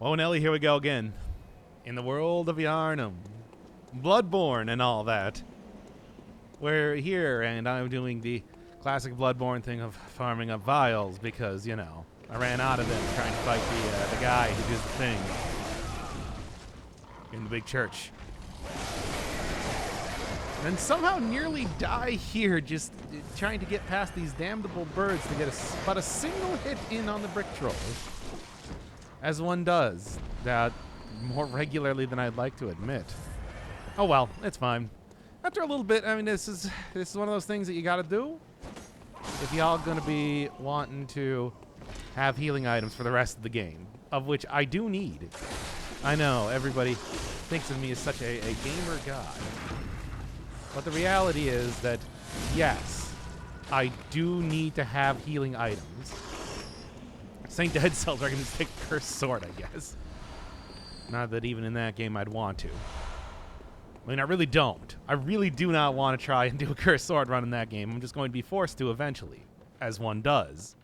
Oh, Nelly, here we go again. In the world of Yarnum. Bloodborne and all that. We're here, and I'm doing the classic Bloodborne thing of farming up vials because, you know, I ran out of them trying to fight the guy who does the thing in the big church. And somehow nearly die here just trying to get past these damnable birds to get but a single hit in on the brick troll. As one does. That more regularly than I'd like to admit. Oh well, it's fine. After a little bit, I mean, this is one of those things that you gotta do if y'all gonna be wanting to have healing items for the rest of the game, of which I do need. I know, everybody thinks of me as such a gamer god. But the reality is that, yes, I do need to have healing items. St. Dead Cells are going to take Cursed Sword, I guess. Not that even in that game I'd want to. I mean, I really don't. I really do not want to try and do a Cursed Sword run in that game. I'm just going to be forced to eventually, as one does,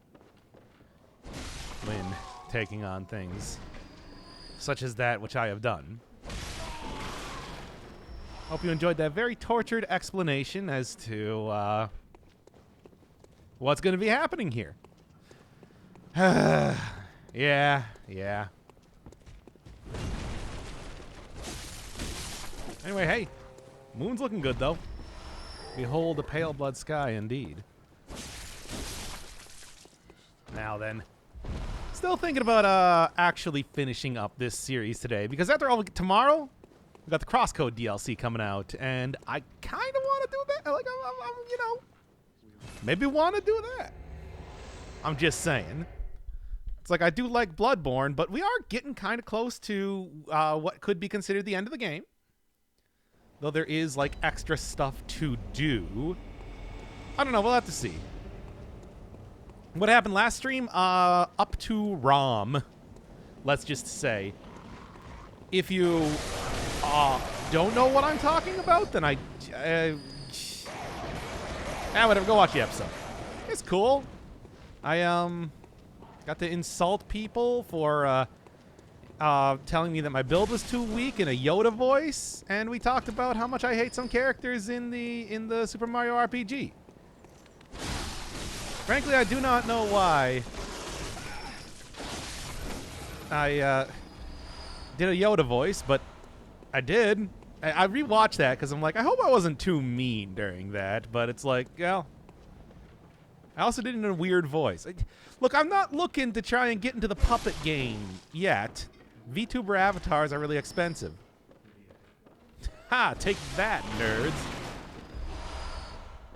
when taking on things such as that which I have done. Hope you enjoyed that very tortured explanation as to what's going to be happening here. Yeah. Anyway, hey, moon's looking good, though. Behold the pale blood sky, indeed. Now then, still thinking about actually finishing up this series today, because after all, tomorrow we got the Crosscode DLC coming out, and I kind of want to do that. Like, I'm you know, maybe want to do that. I'm just saying. It's like I do like Bloodborne, but we are getting kind of close to what could be considered the end of the game. Though there is, like, extra stuff to do. I don't know. We'll have to see. What happened last stream? Up to ROM. Let's just say. If you don't know what I'm talking about, then whatever. Go watch the episode. It's cool. I got to insult people for telling me that my build was too weak in a Yoda voice, and we talked about how much I hate some characters in the Super Mario RPG. Frankly, I do not know why I did a Yoda voice, but I did. I rewatched that because I'm like, I hope I wasn't too mean during that, but it's like, well, I also did it in a weird voice. Look, I'm not looking to try and get into the puppet game yet. VTuber avatars are really expensive. Ha! Take that, nerds.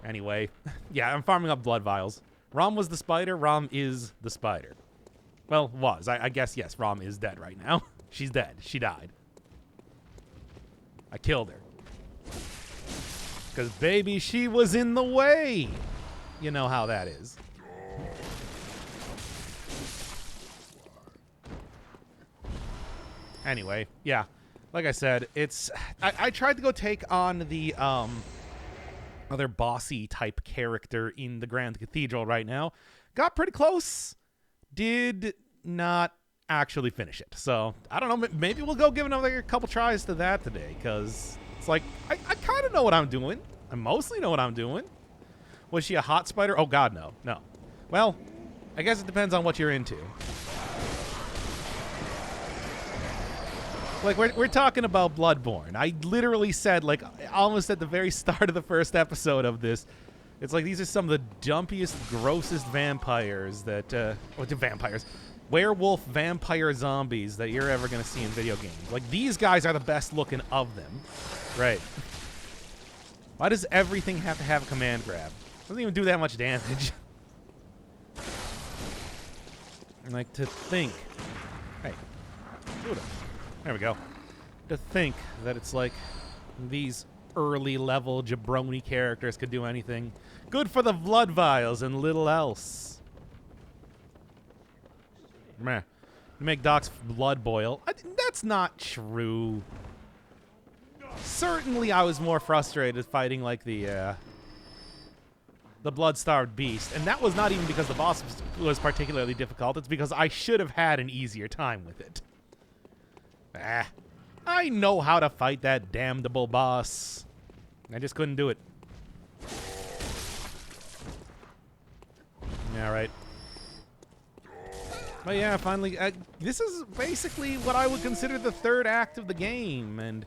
Anyway, yeah, I'm farming up blood vials. Rom was the spider. Rom is the spider. Well, was. I guess, yes, Rom is dead right now. She's dead. She died. I killed her. Because, baby, she was in the way. You know how that is. Anyway, yeah. Like I said, it's... I tried to go take on the other bossy type character in the Grand Cathedral right now. Got pretty close. Did not actually finish it. So, I don't know. Maybe we'll go give another couple tries to that today. Because it's like, I kind of know what I'm doing. I mostly know what I'm doing. Was she a hot spider? Oh, God, no. No. Well, I guess it depends on what you're into. Like, we're talking about Bloodborne. I literally said, like, almost at the very start of the first episode of this, it's like these are some of the dumpiest, grossest vampires that, werewolf vampire zombies that you're ever going to see in video games. Like, these guys are the best looking of them. Right. Why does everything have to have a command grab? Doesn't even do that much damage. Like, to think. Hey. Do it. There we go. To think that it's like these early level jabroni characters could do anything. Good for the blood vials and little else. Meh. Make Doc's blood boil. That's not true. Certainly I was more frustrated fighting like the blood-starved beast, and that was not even because the boss was particularly difficult. It's because I should have had an easier time with it. Ah, I know how to fight that damnable boss. I just couldn't do it. Yeah, right. But yeah, finally, this is basically what I would consider the third act of the game, and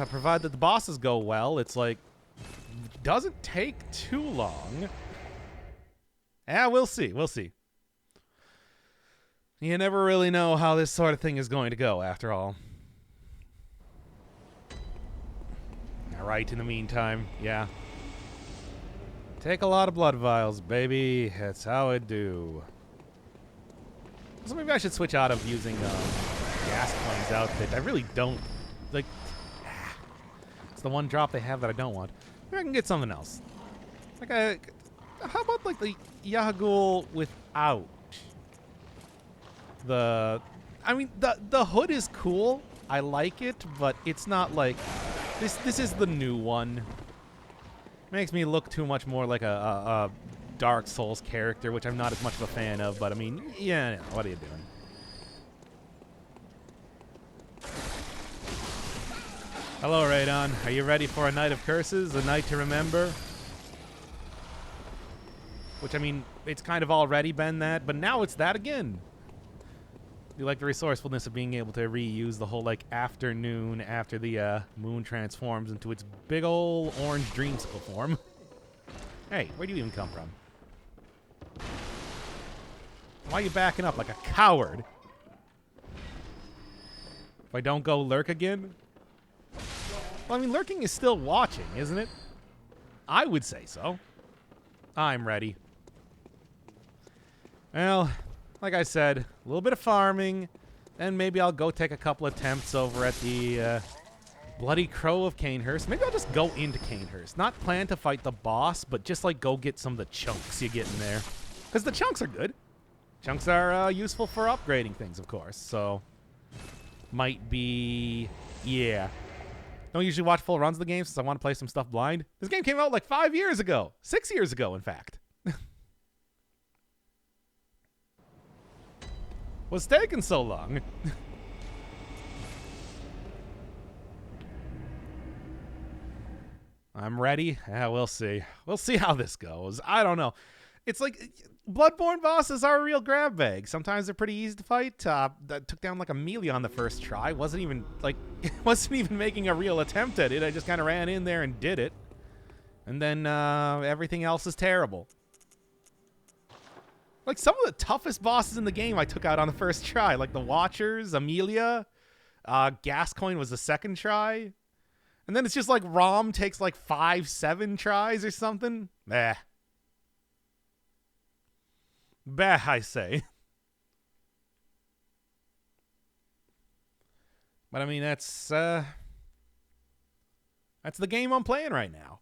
provided the bosses go well, it's like, doesn't take too long. Yeah, we'll see, we'll see. You never really know how this sort of thing is going to go, after all. Alright, in the meantime, yeah. Take a lot of blood vials, baby. That's how it do. So maybe I should switch out of using Gas Coin's outfit. I really don't, like, it's the one drop they have that I don't want. Maybe I can get something else. Like how about like the Yahagul without the, I mean, the hood is cool. I like it, but it's not like, this is the new one. Makes me look too much more like a Dark Souls character, which I'm not as much of a fan of, but I mean, yeah, what are you doing? Hello, Radon. Are you ready for a night of curses? A night to remember? Which, I mean, it's kind of already been that, but now it's that again. You like the resourcefulness of being able to reuse the whole, like, afternoon after the moon transforms into its big ol' orange dreamsicle form. Hey, where do you even come from? Why are you backing up like a coward? If I don't go lurk again? Well, I mean, lurking is still watching, isn't it? I would say so. I'm ready. Well, like I said, a little bit of farming, and maybe I'll go take a couple attempts over at the Bloody Crow of Canehurst. Maybe I'll just go into Canehurst. Not plan to fight the boss, but just, like, go get some of the chunks you get in there. Because the chunks are good. Chunks are useful for upgrading things, of course, so might be, yeah. Don't usually watch full runs of the game since I want to play some stuff blind. This game came out like 5 years ago. 6 years ago, in fact. What's taking so long? I'm ready. Yeah, we'll see. We'll see how this goes. I don't know. It's like Bloodborne bosses are a real grab bag. Sometimes they're pretty easy to fight. That took down like a melee on the first try. Wasn't even making a real attempt at it. I just kind of ran in there and did it. And then everything else is terrible. Like some of the toughest bosses in the game I took out on the first try. Like the Watchers, Amelia, Gascoigne was the second try. And then it's just like Rom takes like 5-7 tries or something. Bah. Bah, I say. But I mean, that's the game I'm playing right now.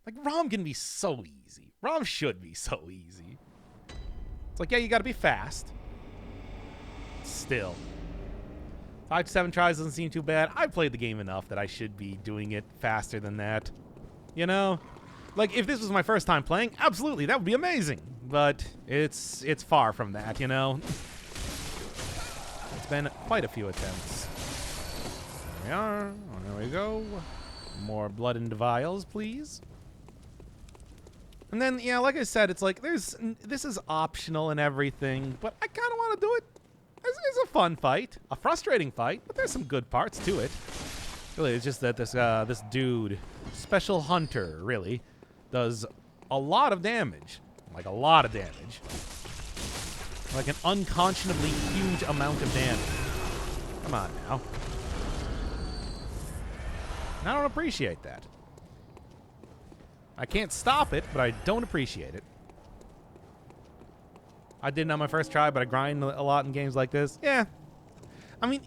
Like, Rom can be so easy. Rom should be so easy. It's like, yeah, you gotta be fast. Still. 5-7 tries doesn't seem too bad. I played the game enough that I should be doing it faster than that. You know? Like, if this was my first time playing, absolutely, that would be amazing. But it's far from that, you know? It's been quite a few attempts. There we are. There we go. More blood and vials, please. And then, yeah, like I said, it's like, this is optional and everything, but I kind of want to do it. It's a fun fight. A frustrating fight, but there's some good parts to it. Really, it's just that this dude, Special Hunter, really, does a lot of damage. Like, a lot of damage. Like an unconscionably huge amount of damage. Come on now. And I don't appreciate that. I can't stop it, but I don't appreciate it. I did it on my first try, but I grind a lot in games like this. Yeah. I mean,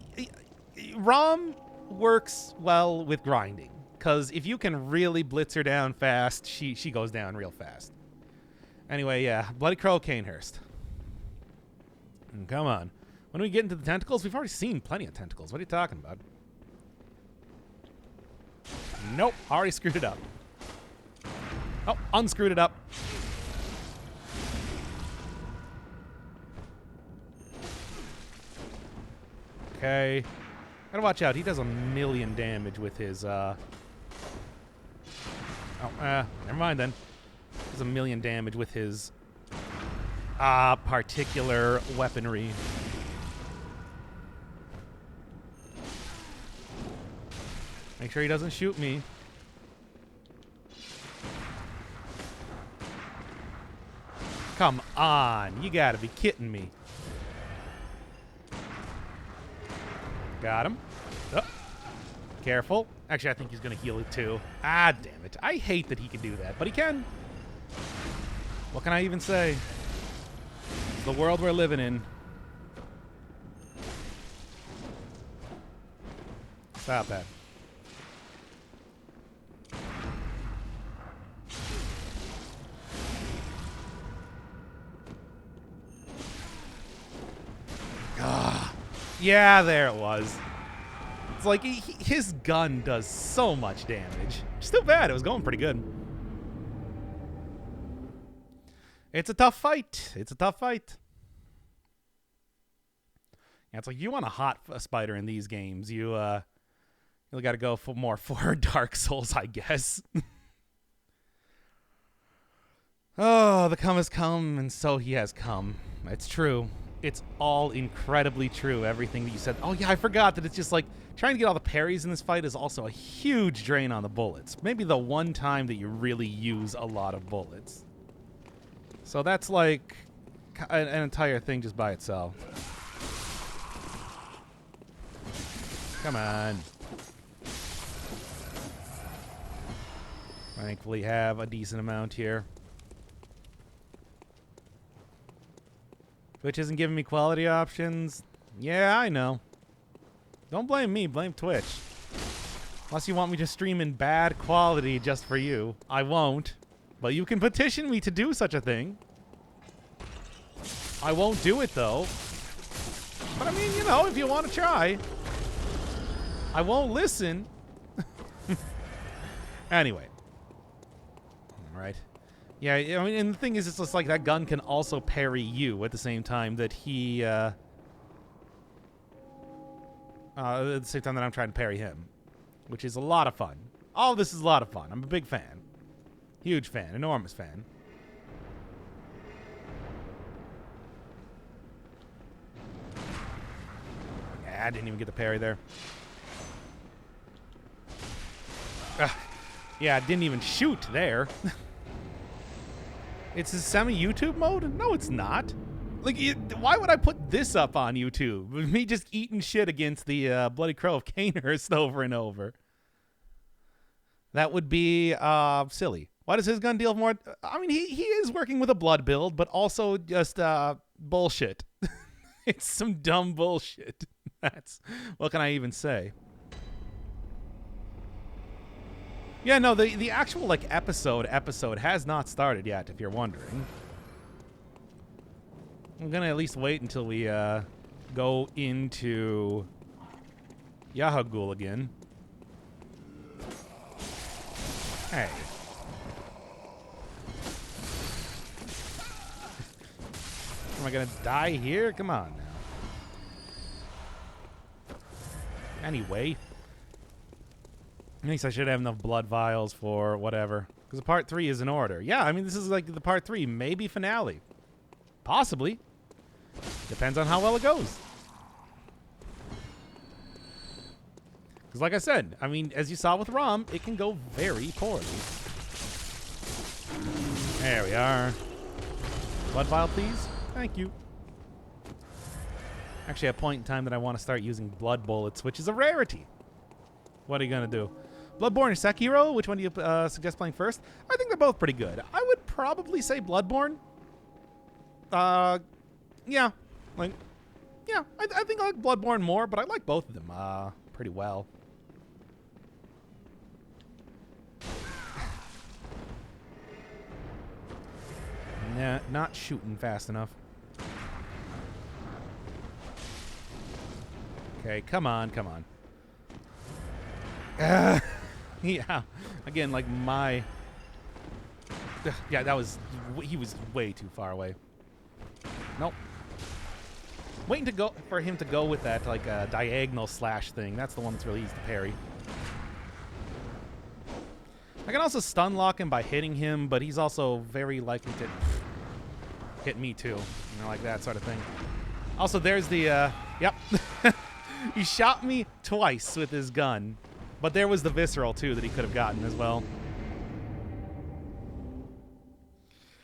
ROM works well with grinding. Because if you can really blitz her down fast, she goes down real fast. Anyway, yeah. Bloody Crow Canehurst. Come on. When we get into the tentacles, we've already seen plenty of tentacles. What are you talking about? Nope. Already screwed it up. Oh, unscrewed it up. Okay. Gotta watch out. He does 1,000,000 damage with his, never mind then. Does 1,000,000 damage with his, particular weaponry. Make sure he doesn't shoot me. Come on. You gotta be kidding me. Got him. Oh. Careful. Actually, I think he's going to heal it too. Ah, damn it. I hate that he can do that, but he can. What can I even say? It's the world we're living in. Stop that. Yeah, there it was. It's like his gun does so much damage. Still bad. It was going pretty good. It's a tough fight. It's a tough fight. Yeah, it's like you want a hot spider in these games. You got to go for Dark Souls, I guess. Oh, the come has come, and so he has come. It's true. It's all incredibly true, everything that you said. Oh, yeah, I forgot that it's just like trying to get all the parries in this fight is also a huge drain on the bullets. Maybe the one time that you really use a lot of bullets. So that's like an entire thing just by itself. Come on. Thankfully have a decent amount here. Twitch isn't giving me quality options. Yeah, I know. Don't blame me, blame Twitch. Unless you want me to stream in bad quality just for you. I won't. But you can petition me to do such a thing. I won't do it, though. But I mean, you know, if you want to try. I won't listen. Anyway. All right. Yeah, I mean, and the thing is, it's just like that gun can also parry you at the same time that he, at the same time that I'm trying to parry him, which is a lot of fun. All of this is a lot of fun. I'm a big fan. Huge fan. Enormous fan. Yeah, I didn't even get the parry there. Yeah, I didn't even shoot there. It's a semi-YouTube mode? No, it's not. Like, why would I put this up on YouTube? Me just eating shit against the Bloody Crow of Cainhurst over and over. That would be silly. Why does his gun deal more? I mean, he is working with a blood build, but also just bullshit. It's some dumb bullshit. That's, what can I even say? Yeah, no, the actual, like, episode has not started yet, if you're wondering. I'm gonna at least wait until we, go into Yahagul again. Hey. Am I gonna die here? Come on now. Anyway. At least I should have enough blood vials for whatever. Because the part 3 is in order. Yeah, I mean, this is like the part 3, maybe finale. Possibly. Depends on how well it goes. Because like I said, I mean, as you saw with ROM, it can go very poorly. There we are. Blood vial, please. Thank you. Actually, a point in time that I want to start using blood bullets, which is a rarity. What are you going to do? Bloodborne or Sekiro? Which one do you suggest playing first? I think they're both pretty good. I would probably say Bloodborne. Yeah. Like, yeah, I think I like Bloodborne more, but I like both of them pretty well. Nah, not shooting fast enough. Okay, come on, come on. Yeah, again, like my... yeah, that was... He was way too far away. Nope. Waiting for him to go with that like diagonal slash thing. That's the one that's really easy to parry. I can also stun lock him by hitting him, but he's also very likely to hit me too. You know, like that sort of thing. Also, there's the, yep. He shot me twice with his gun, but there was the visceral too that he could have gotten as well.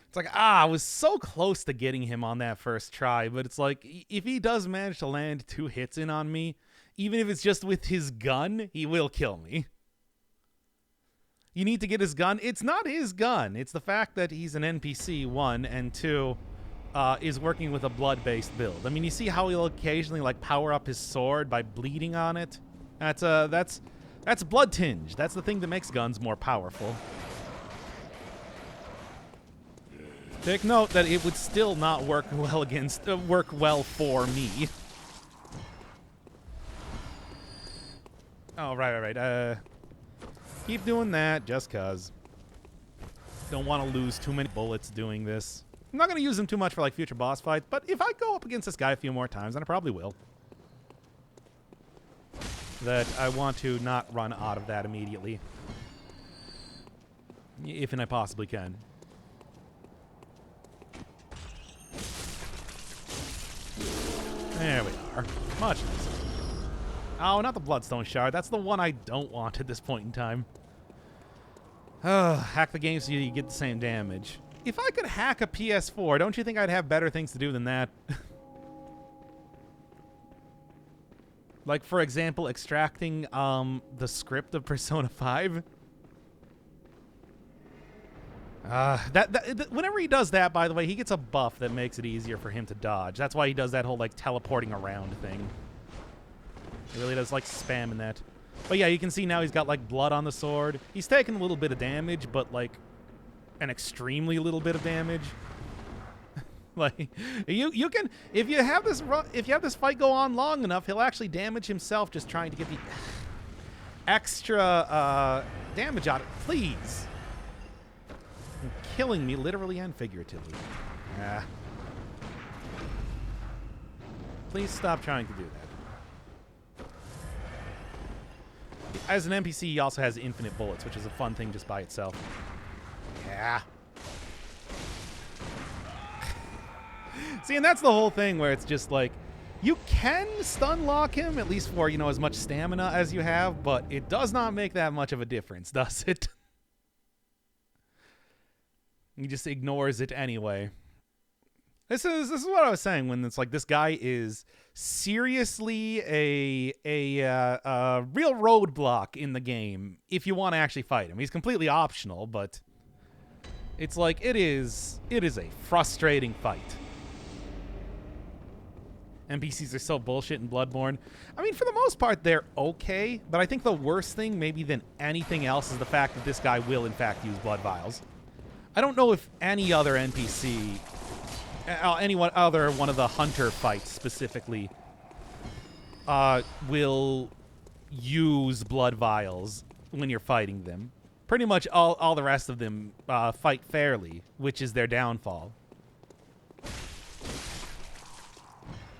It's like, I was so close to getting him on that first try, but it's like, if he does manage to land 2 hits in on me, even if it's just with his gun, he will kill me. You need to get his gun. It's not his gun. It's the fact that he's an NPC, 1, and 2, is working with a blood-based build. I mean, you see how he'll occasionally like power up his sword by bleeding on it? That's blood tinge. That's the thing that makes guns more powerful. Take note that it would still not work well for me. Oh, right. Keep doing that just cause. Don't want to lose too many bullets doing this. I'm not going to use them too much for like future boss fights, but if I go up against this guy a few more times, and I probably will, that I want to not run out of that immediately. If and I possibly can. There we are. Much nicer. Oh, not the Bloodstone Shard. That's the one I don't want at this point in time. Hack the game so you get the same damage. If I could hack a PS4, don't you think I'd have better things to do than that? Like, for example, extracting the script of Persona 5. Whenever he does that, by the way, he gets a buff that makes it easier for him to dodge. That's why he does that whole, like, teleporting around thing. He really does like spamming that. But yeah, you can see now he's got like blood on the sword. He's taking a little bit of damage, but like an extremely little bit of damage. Like you can if you have this fight go on long enough, he'll actually damage himself just trying to get the extra damage out of it. Please. You're killing me literally and figuratively. Please stop trying to do that. As an NPC, he also has infinite bullets, which is a fun thing just by itself. Yeah. See, and that's the whole thing where it's just like, you can stun lock him, at least for, you know, as much stamina as you have, but it does not make that much of a difference, does it? He just ignores it anyway. This is what I was saying when it's like this guy is seriously a real roadblock in the game if you want to actually fight him. He's completely optional, but it's like it is a frustrating fight. NPCs are so bullshit in Bloodborne. I mean, for the most part, they're okay, but I think the worst thing maybe than anything else is the fact that this guy will in fact use blood vials. I don't know if any other NPC... any other one of the hunter fights specifically will use blood vials when you're fighting them. Pretty much all the rest of them fight fairly, which is their downfall.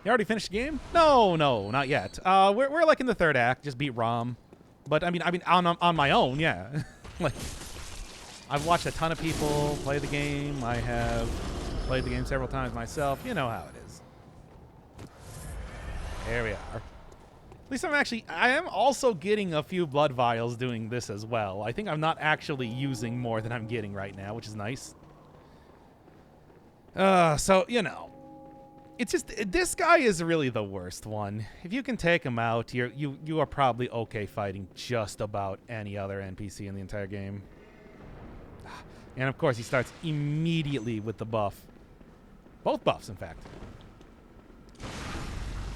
You already finished the game? No, not yet. We're like in the 3rd act. Just beat Rom, but I mean on my own, yeah. Like I've watched a ton of people play the game. I have played the game several times myself. You know how it is. There we are. At least I am also getting a few blood vials doing this as well. I think I'm not actually using more than I'm getting right now, which is nice. So, you know. It's just, this guy is really the worst one. If you can take him out, you are probably okay fighting just about any other NPC in the entire game. And of course, he starts immediately with the buff. Both buffs, in fact.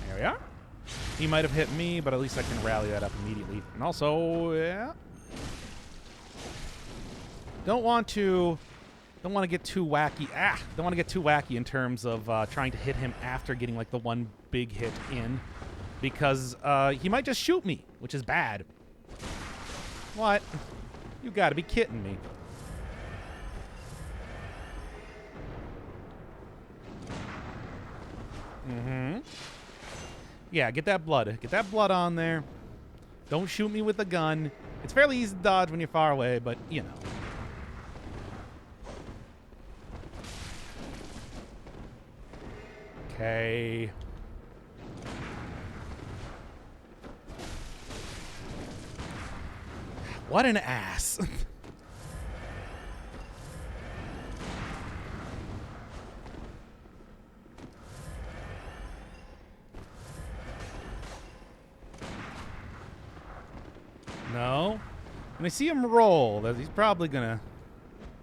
There we are. He might have hit me, but at least I can rally that up immediately. And also, yeah. Don't want to get too wacky. Don't want to get too wacky in terms of trying to hit him after getting like the one big hit in, because he might just shoot me, which is bad. What? You got to be kidding me. Yeah, get that blood. Get that blood on there. Don't shoot me with the gun. It's fairly easy to dodge when you're far away, but, you know. Okay. What an ass. No. When I see him roll, he's probably gonna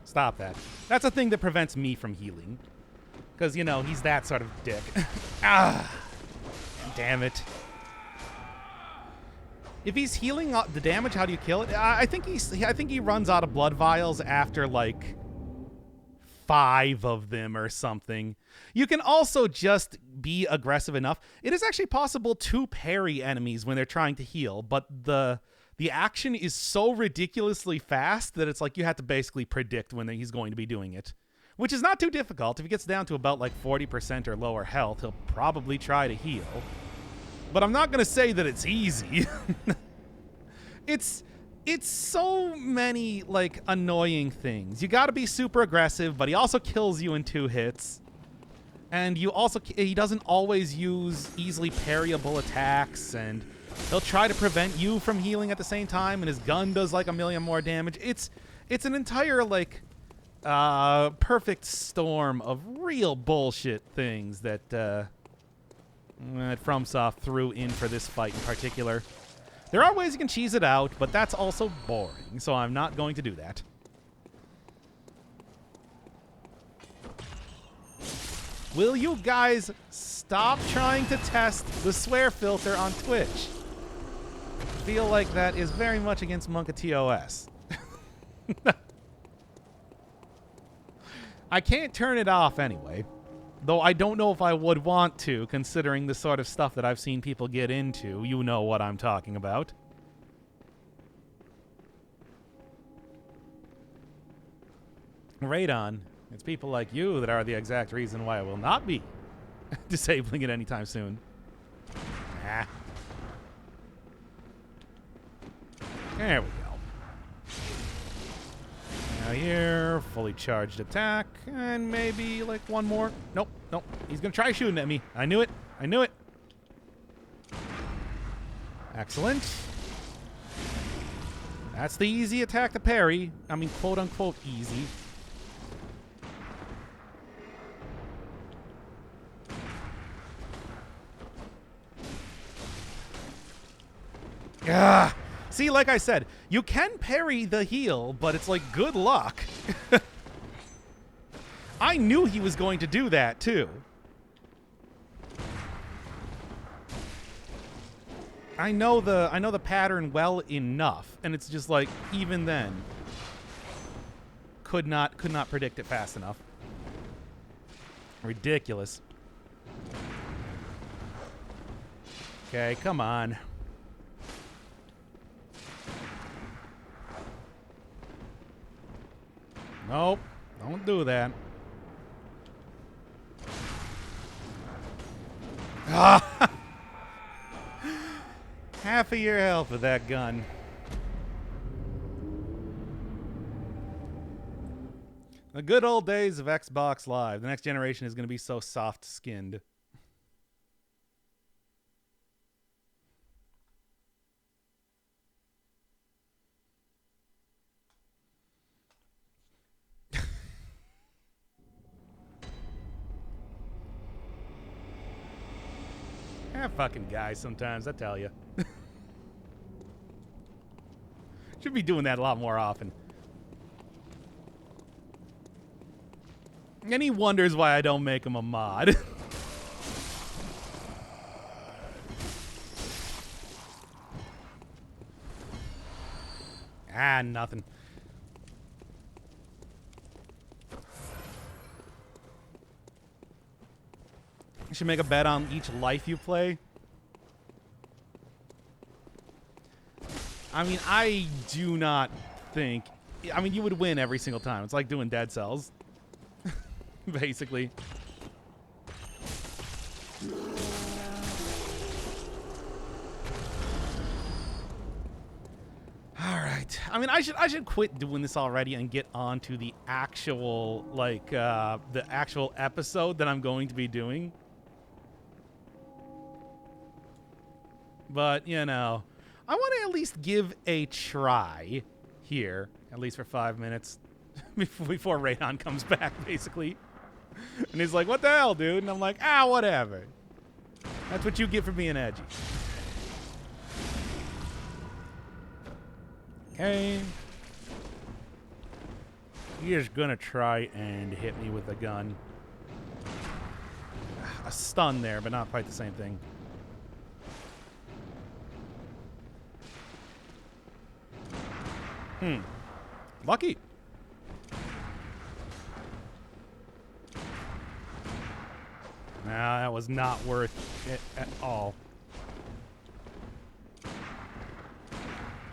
stop that. That's a thing that prevents me from healing. Because, you know, he's that sort of dick. Ah! Damn it. If he's healing the damage, how do you kill it? I think he runs out of blood vials after, like, 5 of them or something. You can also just be aggressive enough. It is actually possible to parry enemies when they're trying to heal, but the action is so ridiculously fast that it's like you have to basically predict when he's going to be doing it, which is not too difficult. If he gets down to about like 40% or lower health, he'll probably try to heal. But I'm not going to say that it's easy. It's so many like annoying things. You got to be super aggressive, but he also kills you in 2 hits. And he doesn't always use easily parryable attacks, and he'll try to prevent you from healing at the same time, and his gun does like 1,000,000 more damage. It's an entire like perfect storm of real bullshit things that FromSoft threw in for this fight in particular. There are ways you can cheese it out, but that's also boring, so I'm not going to do that. Will you guys stop trying to test the swear filter on Twitch? I feel like that is very much against Monka TOS. I can't turn it off anyway, though I don't know if I would want to, considering the sort of stuff that I've seen people get into. You know what I'm talking about. Radon. It's people like you that are the exact reason why I will not be disabling it anytime soon. Ah. There we go. Now here, fully charged attack, and maybe like one more. Nope, nope. He's gonna try shooting at me. I knew it. I knew it. Excellent. That's the easy attack to parry. I mean, quote unquote easy. Ah, see, like I said, you can parry the heal, but it's like, good luck. I knew he was going to do that, too. I know the pattern well enough, and it's just like, even then, could not predict it fast enough. Ridiculous. Okay, come on. Nope, don't do that. Ah! Half of your health with that gun. The good old days of Xbox Live. The next generation is going to be so soft-skinned. Fucking guys sometimes, I tell you. Should be doing that a lot more often. And he wonders why I don't make him a mod. Ah, nothing. You should make a bet on each life you play. I mean, I do not think... I mean, you would win every single time. It's like doing Dead Cells. Basically. I mean, I should quit doing this already and get on to the actual, like, the actual episode that I'm going to be doing. But, you know, I want to at least give a try here, at least for 5 minutes, before Rayon comes back, basically. And he's like, what the hell, dude? And I'm like, whatever. That's what you get for being edgy. Okay. He is gonna try and hit me with a gun. A stun there, but not quite the same thing. Lucky. Nah, that was not worth it at all.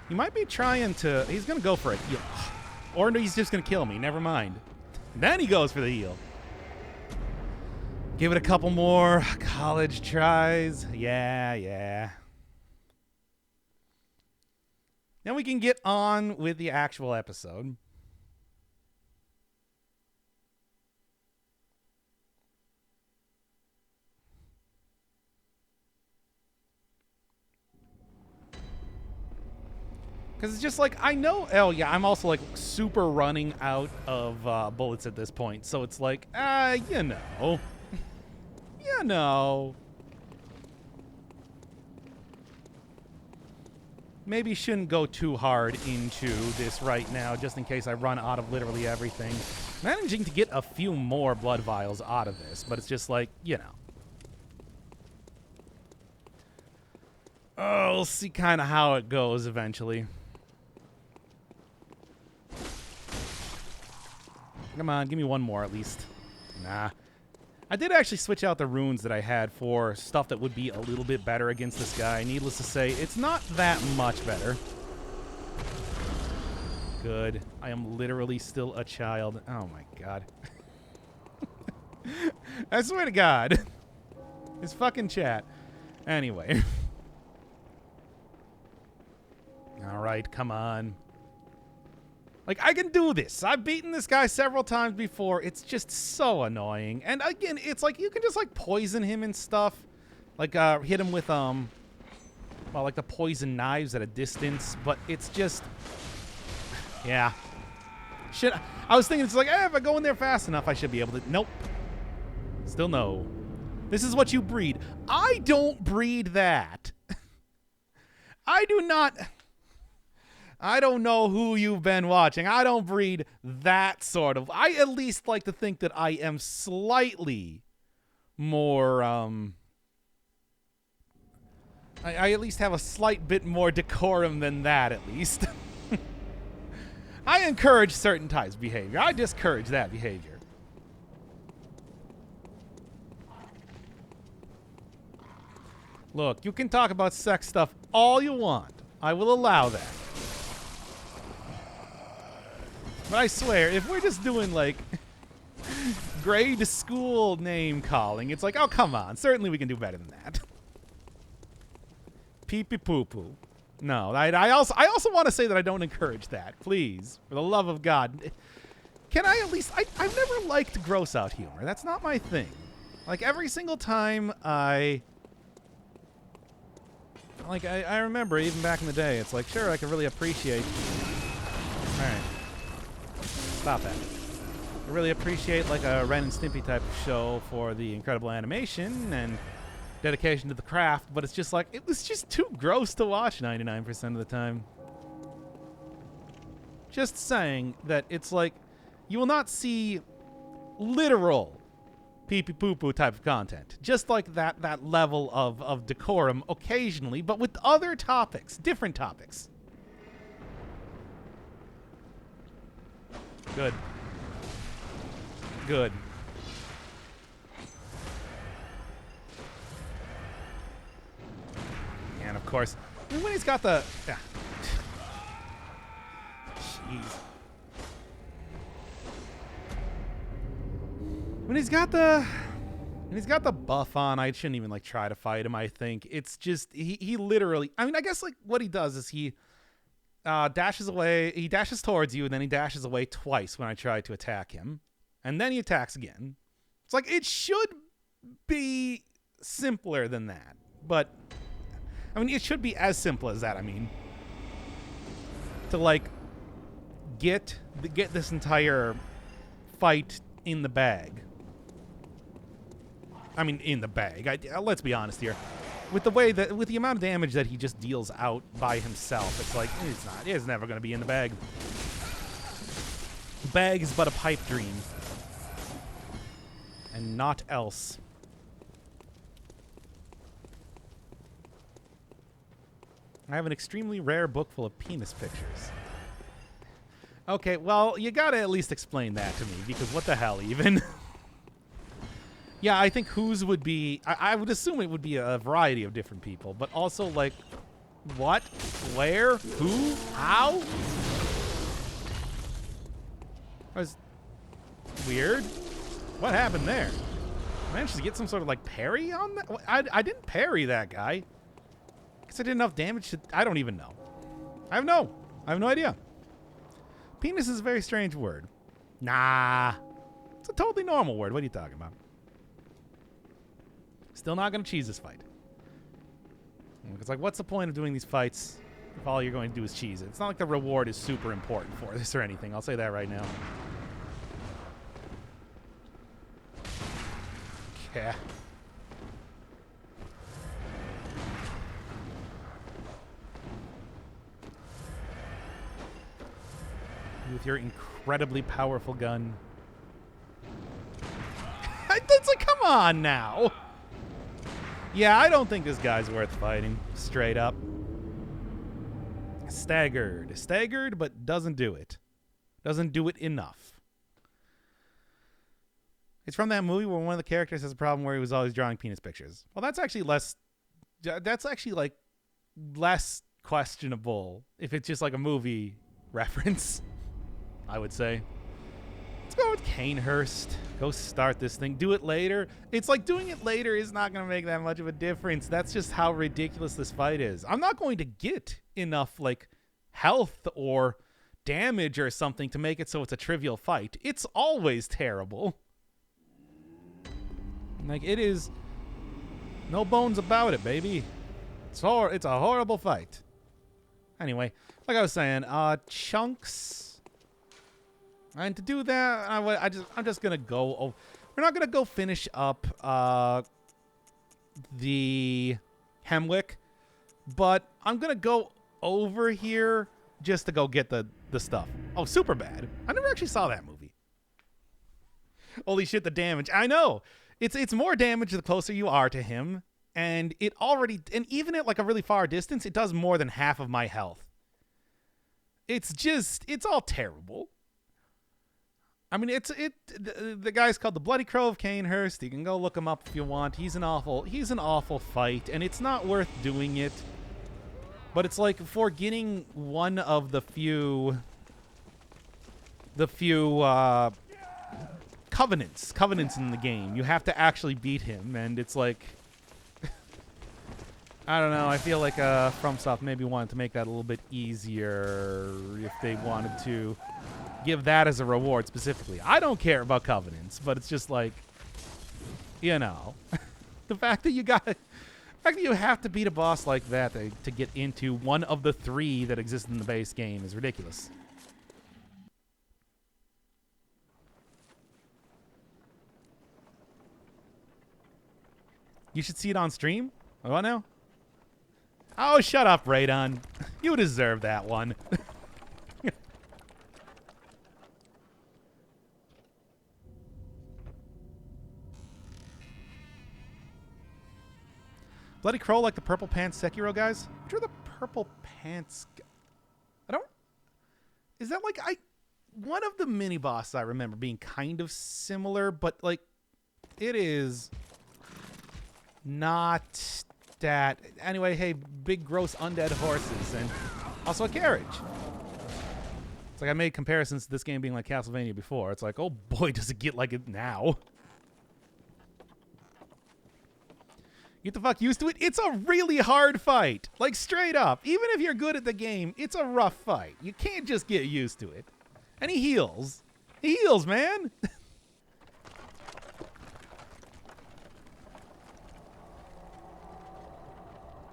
He might be trying to... He's going to go for a heal. Or he's just going to kill me. Never mind. Then he goes for the heal. Give it a couple more college tries. Yeah. Then we can get on with the actual episode. Because it's just like, I know, I'm also like super running out of bullets at this point. So it's like, you know. You know. Maybe shouldn't go too hard into this right now, just in case I run out of literally everything. Managing to get a few more blood vials out of this, but it's just like, you know. Oh, we'll see kind of how it goes eventually. Come on, give me one more at least. Nah. I did actually switch out the runes that I had for stuff that would be a little bit better against this guy. Needless to say, it's not that much better. Good. I am literally still a child. Oh my god. I swear to God. His fucking chat. Anyway. Alright, come on. Like, I can do this. I've beaten this guy several times before. It's just so annoying. And again, it's like you can just, like, poison him and stuff. Like, hit him with, well, like the poison knives at a distance. But it's just... Yeah. Shit. I was thinking, it's like, if I go in there fast enough, I should be able to... Nope. Still no. This is what you breed. I don't breed that. I do not... I don't know who you've been watching. I don't breed that sort of... I at least like to think that I am slightly more, I at least have a slight bit more decorum than that, at least. I encourage certain types of behavior. I discourage that behavior. Look, you can talk about sex stuff all you want. I will allow that. But I swear, if we're just doing, like, grade school name calling, it's like, oh, come on. Certainly we can do better than that. Pee-pee-poo-poo. No, I also want to say that I don't encourage that. Please, for the love of God. Can I at least... I've never liked gross-out humor. That's not my thing. Like, every single time I remember, even back in the day, it's like, sure, I can really appreciate... All right. Stop that. I really appreciate like a Ren and Stimpy type of show for the incredible animation and dedication to the craft, but it's just like, it was just too gross to watch 99% of the time. Just saying that it's like, you will not see literal pee-pee-poo-poo type of content. Just like that level of decorum occasionally, but with other topics, different topics. Good. Good. And of course, when he's got the... Yeah. Jeez. When he's got the buff on, I shouldn't even like try to fight him, I think. It's just he literally, I mean, I guess like what he does is he dashes away. He dashes towards you, and then he dashes away twice when I try to attack him. And then he attacks again. It's like, it should be simpler than that. But, I mean, it should be as simple as that, I mean. To, like, get this entire fight in the bag. I mean, in the bag. Let's be honest here. With the amount of damage that he just deals out by himself, it's like, it's never going to be in the bag. The bag is but a pipe dream. And not else. I have an extremely rare book full of penis pictures. Okay, well, you gotta at least explain that to me, because what the hell, even? Yeah, I think whose would be... I would assume it would be a variety of different people, but also, like, what? Where? Who? How? That was weird. What happened there? I managed to get some sort of, like, parry on that? I didn't parry that guy. Guess I did enough damage to... I don't even know. I have no idea. Penis is a very strange word. Nah. It's a totally normal word. What are you talking about? Still not going to cheese this fight. It's like, what's the point of doing these fights if all you're going to do is cheese it? It's not like the reward is super important for this or anything. I'll say that right now. Okay. With your incredibly powerful gun. It's like, come on now. Yeah, I don't think this guy's worth fighting. Straight up. Staggered. Staggered, but doesn't do it. Doesn't do it enough. It's from that movie where one of the characters has a problem where he was always drawing penis pictures. Well, that's actually less... That's actually, like, less questionable if it's just, like, a movie reference, I would say. Let's go with Canehurst. Go start this thing. Do it later. It's like doing it later is not going to make that much of a difference. That's just how ridiculous this fight is. I'm not going to get enough, like, health or damage or something to make it so it's a trivial fight. It's always terrible. Like, it is no bones about it, baby. It's a horrible fight. Anyway, like I was saying, chunks... And to do that, I'm just gonna go. Oh, we're not gonna go finish up the Hemwick, but I'm gonna go over here just to go get the stuff. Oh, Superbad! I never actually saw that movie. Holy shit, the damage! I know it's more damage the closer you are to him, and even at like a really far distance, it does more than half of my health. It's all terrible. I mean, the guy's called the Bloody Crow of Canehurst. You can go look him up if you want. He's an awful fight, and it's not worth doing it. But it's like for getting one of the few covenants in the game, you have to actually beat him, and it's like I don't know. I feel like FromSoft maybe wanted to make that a little bit easier if they wanted to give that as a reward specifically. I don't care about covenants, but it's just like, you know, the fact that you have to beat a boss like that to get into one of the 3 that exist in the base game is ridiculous. You should see it on stream. What now? Oh, shut up, Radon. You deserve that one. Bloody Crow like the Purple Pants Sekiro guys? Which are the Purple Pants? Is that like one of the mini bosses I remember being kind of similar, but like it is not that. Anyway, hey, big gross undead horses and also a carriage. It's like I made comparisons to this game being like Castlevania before. It's like, oh boy, does it get like it now. Get the fuck used to it. It's a really hard fight. Like, straight up. Even if you're good at the game, it's a rough fight. You can't just get used to it. And he heals. He heals, man.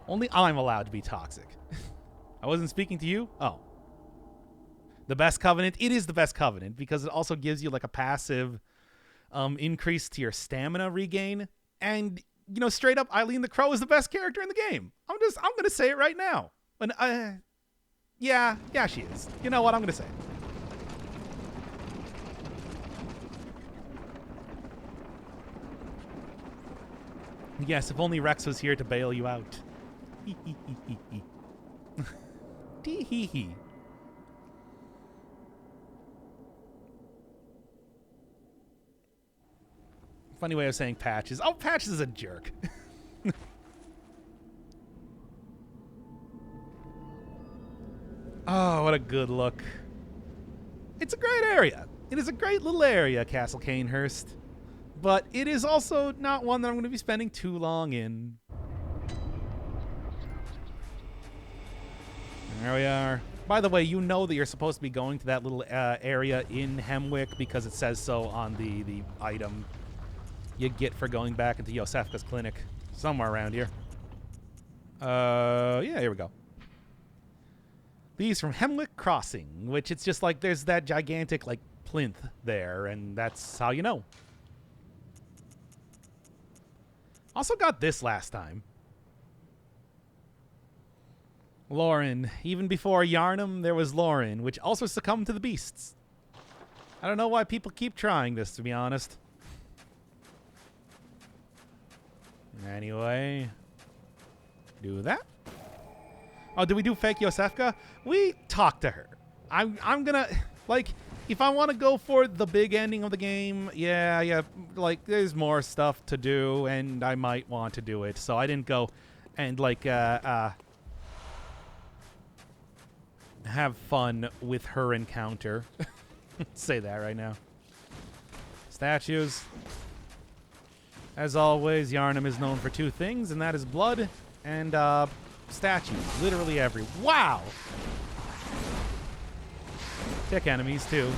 Only I'm allowed to be toxic. I wasn't speaking to you? Oh. The best covenant? It is the best covenant because it also gives you like a passive increase to your stamina regain. And, you know, straight up, Eileen the Crow is the best character in the game. I'm going to say it right now. And, yeah, she is. You know what? I'm going to say it. Yes, if only Rex was here to bail you out. Tee-hee-hee. Funny way of saying Patches. Oh, Patches is a jerk. Oh, what a good look. It's a great area. It is a great little area, Castle Canehurst. But it is also not one that I'm going to be spending too long in. There we are. By the way, you know that you're supposed to be going to that little area in Hemwick because it says so on the item you get for going back into Yosefka's clinic. Somewhere around here. Yeah, here we go. These from Hemwick Crossing, which it's just like there's that gigantic like plinth there, and that's how you know. Also got this last time. Lauren. Even before Yarnum, there was Lauren, which also succumbed to the beasts. I don't know why people keep trying this, to be honest. Anyway. Do that. Oh, did we do fake Yosefka? We talked to her. I'm gonna... Like, if I want to go for the big ending of the game, yeah, like, there's more stuff to do, and I might want to do it. So I didn't go and, like, have fun with her encounter. Say that right now. Statues. As always, Yarnum is known for two things, and that is blood and statues. Literally every... Wow! Tick enemies, too.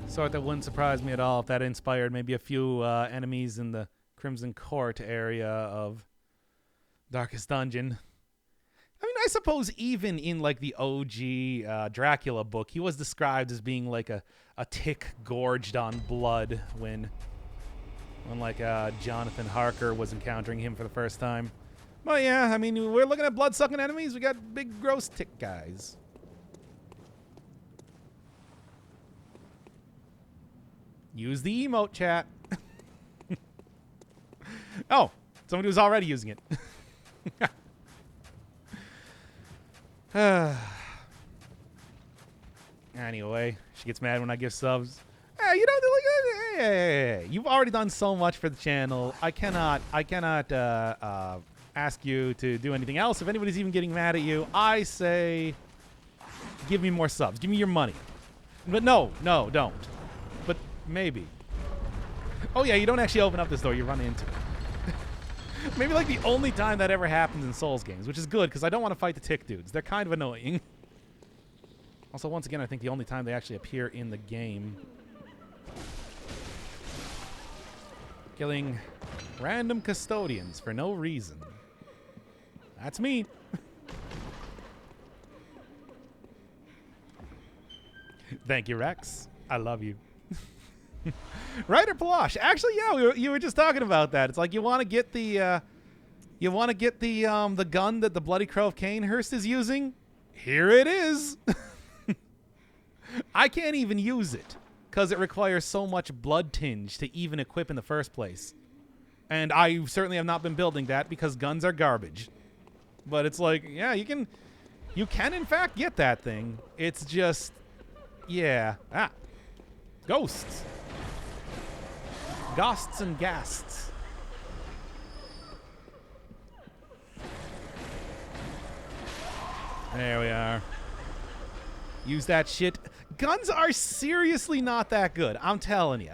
Sort that wouldn't surprise me at all if that inspired maybe a few enemies in the Crimson Court area of Darkest Dungeon. I mean, I suppose even in, like, the OG Dracula book, he was described as being, like, a tick gorged on blood when like, Jonathan Harker was encountering him for the first time. But, yeah, I mean, we're looking at blood-sucking enemies. We got big, gross tick guys. Use the emote, chat. Oh, somebody was already using it. Anyway, she gets mad when I give subs. Hey, you know, hey, you've already done so much for the channel. I cannot ask you to do anything else. If anybody's even getting mad at you, I say, give me more subs. Give me your money. But no, don't. But maybe. Oh yeah, you don't actually open up this door. You run into it. Maybe like the only time that ever happens in Souls games, which is good because I don't want to fight the tick dudes. They're kind of annoying. Also, once again, I think the only time they actually appear in the game. Killing random custodians for no reason. That's me. Thank you, Rex. I love you. Ryder Palosh. Actually, yeah, you were just talking about that. It's like you want to get the the gun that the Bloody Crow of Canehurst is using. Here it is. I can't even use it because it requires so much blood tinge to even equip in the first place. And I certainly have not been building that because guns are garbage. But it's like, yeah, you can in fact get that thing. It's just, yeah. Ghosts. Ghosts and ghasts. There we are. Use that shit. Guns are seriously not that good. I'm telling you.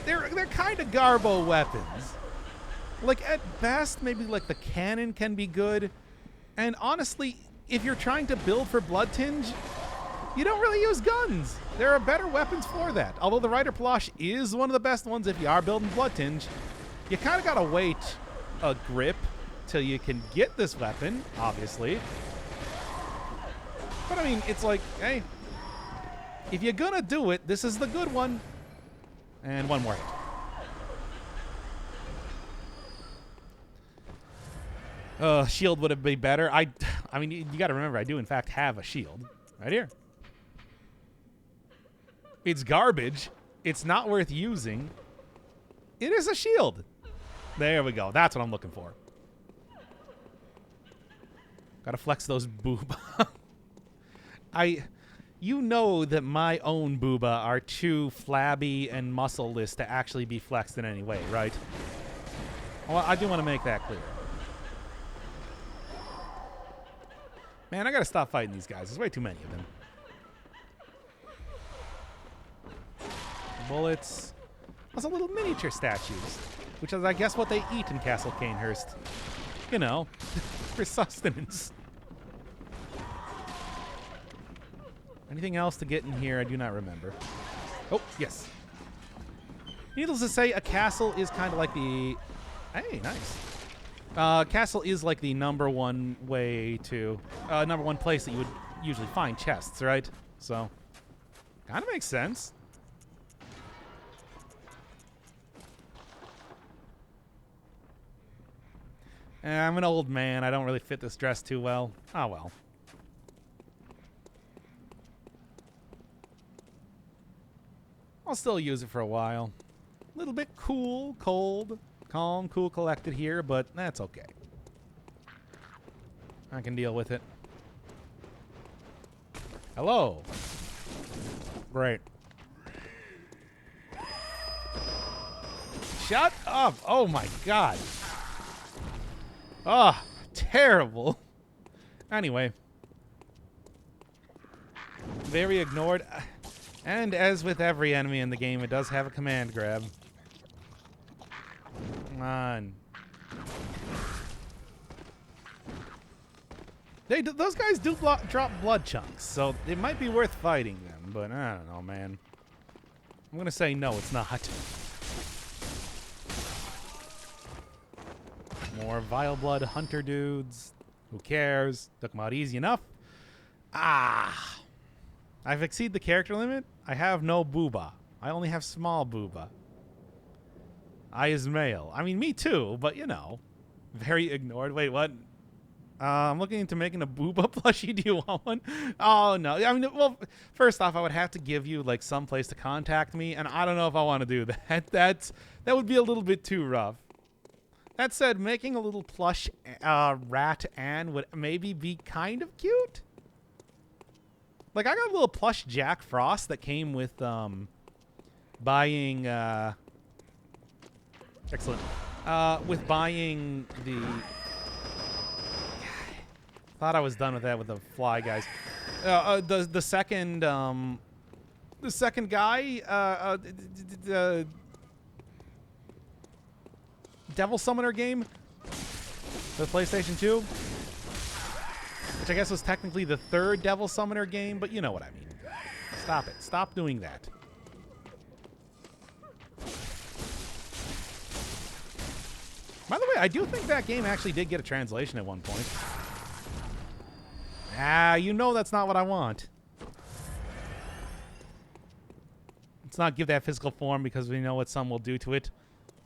They're kind of garbo weapons. Like, at best, maybe, like, the cannon can be good. And honestly, if you're trying to build for Blood Tinge, you don't really use guns. There are better weapons for that. Although the Rider Plosh is one of the best ones if you are building Blood Tinge, you kind of got to wait a grip till you can get this weapon, obviously. But I mean, it's like, hey, if you're gonna do it, this is the good one. And one more hit. Shield would have been better. I mean, you got to remember, I do in fact have a shield right here. It's garbage. It's not worth using. It is a shield. There we go. That's what I'm looking for. Got to flex those boob. You know that my own booba are too flabby and muscleless to actually be flexed in any way, right? Well, I do want to make that clear. Man, I gotta stop fighting these guys. There's way too many of them. Bullets. Also little miniature statues, which is, I guess, what they eat in Castle Canehurst. You know, for sustenance. Anything else to get in here? I do not remember. Oh, yes. Needless to say, a castle is kind of like the... Hey, nice. Castle is like the number one way to... number one place that you would usually find chests, right? So, kind of makes sense. I'm an old man. I don't really fit this dress too well. Oh, well. I'll still use it for a while. A little bit cool, cold, calm, cool, collected here, but that's okay. I can deal with it. Hello. Great. Shut up. Oh, my God. Ah, terrible. Anyway. Very ignored. And as with every enemy in the game, it does have a command grab. Come on. Those guys do drop blood chunks, so it might be worth fighting them, but I don't know, man. I'm going to say no, it's not. More Vile Blood Hunter dudes. Who cares? Took them out easy enough. Ah. I've exceeded the character limit. I have no booba. I only have small booba. I is male. I mean, me too, but you know. Very ignored. Wait, what? I'm looking into making a booba plushie. Do you want one? Oh, no. I mean, well, first off, I would have to give you, like, some place to contact me, and I don't know if I want to do that. That would be a little bit too rough. That said, making a little plush rat Anne would maybe be kind of cute. Like, I got a little plush Jack Frost that came with buying... excellent. With buying the... Thought I was done with that with the fly guys. The second guy, the Devil Summoner game, the PlayStation 2, which I guess was technically the third Devil Summoner game, but you know what I mean. Stop it. Stop doing that. By the way, I do think that game actually did get a translation at one point. Ah, you know that's not what I want. Let's not give that physical form because we know what some will do to it.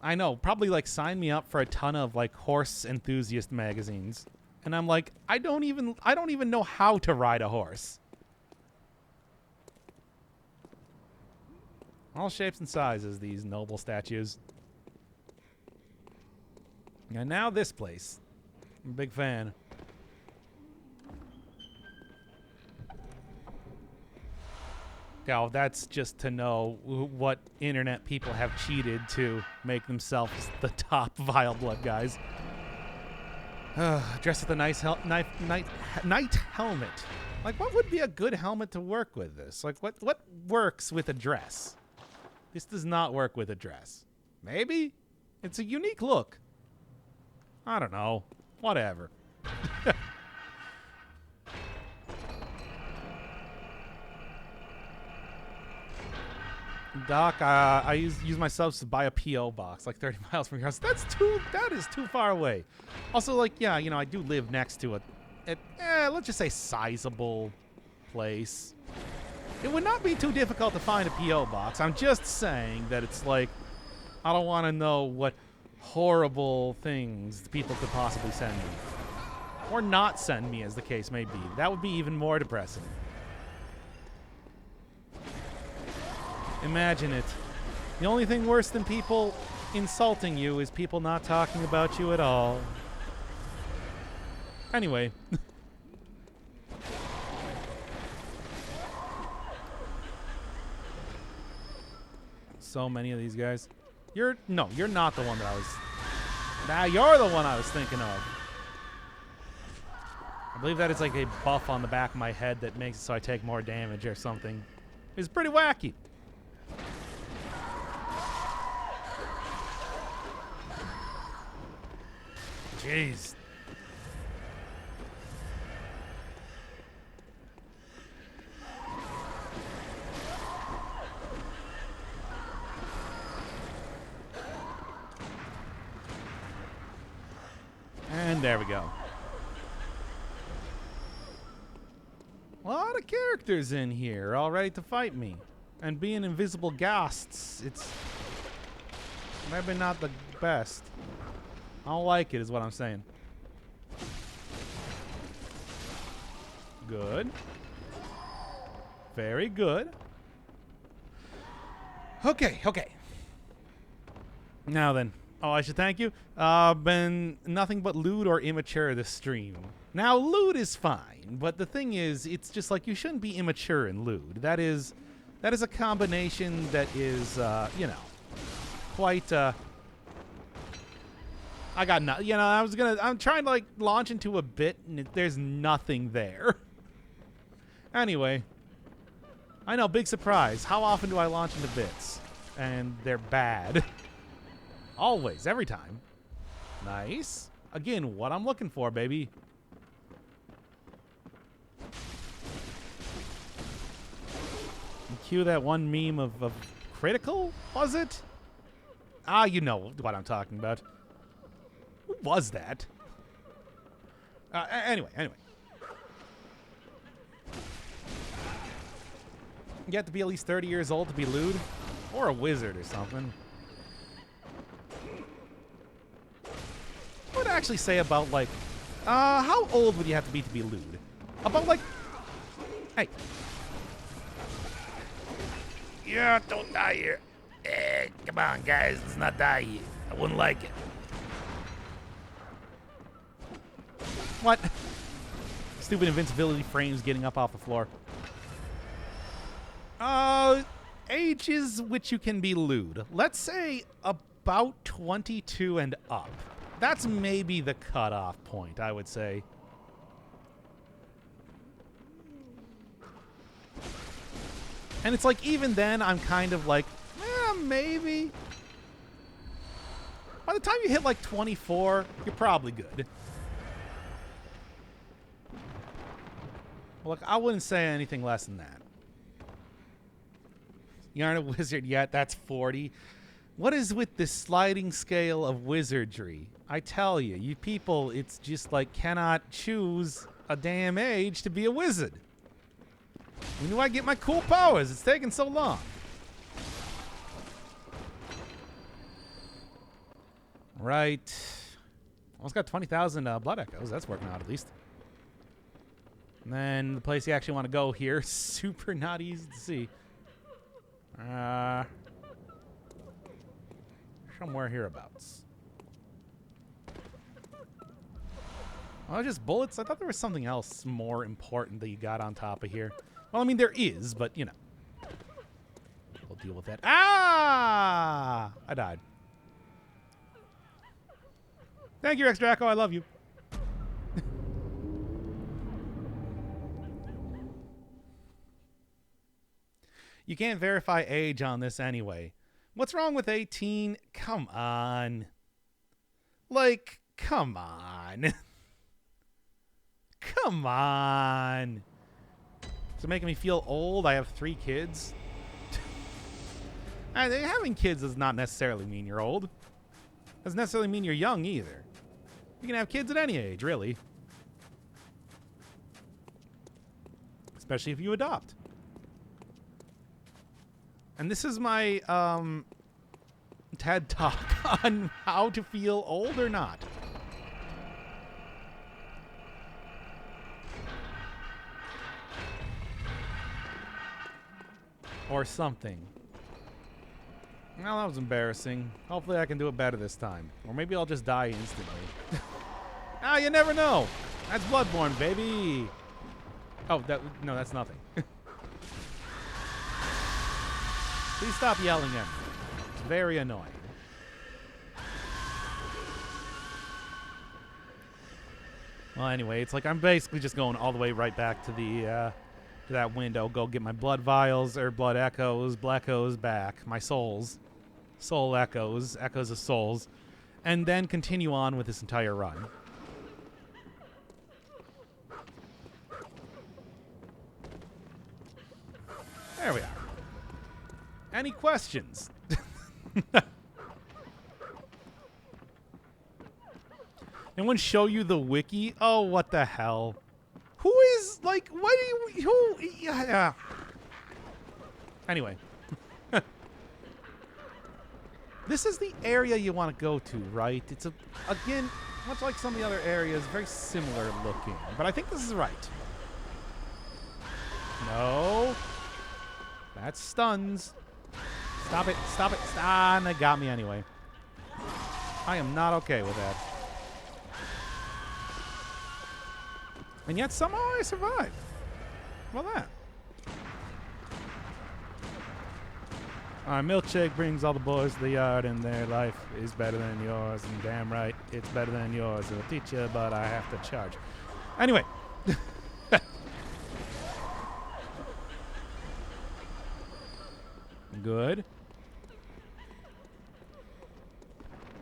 I know, probably like sign me up for a ton of like horse enthusiast magazines. And I'm like, I don't even know how to ride a horse. All shapes and sizes, these noble statues. And now this place. I'm a big fan. Now, that's just to know what internet people have cheated to make themselves the top Vile Blood guys. Dressed with a nice knight helmet. Like, what would be a good helmet to work with this? Like, what works with a dress? This does not work with a dress. Maybe? It's a unique look. I don't know. Whatever. Doc, I use my subs to buy a P.O. box like 30 miles from your house. That is too far away. Also, like, yeah, you know, I do live next to let's just say sizable place. It would not be too difficult to find a P.O. box. I'm just saying that it's like, I don't want to know what horrible things people could possibly send me. Or not send me, as the case may be. That would be even more depressing. Imagine it. The only thing worse than people insulting you is people not talking about you at all. Anyway. So many of these guys. You're not the one that I was... Nah, you're the one I was thinking of. I believe that is like a buff on the back of my head that makes it so I take more damage or something. It's pretty wacky. Jeez. And there we go. A lot of characters in here all ready to fight me. And being invisible ghasts, it's maybe not the best. I don't like it, is what I'm saying. Good. Very good. Okay. Now then. Oh, I should thank you. Been nothing but lewd or immature this stream. Now, lewd is fine, but the thing is, it's just like you shouldn't be immature and lewd. That is a combination that is, you know, quite, I got nothing. You know, I'm trying to, like, launch into a bit, and there's nothing there. Anyway. I know, big surprise. How often do I launch into bits? And they're bad. Always, every time. Nice. Again, what I'm looking for, baby. And cue that one meme of critical, was it? Ah, you know what I'm talking about. Who was that? Anyway. You have to be at least 30 years old to be lewd. Or a wizard or something. What would I actually say about, like... how old would you have to be lewd? About, like... Hey. Yeah, don't die here. Come on, guys. Let's not die here. I wouldn't like it. What? Stupid invincibility frames getting up off the floor. Ages which you can be lewd. Let's say about 22 and up. That's maybe the cutoff point, I would say. And it's like, even then, I'm kind of like, maybe. By the time you hit like 24, you're probably good. Well, look, I wouldn't say anything less than that. You aren't a wizard yet. That's 40. What is with this sliding scale of wizardry? I tell you, you people, it's just like cannot choose a damn age to be a wizard. When do I get my cool powers? It's taking so long. Right. Almost got 20,000 blood echoes. That's working out at least. And then the place you actually want to go here, super not easy to see. Somewhere hereabouts. Oh, just bullets? I thought there was something else more important that you got on top of here. Well, I mean, there is, but, you know. We'll deal with that. Ah! I died. Thank you, Rex Draco. I love you. You can't verify age on this anyway. What's wrong with 18? Come on. Like, Come on. Come on. Is it making me feel old? I have 3 kids. Having kids does not necessarily mean you're old. Doesn't necessarily mean you're young either. You can have kids at any age, really. Especially if you adopt. And this is my TED Talk on how to feel old or not. Or something. Well, that was embarrassing. Hopefully I can do it better this time. Or maybe I'll just die instantly. Ah, you never know. That's Bloodborne, baby. Oh, no, that's nothing. Please stop yelling at me. It's very annoying. Well, anyway, it's like I'm basically just going all the way right back to the to that window. Go get my blood vials or blood echoes, blackos back, my souls, soul echoes, echoes of souls, and then continue on with this entire run. There we are. Any questions? Anyone show you the wiki? Oh, what the hell? Who is, like, why do you, who, yeah. Anyway. This is the area you want to go to, right? It's, again, much like some of the other areas, very similar looking. But I think this is right. No. That stuns. Stop it, stop it. Ah, and they got me anyway. I am not okay with that. And yet somehow I survived. Well, that. Milkshake brings all the boys to the yard, and their life is better than yours. And damn right, it's better than yours. It'll teach you, but I have to charge. Anyway. Good.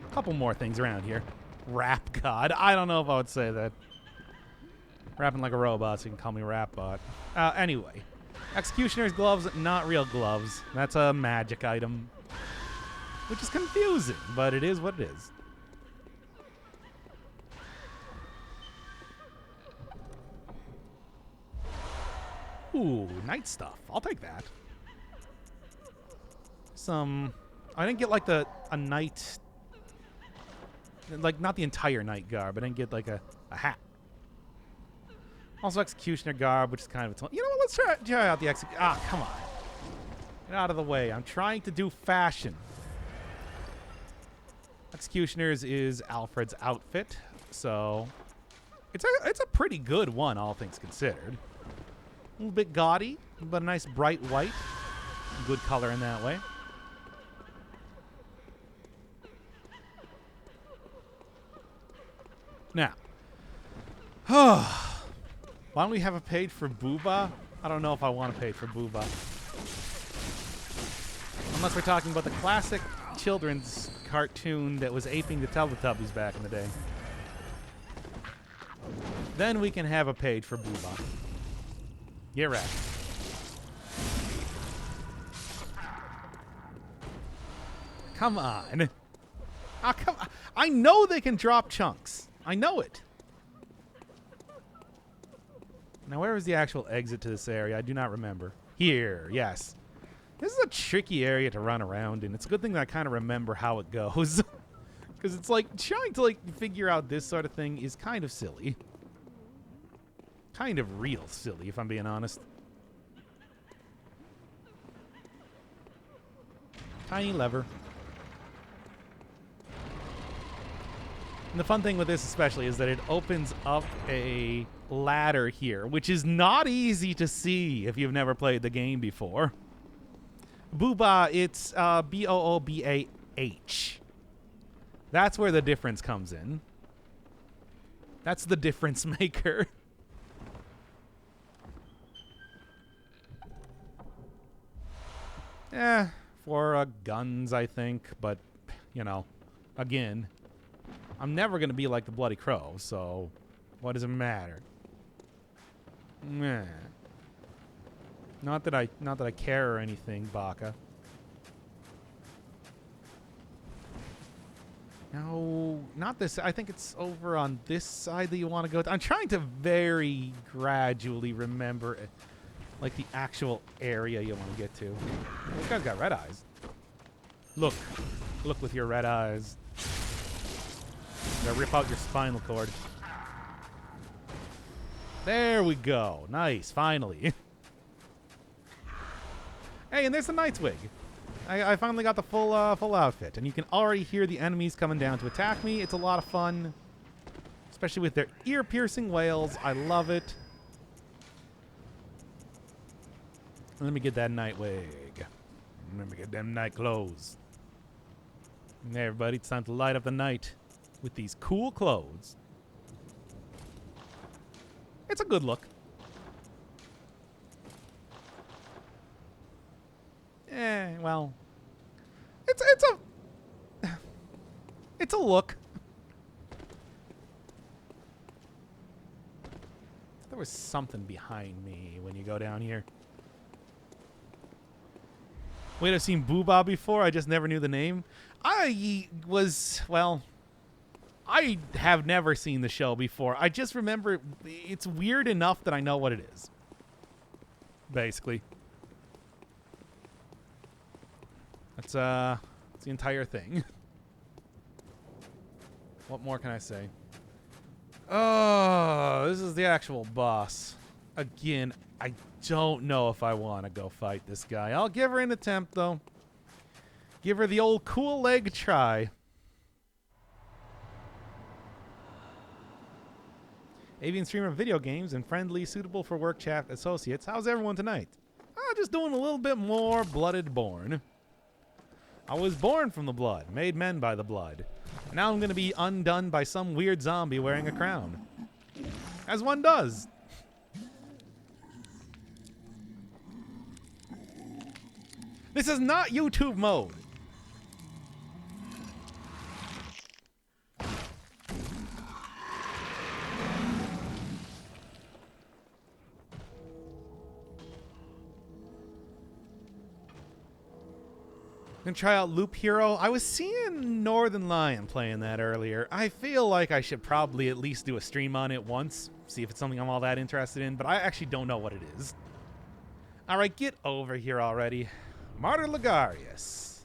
A couple more things around here. Rap God. I don't know if I would say that. Rapping like a robot, so you can call me Rapbot. Anyway. Executioner's gloves, not real gloves. That's a magic item. Which is confusing, but it is what it is. Ooh, night stuff. I'll take that. I didn't get like a night, like not the entire night garb. I didn't get like a hat. Also executioner garb, which is kind of, you know what, let's try out the come on. Get out of the way. I'm trying to do fashion. Executioner's is Alfred's outfit, so it's a pretty good one, all things considered. A little bit gaudy, but a nice bright white. Good color in that way. Now, why don't we have a page for Booba? I don't know if I want a page for Booba. Unless we're talking about the classic children's cartoon that was aping the Teletubbies back in the day. Then we can have a page for Booba. Get wrecked. Come on. Oh, come on. I know they can drop chunks. I know it. Now, where is the actual exit to this area? I do not remember. Here, yes. This is a tricky area to run around in. It's a good thing that I kind of remember how it goes. Because it's like, trying to like figure out this sort of thing is kind of silly. Kind of real silly, if I'm being honest. Tiny lever. And the fun thing with this especially is that it opens up a ladder here, which is not easy to see if you've never played the game before. Booba, it's B-O-O-B-A-H. That's where the difference comes in. That's the difference maker. For guns, I think, but, you know, again, I'm never going to be like the Bloody Crow, so what does it matter? Meh. Not that I care or anything, Baka. No, not this. I think it's over on this side that you want to go to. I'm trying to very gradually remember it, like the actual area you want to get to. This guy's got red eyes. Look. Look with your red eyes. Gotta rip out your spinal cord. There we go. Nice, finally. Hey, and there's the Knight's Wig. I finally got the full outfit, and you can already hear the enemies coming down to attack me. It's a lot of fun, especially with their ear-piercing wails. I love it. Let me get that Night Wig. Let me get them night clothes. Hey, everybody, it's time to light up the night with these cool clothes. It's a good look. Well, it's a look. There was something behind me when you go down here. Wait, I've seen Boobah before. I just never knew the name. I have never seen the show before. I just remember it's weird enough that I know what it is. Basically. That's the entire thing. What more can I say? Oh, this is the actual boss. Again, I don't know if I want to go fight this guy. I'll give her an attempt, though. Give her the old cool leg try. Avian streamer of video games and friendly, suitable for work chat associates. How's everyone tonight? Just doing a little bit more Blooded Born. I was born from the blood, made men by the blood. Now I'm going to be undone by some weird zombie wearing a crown. As one does. This is not YouTube mode. Gonna try out Loop Hero. I was seeing Northern Lion playing that earlier. I feel like I should probably at least do a stream on it once. See if it's something I'm all that interested in, but I actually don't know what it is. Alright, get over here already. Martyr Ligarius.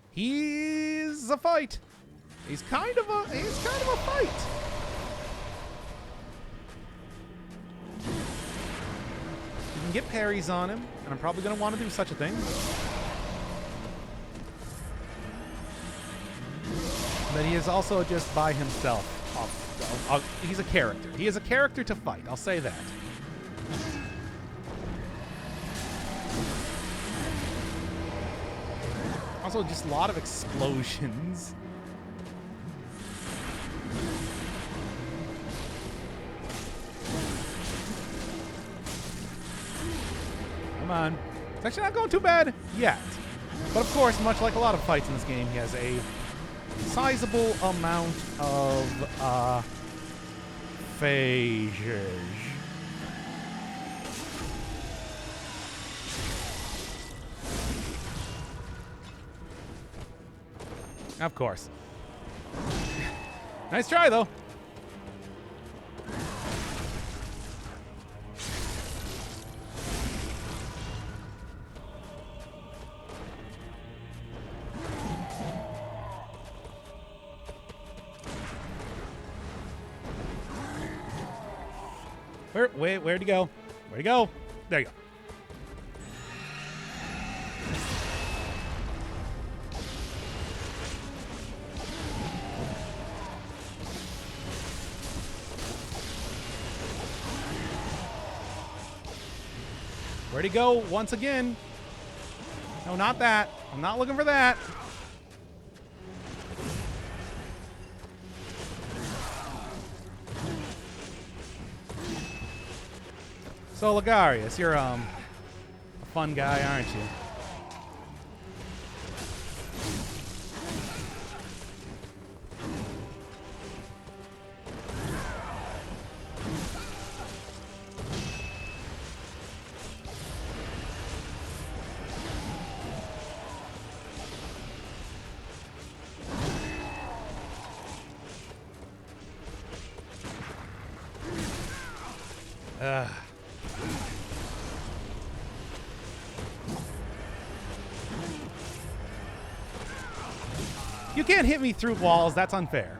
He's a fight. He's kind of a fight. You can get parries on him, and I'm probably gonna want to do such a thing. But he is also just by himself. He's a character. He is a character to fight. I'll say that. Also, just a lot of explosions. Come on. It's actually not going too bad yet. But of course, much like a lot of fights in this game, he has a sizable amount of phases. Of course. Nice try, though. Where'd he go? Where'd he go? There you go. Where'd he go once again? No, not that. I'm not looking for that. So, Ligarius, you're a fun guy, aren't you? Ugh. You can't hit me through walls. That's unfair.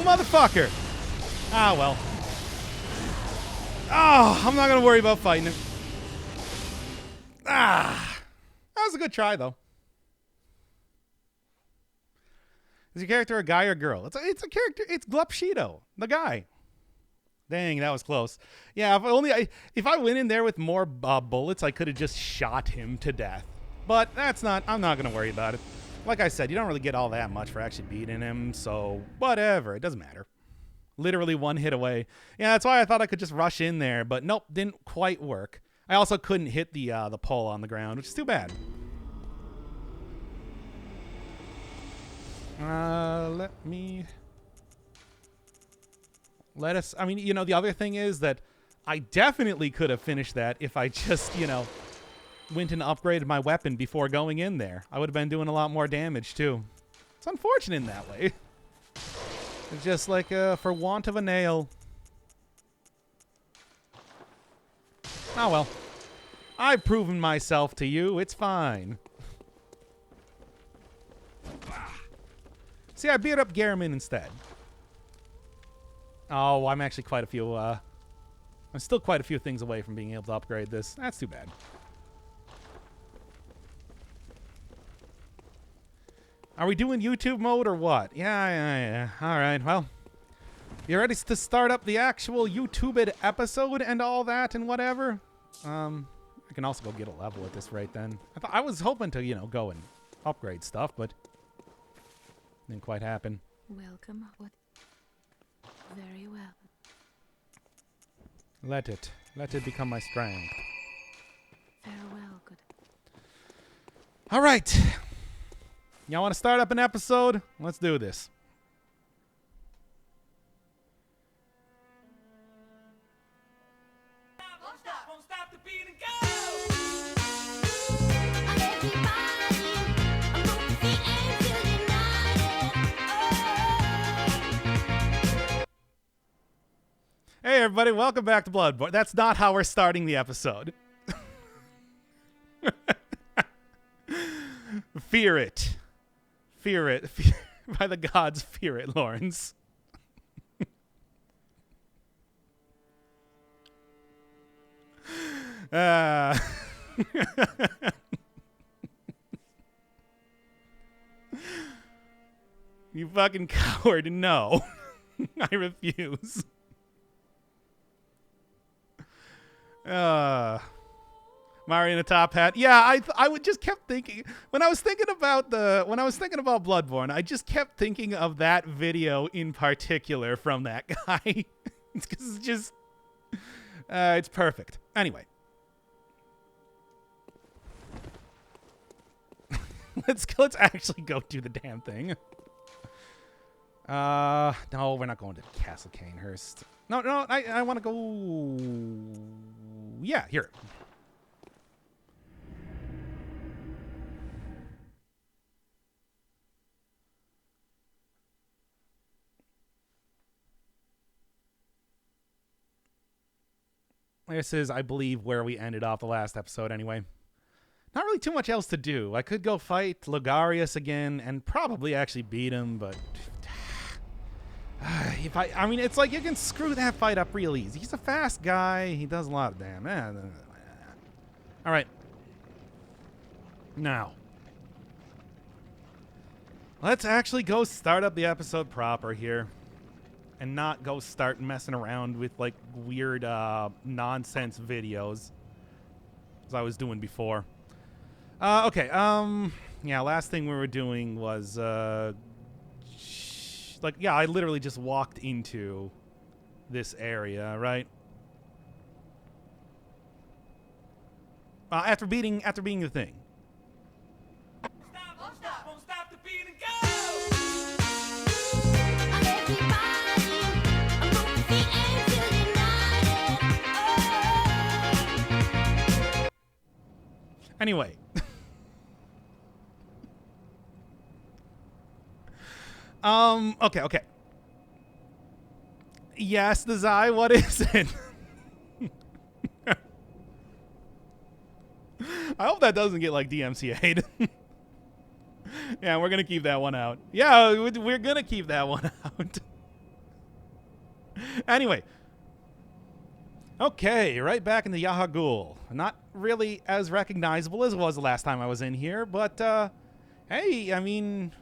Motherfucker! Ah, well. Oh, I'm not gonna worry about fighting him. Ah! That was a good try, though. Is your character a guy or girl? It's a character. It's Glupshido, the guy. Dang, that was close. Yeah, if I went in there with more bullets, I could have just shot him to death. But I'm not gonna worry about it. Like I said, you don't really get all that much for actually beating him, so whatever. It doesn't matter. Literally one hit away. Yeah, that's why I thought I could just rush in there, but nope, didn't quite work. I also couldn't hit the pole on the ground, which is too bad. I mean, you know, the other thing is that I definitely could have finished that if I just, you know, went and upgraded my weapon before going in there. I would have been doing a lot more damage too. It's unfortunate in that way. It's just like for want of a nail. Oh well. I've proven myself to you. It's fine. See, I beat up Gehrman instead. Oh, I'm actually quite a few... I'm still quite a few things away from being able to upgrade this. That's too bad. Are we doing YouTube mode or what? Yeah. All right, well. You ready to start up the actual YouTubed episode and all that and whatever? I can also go get a level at this rate then. I was hoping to, you know, go and upgrade stuff, but didn't quite happen. Welcome. What? Very well. Let it become my strength. Farewell, good. All right. Y'all want to start up an episode? Let's do this. Won't stop the beat and go! Hey everybody, welcome back to Bloodborne. That's not how we're starting the episode. Fear it. Fear it. By the gods, fear it, Lawrence. You fucking coward. No. I refuse. Mario in a top hat. Yeah, I would just kept thinking when I was thinking about Bloodborne, I just kept thinking of that video in particular from that guy. It's 'cause it's just it's perfect. Anyway. let's actually go do the damn thing. No, we're not going to Castle Canehurst. No, I want to go. Yeah, here. This is, I believe, where we ended off the last episode anyway. Not really too much else to do. I could go fight Logarius again and probably actually beat him, but I mean, it's like you can screw that fight up real easy. He's a fast guy. He does a lot of damage. All right. Now, let's actually go start up the episode proper here. and not go start messing around with like weird nonsense videos as I was doing before. Okay. Yeah, last thing we were doing was I literally just walked into this area, right? After beating the thing. Won't stop the beat and go! Anyway. Okay. Yes, the Zai, what is it? I hope that doesn't get like DMCA'd. Yeah, we're gonna keep that one out. Yeah, we're gonna keep that one out. Anyway. Okay, right back in the Yahagul. Not really as recognizable as it was the last time I was in here, but hey, I mean,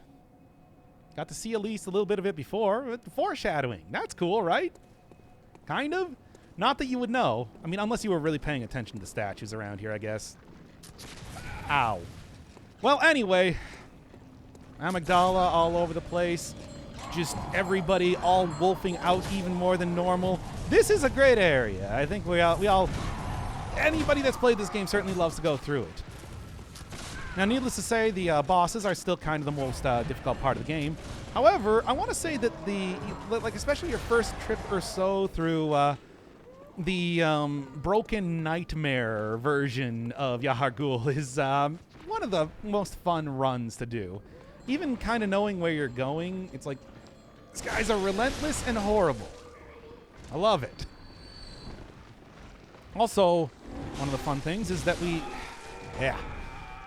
got to see at least a little bit of it before. With the foreshadowing. That's cool, right? Kind of. Not that you would know. I mean, unless you were really paying attention to the statues around here, I guess. Ow. Well, anyway, amygdala all over the place. Just everybody all wolfing out even more than normal. This is a great area. I think we all anybody that's played this game certainly loves to go through it. Now, needless to say, the bosses are still kind of the most difficult part of the game. However, I want to say that especially your first trip or so through the Broken Nightmare version of Yahar'gul is one of the most fun runs to do. Even kind of knowing where you're going, it's like, these guys are relentless and horrible. I love it. Also, one of the fun things is that we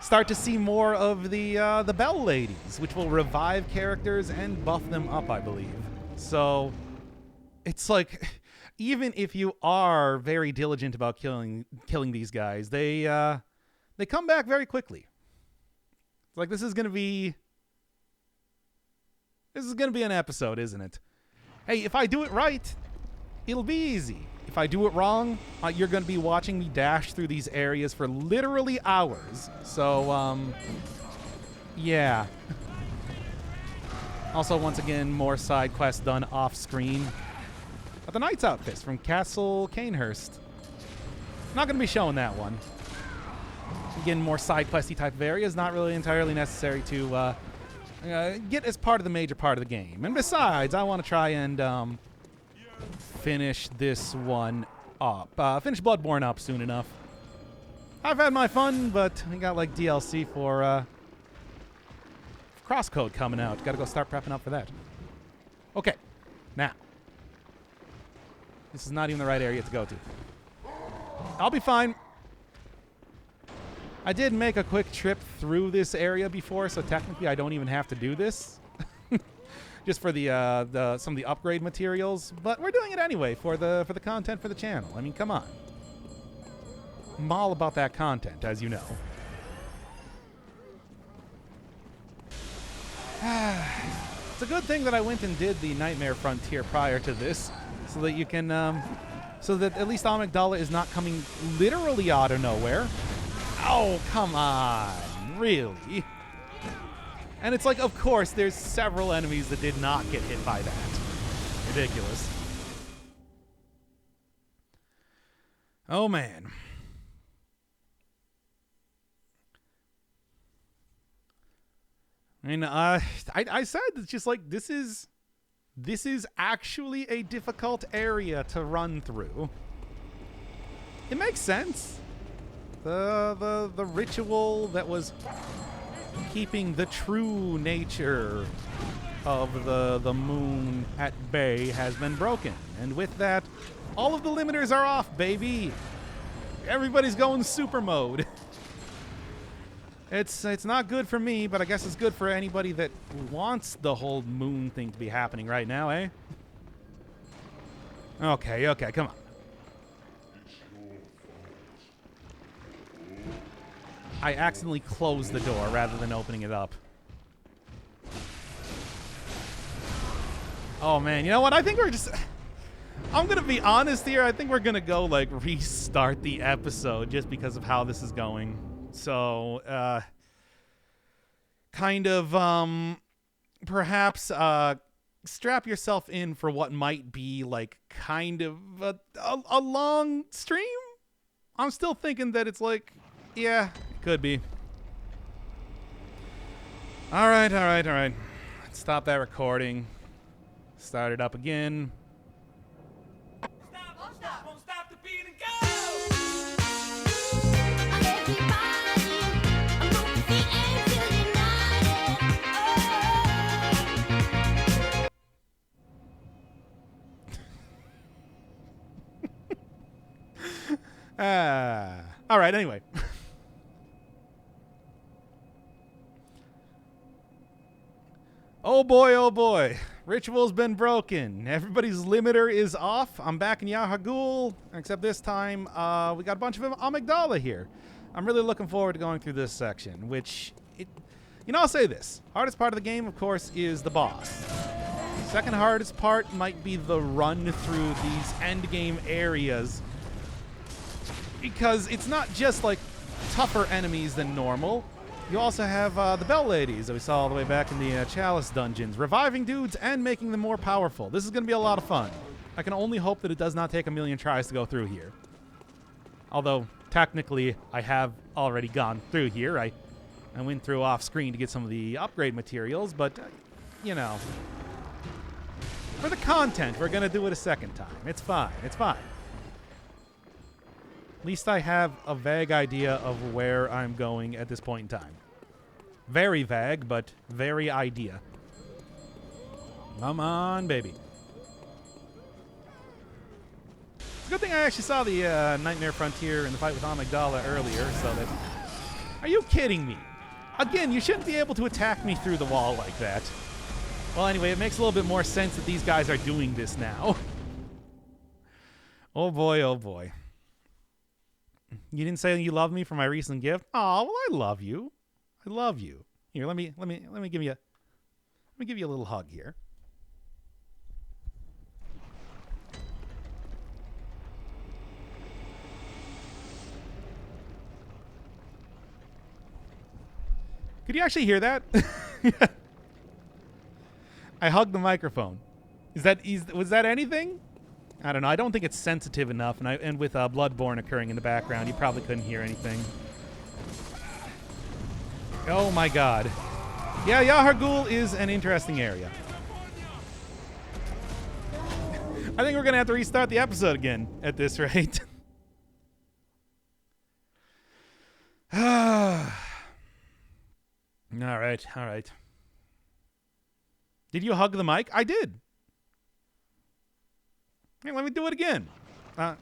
start to see more of the Bell Ladies, which will revive characters and buff them up, I believe. So, it's like, even if you are very diligent about killing these guys, they come back very quickly. It's like, this is gonna be an episode, isn't it? Hey, if I do it right, it'll be easy. If I do it wrong, you're going to be watching me dash through these areas for literally hours. So, yeah. Also, once again, more side quests done off-screen. But the Knight's Outfits from Castle Canehurst. Not going to be showing that one. Again, more side questy type of areas, not really entirely necessary to get as part of the major part of the game. And besides, I want to try and finish this one up. Finish Bloodborne up soon enough. I've had my fun, but I got like DLC for Crosscode coming out. Got to go start prepping up for that. Okay, now. This is not even the right area to go to. I'll be fine. I did make a quick trip through this area before, so technically I don't even have to do this. Just for some of the upgrade materials, but we're doing it anyway for the content for the channel. I mean, come on. I'm all about that content, as you know. It's a good thing that I went and did the Nightmare Frontier prior to this, so that you can, so that at least Amygdala is not coming literally out of nowhere. Oh, come on. Really? And it's like, of course, there's several enemies that did not get hit by that. Ridiculous. Oh, man. I mean, I said it's just like, this is actually a difficult area to run through. It makes sense. The ritual that was keeping the true nature of the moon at bay has been broken. And with that, all of the limiters are off, baby. Everybody's going super mode. It's not good for me, but I guess it's good for anybody that wants the whole moon thing to be happening right now, eh? Okay, come on. I accidentally closed the door rather than opening it up. Oh, man. You know what? I think we're just... I'm going to be honest here. I think we're going to go, like, restart the episode just because of how this is going. So, kind of, perhaps, strap yourself in for what might be, like, kind of a long stream. I'm still thinking that it's like, yeah, it could be. All right. Let's stop that recording. Start it up again. Stop, won't stop the beat and go! All right, anyway. Oh boy. Ritual's been broken. Everybody's limiter is off. I'm back in Yahagul, except this time we got a bunch of amygdala here. I'm really looking forward to going through this section, I'll say this. Hardest part of the game, of course, is the boss. Second hardest part might be the run through these end game areas, because it's not just like tougher enemies than normal. You also have the Bell Ladies that we saw all the way back in the Chalice dungeons, reviving dudes and making them more powerful. This is going to be a lot of fun. I can only hope that it does not take a million tries to go through here. Although, technically, I have already gone through here. I went through off screen to get some of the upgrade materials, but, for the content, we're going to do it a second time. It's fine. At least I have a vague idea of where I'm going at this point in time. Very vague, but very idea. Come on, baby. It's a good thing I actually saw the Nightmare Frontier in the fight with Amygdala earlier, so that... Are you kidding me? Again, you shouldn't be able to attack me through the wall like that. Well, anyway, it makes a little bit more sense that these guys are doing this now. Oh boy. You didn't say you love me for my recent gift? Oh, well, I love you. Here, let me give you a little hug here. Could you actually hear that? I hugged the microphone. Was that anything? I don't know. I don't think it's sensitive enough, and with Bloodborne occurring in the background, you probably couldn't hear anything. Oh my god. Yeah, Yahar'gul is an interesting area. I think we're going to have to restart the episode again at this rate. All right. Did you hug the mic? I did. Hey, let me do it again. Let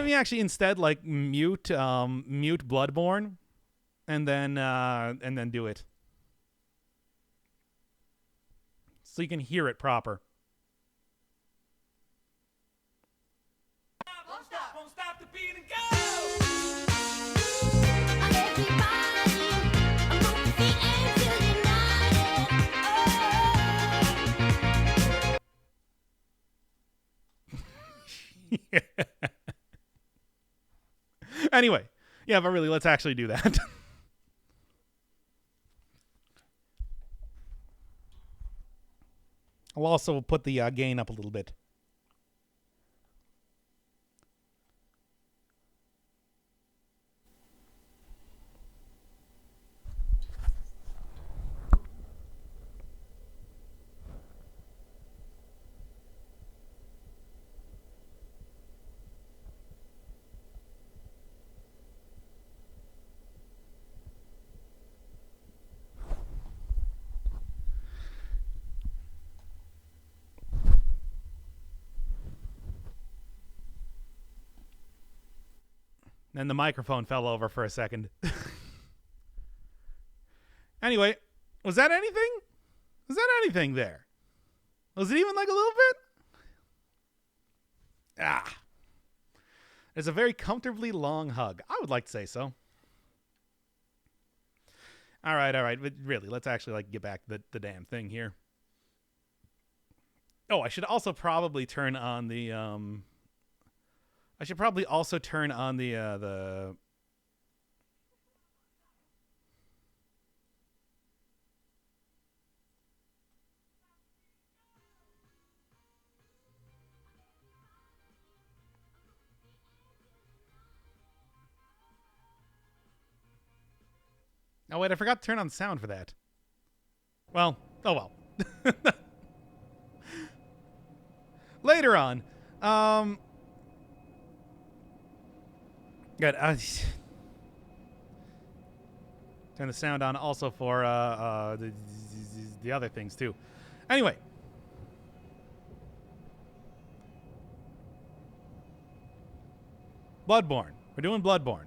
me actually instead like mute Bloodborne, and then do it, so you can hear it proper. Won't stop the beat and go! Anyway, yeah, but really, let's actually do that. I'll also put the gain up a little bit. Then the microphone fell over for a second. Anyway, was that anything? Was that anything there? Was it even like a little bit? It's a very comfortably long hug. I would like to say so. All right. But really, let's actually like get back to the damn thing here. Oh, I should also probably turn on the I should probably also turn on the Oh wait, I forgot to turn on sound for that. Well, oh well. Later on. Good. Turn the sound on also for the other things too. Anyway. Bloodborne. We're doing Bloodborne.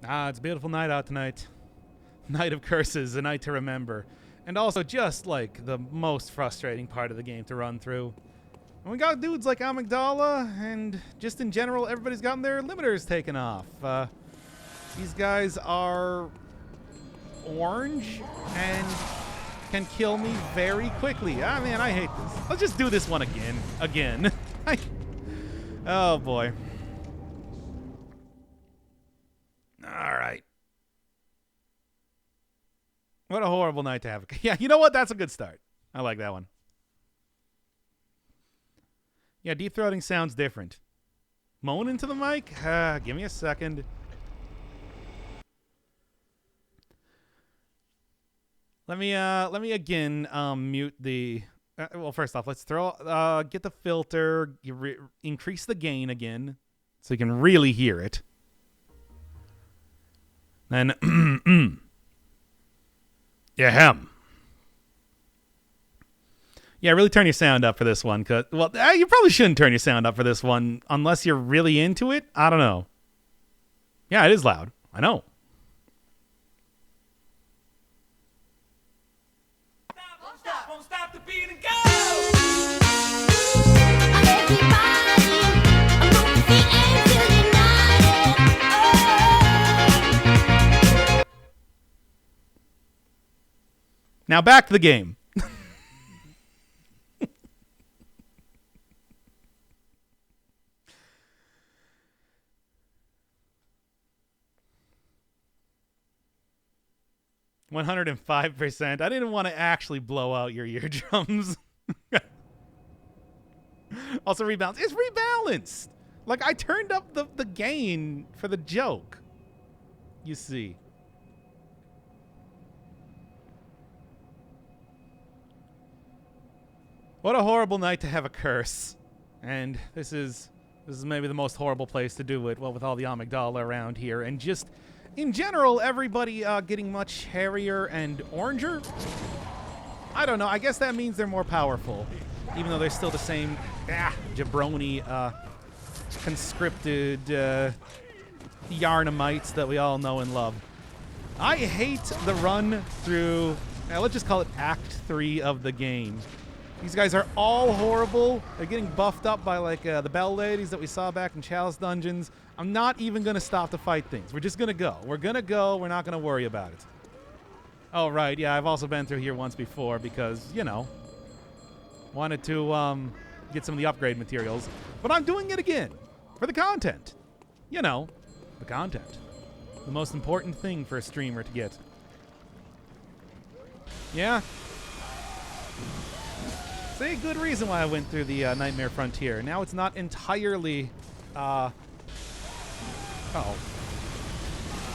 It's a beautiful night out tonight. Night of curses, a night to remember. And also just like the most frustrating part of the game to run through. And we got dudes like Amygdala, and just in general, everybody's gotten their limiters taken off. These guys are orange and can kill me very quickly. Ah, man, I hate this. Let's just do this one again. Again. Oh, boy. All right. What a horrible night to have. Yeah, you know what? That's a good start. I like that one. Yeah, deep throating sounds different. Moan into the mic? Give me a second. Let me again mute the. Well, first off, let's get the filter, increase the gain again, so you can really hear it. Then, yeah, really turn your sound up for this one. Cause, well, you probably shouldn't turn your sound up for this one unless you're really into it. I don't know. Yeah, it is loud. I know. Won't stop the beat and go! Now back to the game. $105%. I didn't want to actually blow out your eardrums. Also rebalance. It's rebalanced. Like, I turned up the gain for the joke. You see. What a horrible night to have a curse. And this is maybe the most horrible place to do it. Well, with all the Amygdala around here. And just, in general, everybody getting much hairier and oranger. I don't know. I guess that means they're more powerful. Even though they're still the same jabroni, conscripted Yarnamites that we all know and love. I hate the run through, let's just call it Act 3 of the game. These guys are all horrible. They're getting buffed up by like the Bell Ladies that we saw back in Chalice Dungeons. I'm not even going to stop to fight things. We're just going to go. We're going to go. We're not going to worry about it. Oh, right. Yeah, I've also been through here once before because, you know, wanted to get some of the upgrade materials. But I'm doing it again for the content. You know, the content. The most important thing for a streamer to get. Yeah. See, good reason why I went through the Nightmare Frontier. Now it's not entirely... oh.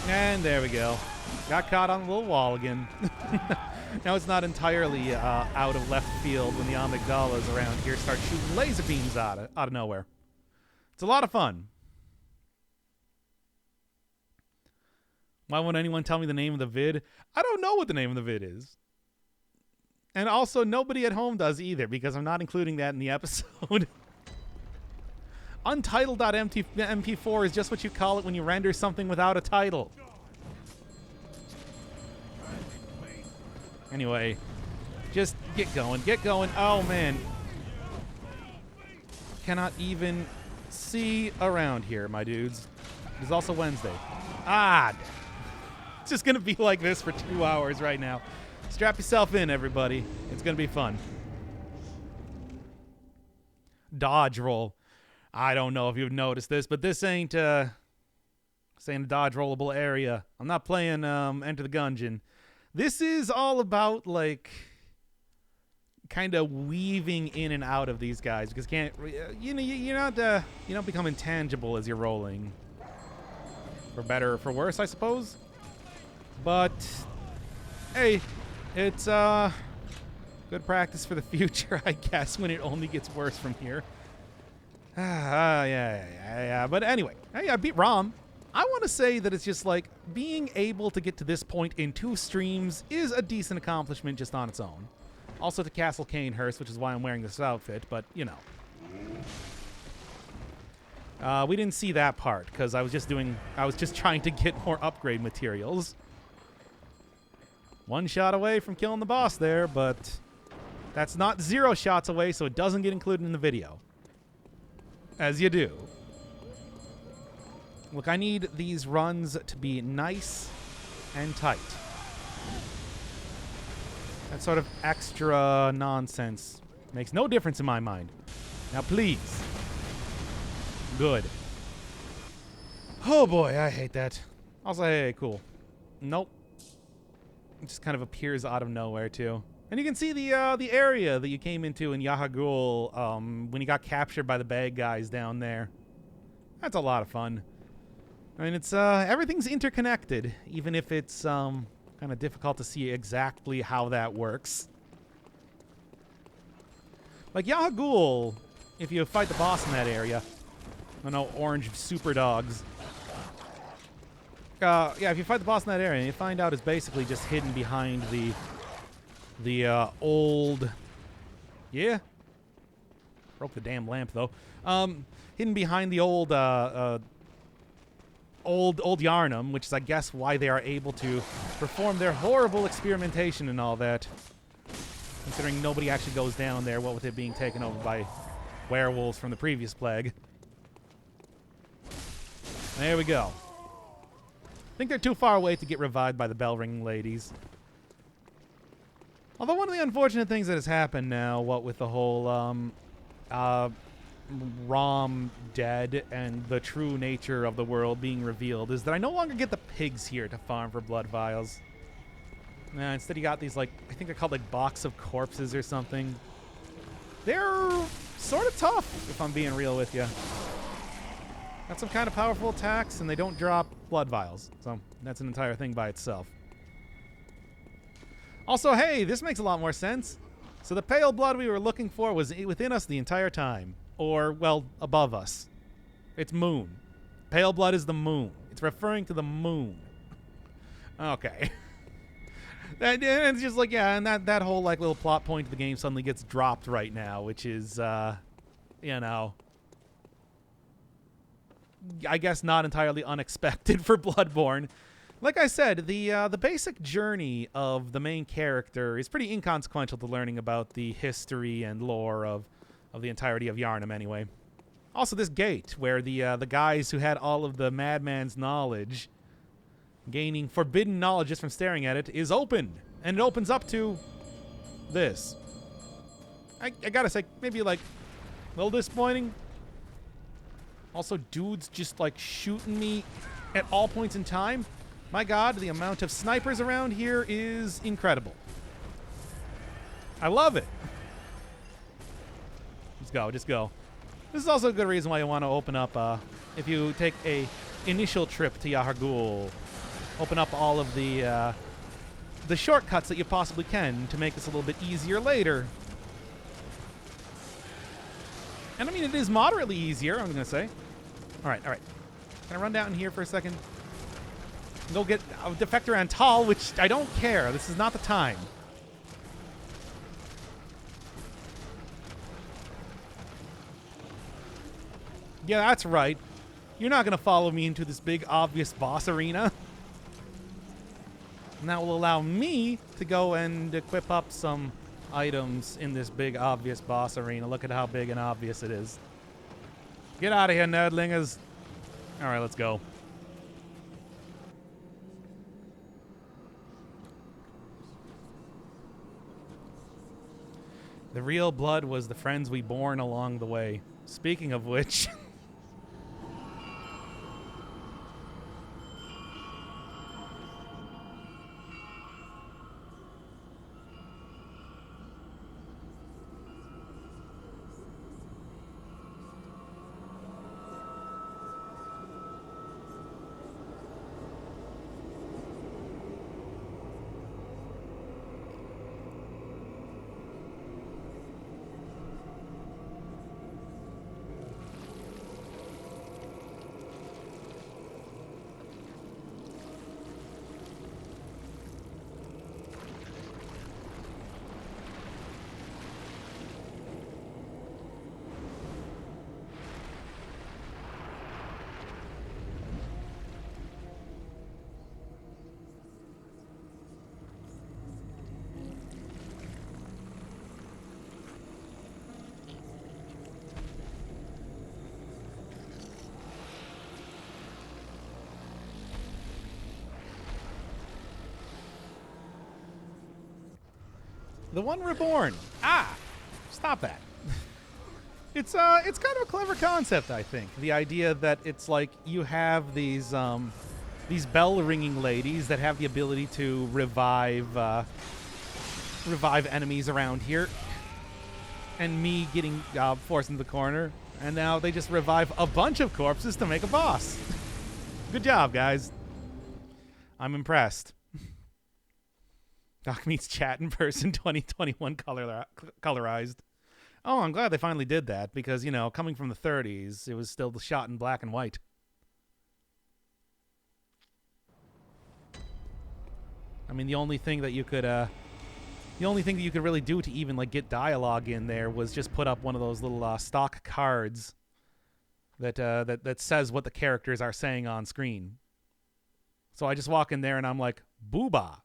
And there we go. Got caught on a little wall again. Now it's not entirely out of left field when the Amygdalas around here start shooting laser beams out of nowhere. It's a lot of fun. Why won't anyone tell me the name of the vid? I don't know what the name of the vid is. And also, nobody at home does either, because I'm not including that in the episode. Untitled.mp4 is just what you call it when you render something without a title. Anyway, just get going. Get going. Oh, man. Cannot even see around here, my dudes. It's also Wednesday. Ah, it's just gonna be like this for 2 hours right now. Strap yourself in, everybody. It's gonna be fun. Dodge roll. I don't know if you've noticed this, but this ain't a dodge rollable area. I'm not playing Enter the Gungeon. This is all about like kind of weaving in and out of these guys because you don't become intangible as you're rolling. For better or for worse, I suppose. But hey, it's good practice for the future, I guess, when it only gets worse from here. Yeah. But anyway, hey, I beat Rom. I want to say that it's just like being able to get to this point in 2 streams is a decent accomplishment just on its own. Also to Castle Canehurst, which is why I'm wearing this outfit, but you know. We didn't see that part because I was just trying to get more upgrade materials. 1 shot away from killing the boss there, but that's not 0 shots away, so it doesn't get included in the video. As you do. Look, I need these runs to be nice and tight. That sort of extra nonsense makes no difference in my mind. Now, please. Good. Oh, boy, I hate that. Also, hey, cool. Nope. It just kind of appears out of nowhere, too. And you can see the area that you came into in Yahagul when you got captured by the bad guys down there. That's a lot of fun. I mean, it's everything's interconnected, even if it's kind of difficult to see exactly how that works. Like Yahagul, if you fight the boss in that area, I know, orange super dogs. Yeah, if you fight the boss in that area, you find out it's basically just hidden behind the old... Yeah? Broke the damn lamp, though. Hidden behind the old Yarnum, which is, I guess, why they are able to perform their horrible experimentation and all that. Considering nobody actually goes down there, what with it being taken over by werewolves from the previous plague. There we go. I think they're too far away to get revived by the bell-ringing ladies. Although one of the unfortunate things that has happened now, what with the whole Rom dead and the true nature of the world being revealed, is that I no longer get the pigs here to farm for blood vials. Instead you got these, like, I think they're called, like, box of corpses or something. They're sort of tough, if I'm being real with you. Got some kind of powerful attacks, and they don't drop blood vials. So that's an entire thing by itself. Also, hey, this makes a lot more sense. So the pale blood we were looking for was within us the entire time. Or, well, above us. It's moon. Pale blood is the moon. It's referring to the moon. Okay. And it's just like, yeah, and that whole, like, little plot point of the game suddenly gets dropped right now, which is, you know, I guess not entirely unexpected for Bloodborne. Like I said, the basic journey of the main character is pretty inconsequential to learning about the history and lore of the entirety of Yarnum anyway. Also, this gate, where the guys who had all of the madman's knowledge, gaining forbidden knowledge just from staring at it, is open. And it opens up to this. I gotta say, maybe, like, a little disappointing. Also, dudes just, like, shooting me at all points in time. My god, the amount of snipers around here is incredible. I love it. Just go. This is also a good reason why you want to open up, if you take a initial trip to Yahar'gul, open up all of the shortcuts that you possibly can to make this a little bit easier later. And I mean, it is moderately easier, I'm going to say. All right. Can I run down here for a second? Go get a Defector Antal, which I don't care. This is not the time. Yeah, that's right. You're not going to follow me into this big, obvious boss arena. And that will allow me to go and equip up some items in this big, obvious boss arena. Look at how big and obvious it is. Get out of here, nerdlingers. All right, let's go. The real blood was the friends we born along the way. Speaking of which... The One Reborn. Ah! Stop that. It's kind of a clever concept, I think. The idea that it's like you have these bell-ringing ladies that have the ability to revive enemies around here. And me getting forced into the corner. And now they just revive a bunch of corpses to make a boss. Good job, guys. I'm impressed. Doc meets chat in person 2021 colorized. Oh, I'm glad they finally did that because, you know, coming from the 30s, it was still shot in black and white. I mean, the only thing that you could really do to even like get dialogue in there was just put up one of those little stock cards that says what the characters are saying on screen. So I just walk in there and I'm like, booba.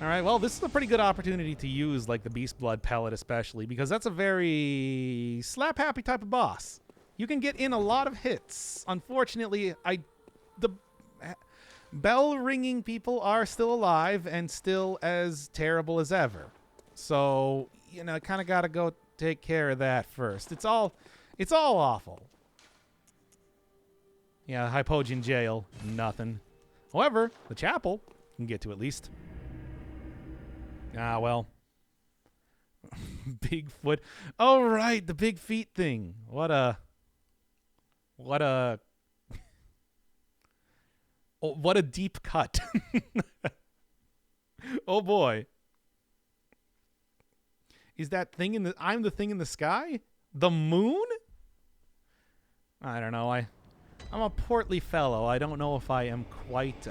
All right, well, this is a pretty good opportunity to use, like, the Beast Blood pellet especially, because that's a very slap-happy type of boss. You can get in a lot of hits. Unfortunately, the bell-ringing people are still alive and still as terrible as ever. So, you know, I kind of got to go take care of that first. It's all awful. Yeah, Hypogean Jail, nothing. However, the chapel can get to at least. Ah, well. Bigfoot. Oh, right, the big feet thing. What a deep cut. Oh, boy. Is that thing I'm the thing in the sky? The moon? I don't know. I'm a portly fellow. I don't know if I am quite,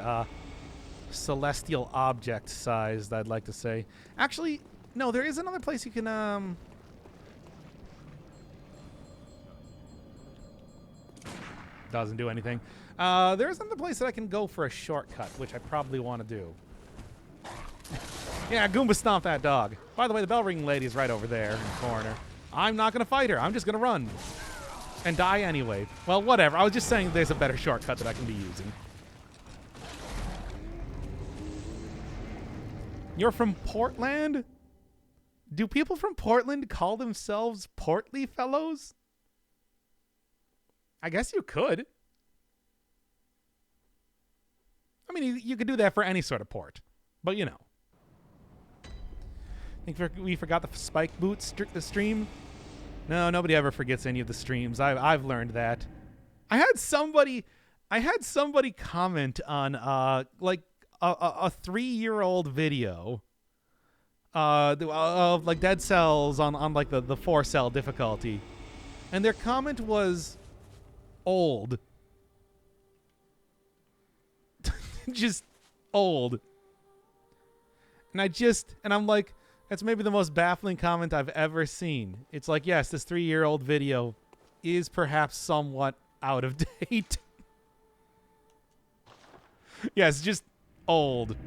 celestial object sized, I'd like to say. Actually, no, there is another place you can doesn't do anything. There's another place that I can go for a shortcut, which I probably want to do. Yeah, Goomba stomp that dog. By the way, the bell ring lady is right over there in the corner. I'm not gonna fight her. I'm just gonna run and die anyway. Well, whatever. I was just saying there's a better shortcut that I can be using. You're from Portland? Do people from Portland call themselves portly fellows? I guess you could. I mean, you could do that for any sort of port. But, you know. Think we forgot the spike boot stream? No, nobody ever forgets any of the streams. I've learned that. I had somebody comment on, like, a 3-year-old video of like Dead Cells on like the 4-cell difficulty, and their comment was old. Just old. And I'm like, that's maybe the most baffling comment I've ever seen. It's like, yes, this 3-year-old video is perhaps somewhat out of date. Yes, just old.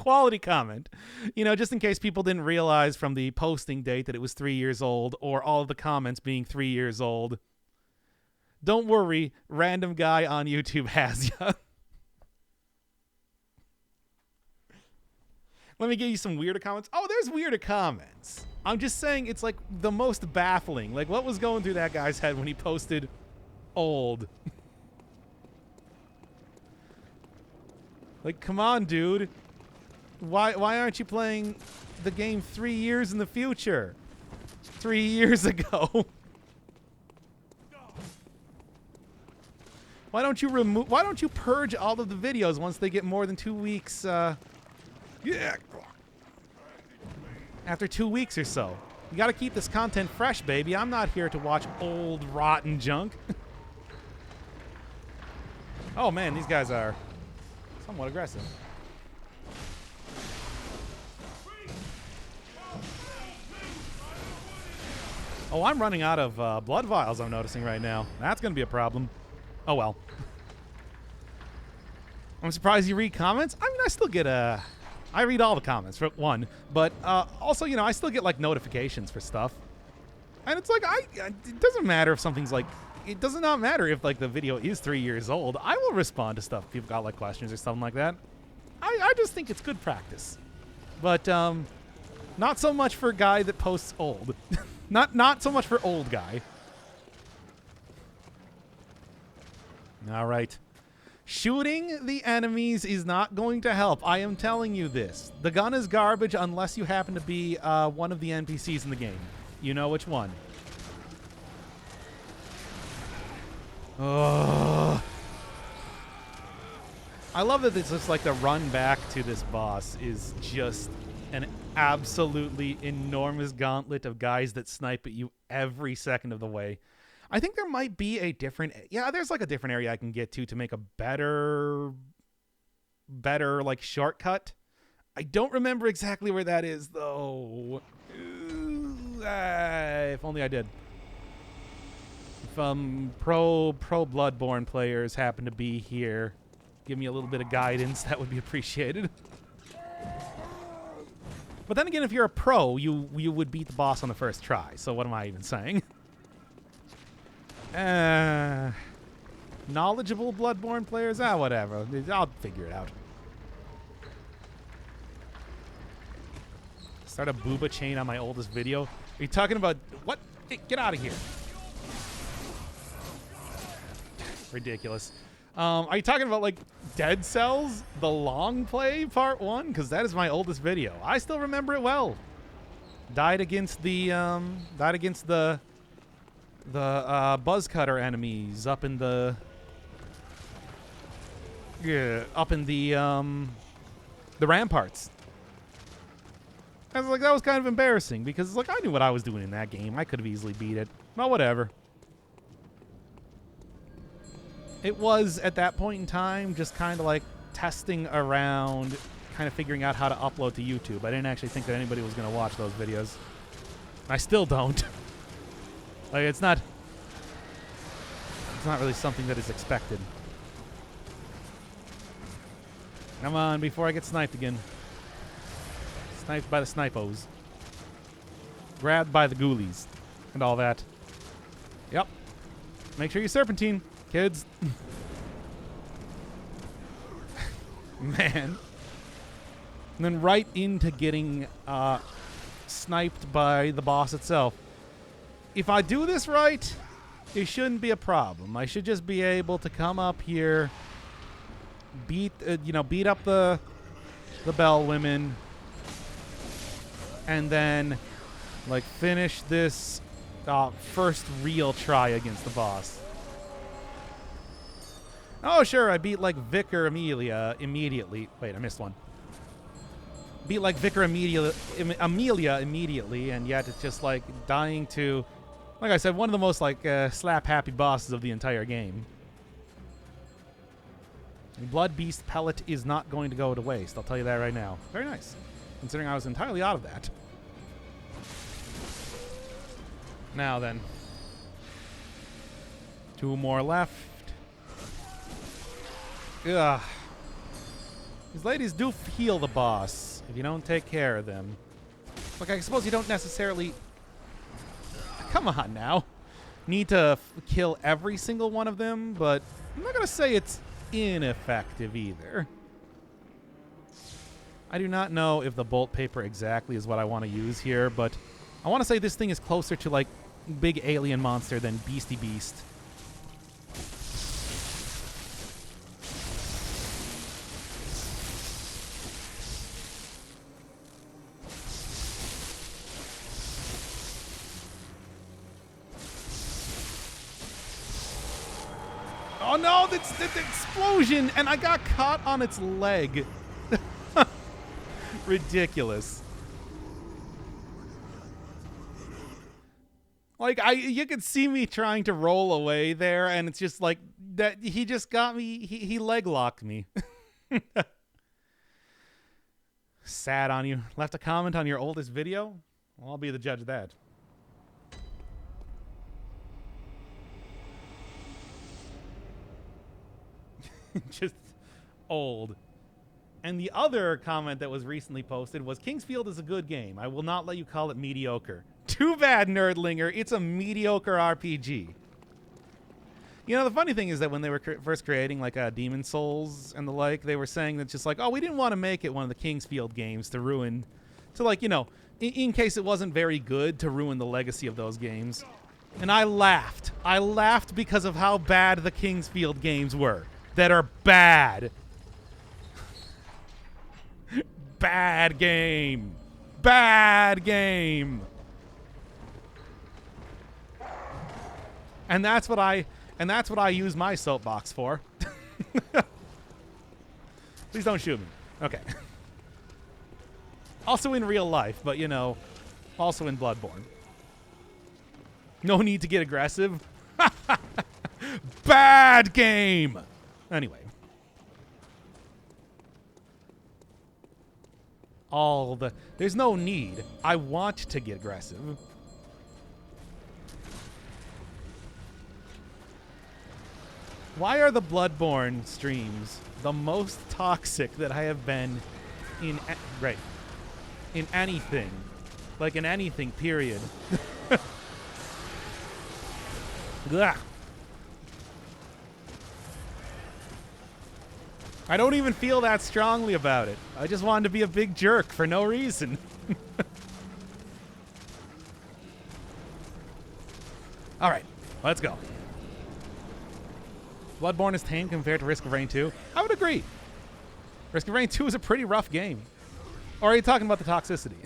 quality comment. You know, just in case people didn't realize from the posting date that it was 3 years old, or all of the comments being 3 years old. Don't worry, random guy on YouTube has ya. Let me give you some weirder comments. Oh, there's weirder comments. I'm just saying it's like the most baffling. Like, what was going through that guy's head when he posted old? Like, come on, dude. Why aren't you playing the game 3 years in the future? 3 years ago. Why don't you purge all of the videos once they get more than 2 weeks, yeah. After 2 weeks or so. You gotta keep this content fresh, baby. I'm not here to watch old, rotten junk. Oh, man, these guys are somewhat aggressive. Oh, I'm running out of blood vials, I'm noticing right now. That's gonna be a problem. Oh, well. I'm surprised you read comments. I mean, I still get I read all the comments, for one. But also, you know, I still get, like, notifications for stuff. And it's like, it doesn't matter if something's, like, it does not matter if, like, the video is 3 years old. I will respond to stuff if people got, like, questions or something like that. I just think it's good practice. But, not so much for a guy that posts old. not so much for old guy. All right. Shooting the enemies is not going to help. I am telling you this. The gun is garbage unless you happen to be one of the NPCs in the game. You know which one. Oh. I love that it's just like the run back to this boss is just an absolutely enormous gauntlet of guys that snipe at you every second of the way. I think there might be a different... Yeah, there's like a different area I can get to make a better like shortcut. I don't remember exactly where that is, though. If only I did. If pro Bloodborne players happen to be here, give me a little bit of guidance. That would be appreciated. But then again, if you're a pro, you would beat the boss on the first try. So what am I even saying? Knowledgeable Bloodborne players? Whatever. I'll figure it out. Start a booba chain on my oldest video. Are you talking about... What? Hey, get out of here. Ridiculous. Are you talking about, like, Dead Cells? The long play part 1? Because that is my oldest video. I still remember it well. Died against the buzz cutter enemies up in the ramparts. I was like, that was kind of embarrassing because it's like I knew what I was doing in that game. I could have easily beat it. Well, whatever. It was at that point in time just kind of like testing around, kind of figuring out how to upload to YouTube. I didn't actually think that anybody was going to watch those videos. I still don't. Like, it's not really something that is expected. Come on, before I get sniped again. Sniped by the snipos. Grabbed by the ghoulies. And all that. Yep. Make sure you serpentine, kids. Man. And then right into getting sniped by the boss itself. If I do this right, it shouldn't be a problem. I should just be able to come up here, beat up the bell women, and then like finish this first real try against the boss. Oh sure, I beat like Vicar Amelia immediately. Wait, I missed one. Beat like Vicar Amelia immediately, and yet it's just like dying to, like I said, one of the most like slap-happy bosses of the entire game. The Blood Beast pellet is not going to go to waste. I'll tell you that right now. Very nice, considering I was entirely out of that. Now then, 2 more left. Ugh. These ladies do heal the boss if you don't take care of them. Like, I suppose you don't necessarily... Come on now. Need to kill every single one of them, but I'm not going to say it's ineffective either. I do not know if the bolt paper exactly is what I want to use here, but I want to say this thing is closer to, like, big alien monster than Beastie Beast. Oh no, that's the explosion, and I got caught on its leg. Ridiculous. Like, you could see me trying to roll away there, and it's just like that. He just got me. He leg locked me. Sad on you. Left a comment on your oldest video? Well, I'll be the judge of that. Just old. And the other comment that was recently posted was, Kingsfield is a good game. I will not let you call it mediocre. Too bad, Nerdlinger. It's a mediocre RPG. You know, the funny thing is that when they were first creating, like, Demon Souls and the like, they were saying that just like, oh, we didn't want to make it one of the Kingsfield games to ruin, to, like, you know, in case it wasn't very good, to ruin the legacy of those games. And I laughed. I laughed because of how bad the Kingsfield games were. That are bad. Bad game. Bad game. And that's what I use my soapbox for. Please don't shoot me. Okay. Also in real life, but you know, also in Bloodborne. No need to get aggressive. Bad game. Anyway. There's no need. I want to get aggressive. Why are the Bloodborne streams the most toxic that I have been in in anything? Like in anything, period. Ugh. I don't even feel that strongly about it. I just wanted to be a big jerk for no reason. All right, let's go. Bloodborne is tame compared to Risk of Rain 2. I would agree. Risk of Rain 2 is a pretty rough game. Or are you talking about the toxicity?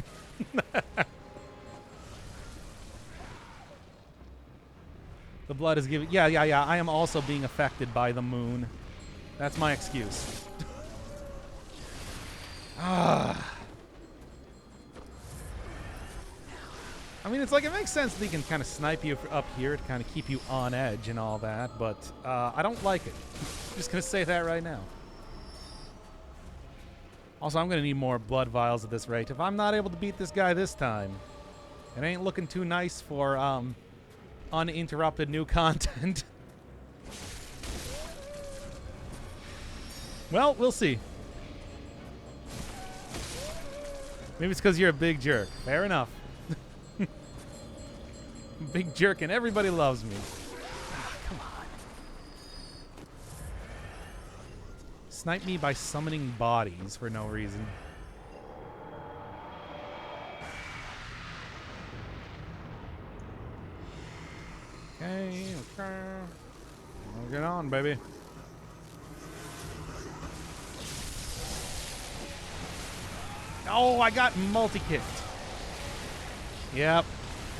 The blood is giving... Yeah. I am also being affected by the moon. That's my excuse. I mean, it's like, it makes sense that he can kind of snipe you up here to kind of keep you on edge and all that, but I don't like it. I'm just going to say that right now. Also, I'm going to need more blood vials at this rate. If I'm not able to beat this guy this time, it ain't looking too nice for uninterrupted new content. Well, we'll see. Maybe it's because you're a big jerk. Fair enough. Big jerk and everybody loves me. Come on. Snipe me by summoning bodies for no reason. Okay. I'll get on, baby. Oh, I got multi-kicked. Yep.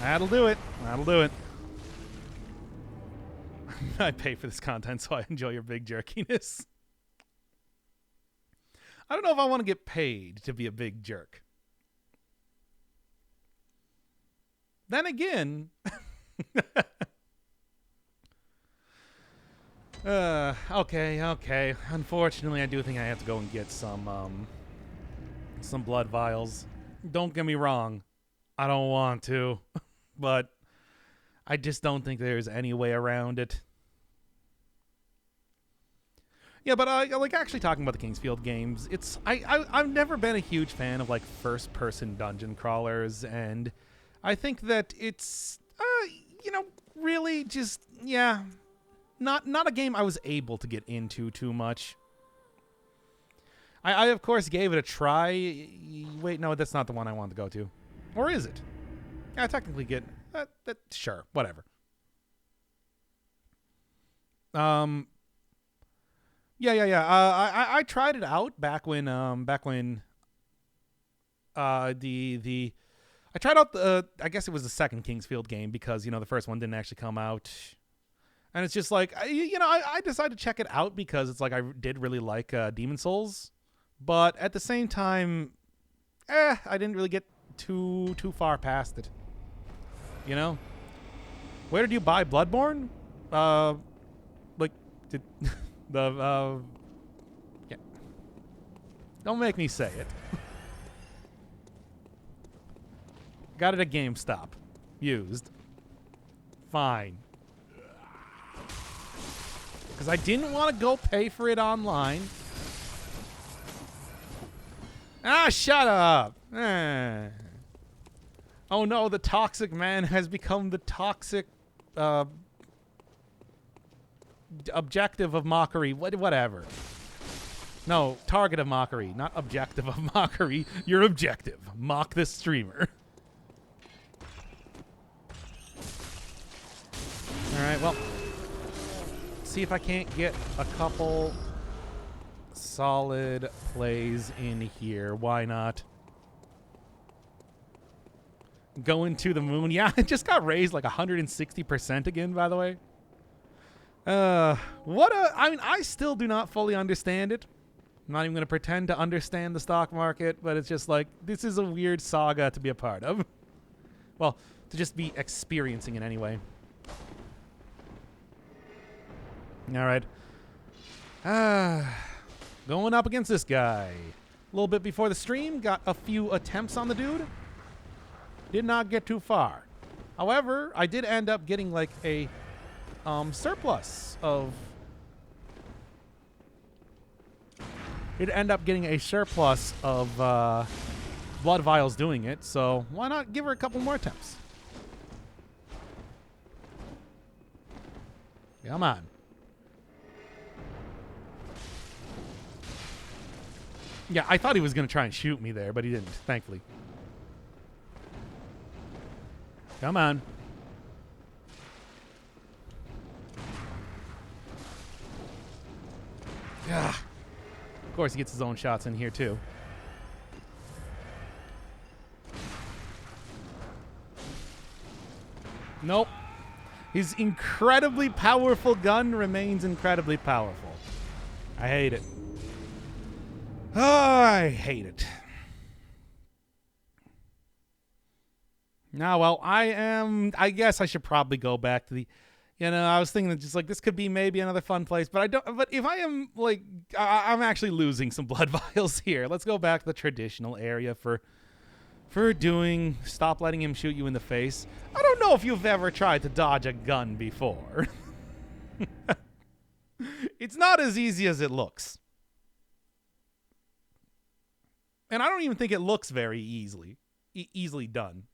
That'll do it. That'll do it. I pay for this content, so I enjoy your big jerkiness. I don't know if I want to get paid to be a big jerk. Then again... okay. Unfortunately, I do think I have to go and get some blood vials. Don't get me wrong. I don't want to. But I just don't think there's any way around it. Yeah, but like actually talking about the Kingsfield games, I've never been a huge fan of like first-person dungeon crawlers, and I think that it's really just not a game I was able to get into too much. I of course gave it a try. Wait, no, that's not the one I wanted to go to, or is it? I technically get sure, whatever. Yeah. I tried it out back when I tried out I guess it was the second Kingsfield game because the first one didn't actually come out, and it's just like I decided to check it out because it's like I did really like Demon Souls, but at the same time, I didn't really get too far past it. Where did you buy Bloodborne? Like did. Yeah. Don't make me say it. Got it at GameStop. Used. Fine. Because I didn't want to go pay for it online. Ah, shut up. Oh no, the toxic man has become the toxic objective of mockery, whatever. No, target of mockery, not objective of mockery. You're objective. Mock this streamer. All right, well, see if I can't get a couple solid plays in here. Why not? Going to the moon. Yeah, it just got raised like 160% again, by the way. I still do not fully understand it. I'm not even going to pretend to understand the stock market, but it's just like, this is a weird saga to be a part of. Well, to just be experiencing it anyway. All right. Going up against this guy. A little bit before the stream, got a few attempts on the dude. Did not get too far. However, I did end up getting like a surplus of blood vials doing it, so why not give her a couple more attempts? Come on. Yeah, I thought he was going to try and shoot me there, but he didn't, thankfully. Come on. Yeah. Of course, he gets his own shots in here, too. Nope. His incredibly powerful gun remains incredibly powerful. I hate it. Oh, I hate it. Now, well, I guess I should probably go back to the... I was thinking that just like this could be maybe another fun place, but I don't. But if I am like, I'm actually losing some blood vials here. Let's go back to the traditional area for doing. Stop letting him shoot you in the face. I don't know if you've ever tried to dodge a gun before. It's not as easy as it looks, and I don't even think it looks very easily done.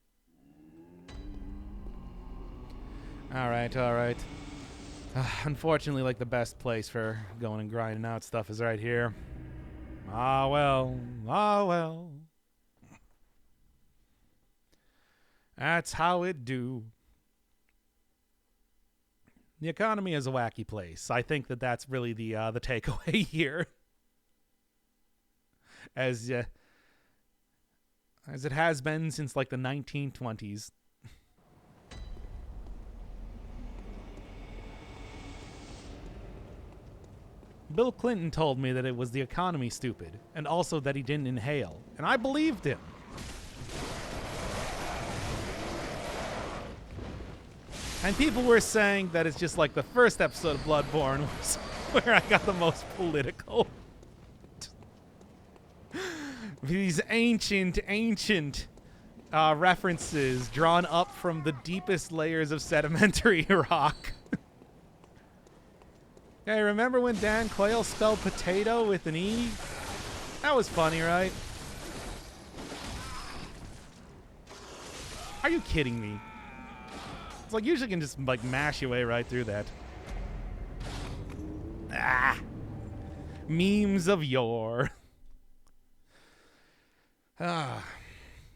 All right. Unfortunately, like the best place for going and grinding out stuff is right here. Ah, well. That's how it do. The economy is a wacky place. I think that that's really the takeaway here. As it has been since like the 1920s. Bill Clinton told me that it was the economy, stupid, and also that he didn't inhale, and I believed him. And people were saying that it's just like the first episode of Bloodborne was where I got the most political. These ancient references drawn up from the deepest layers of sedimentary rock. Hey, remember when Dan Quayle spelled potato with an E? That was funny, right? Are you kidding me? It's like usually you can just like mash your way right through that. Ah. Memes of yore. Ah.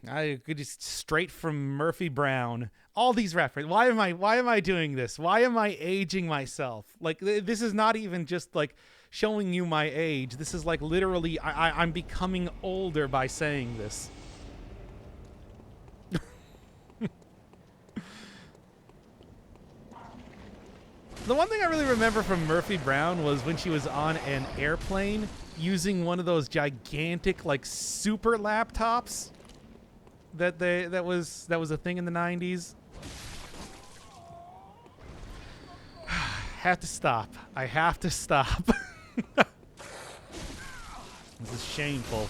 I could just straight from Murphy Brown. All these references. Why am I doing this? Why am I aging myself? Like this is not even just like showing you my age. This is like literally I'm becoming older by saying this. The one thing I really remember from Murphy Brown was when she was on an airplane using one of those gigantic like super laptops that was a thing in the 90s. Have to stop. I have to stop. This is shameful.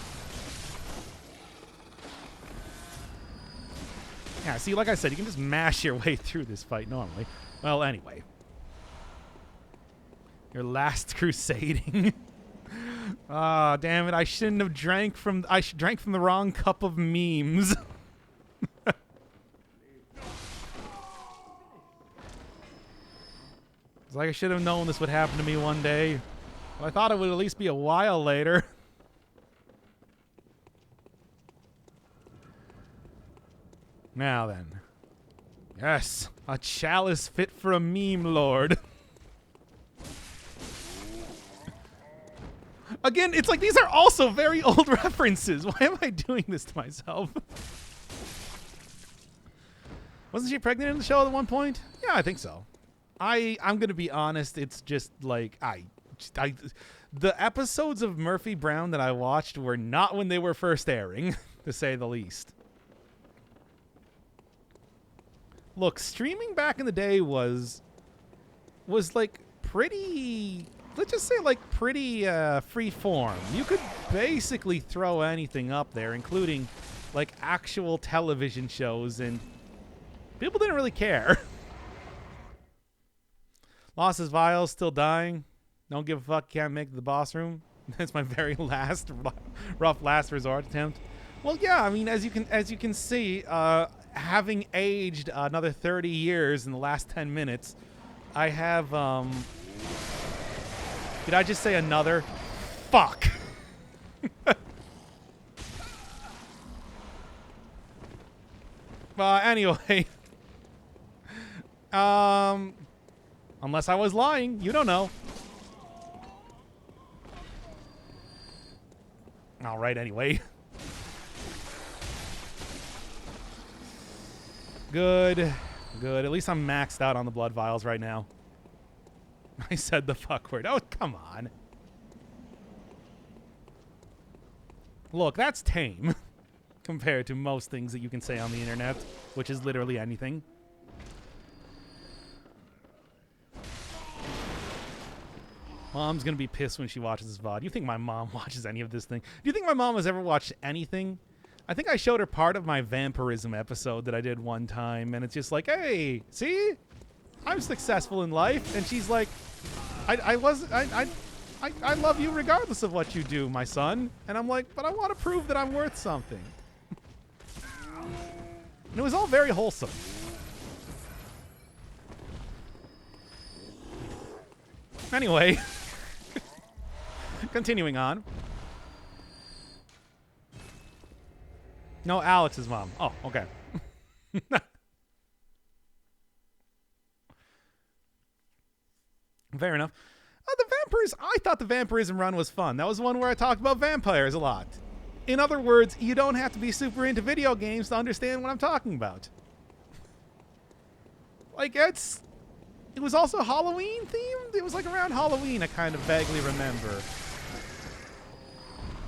Yeah, see, like I said, you can just mash your way through this fight normally. Well, anyway. Your last crusading. Ah, damn it! I shouldn't have drank from. I drank from the wrong cup of memes. It's like I should have known this would happen to me one day. Well, I thought it would at least be a while later. Now then. Yes, a chalice fit for a meme lord. Again, it's like these are also very old references. Why am I doing this to myself? Wasn't she pregnant in the show at one point? Yeah, I think so. I'm gonna be honest. It's just like the episodes of Murphy Brown that I watched were not when they were first airing, to say the least. Look, streaming back in the day was like pretty. Let's just say like pretty free form. You could basically throw anything up there, including like actual television shows, and people didn't really care. Lost his vials, still dying. Don't give a fuck, can't make the boss room. That's my very last rough last resort attempt. Well, yeah, I mean, as you can see, having aged another 30 years in the last 10 minutes, I have did I just say another? Fuck. Anyway. Unless I was lying, you don't know. All right, anyway. Good. Good. At least I'm maxed out on the blood vials right now. I said the fuck word. Oh, come on. Look, that's tame compared to most things that you can say on the internet, which is literally anything. Mom's gonna be pissed when she watches this VOD. Do you think my mom watches any of this thing? Do you think my mom has ever watched anything? I think I showed her part of my vampirism episode that I did one time, and it's just like, hey, see? I'm successful in life. And she's like, I love you regardless of what you do, my son. And I'm like, but I want to prove that I'm worth something. And it was all very wholesome. Anyway. Continuing on. No, Alex's mom. Oh, okay. Fair enough. The vampires, I thought the vampirism run was fun. That was one where I talked about vampires a lot. In other words, you don't have to be super into video games to understand what I'm talking about. Like, it was also Halloween themed? It was like around Halloween, I kind of vaguely remember.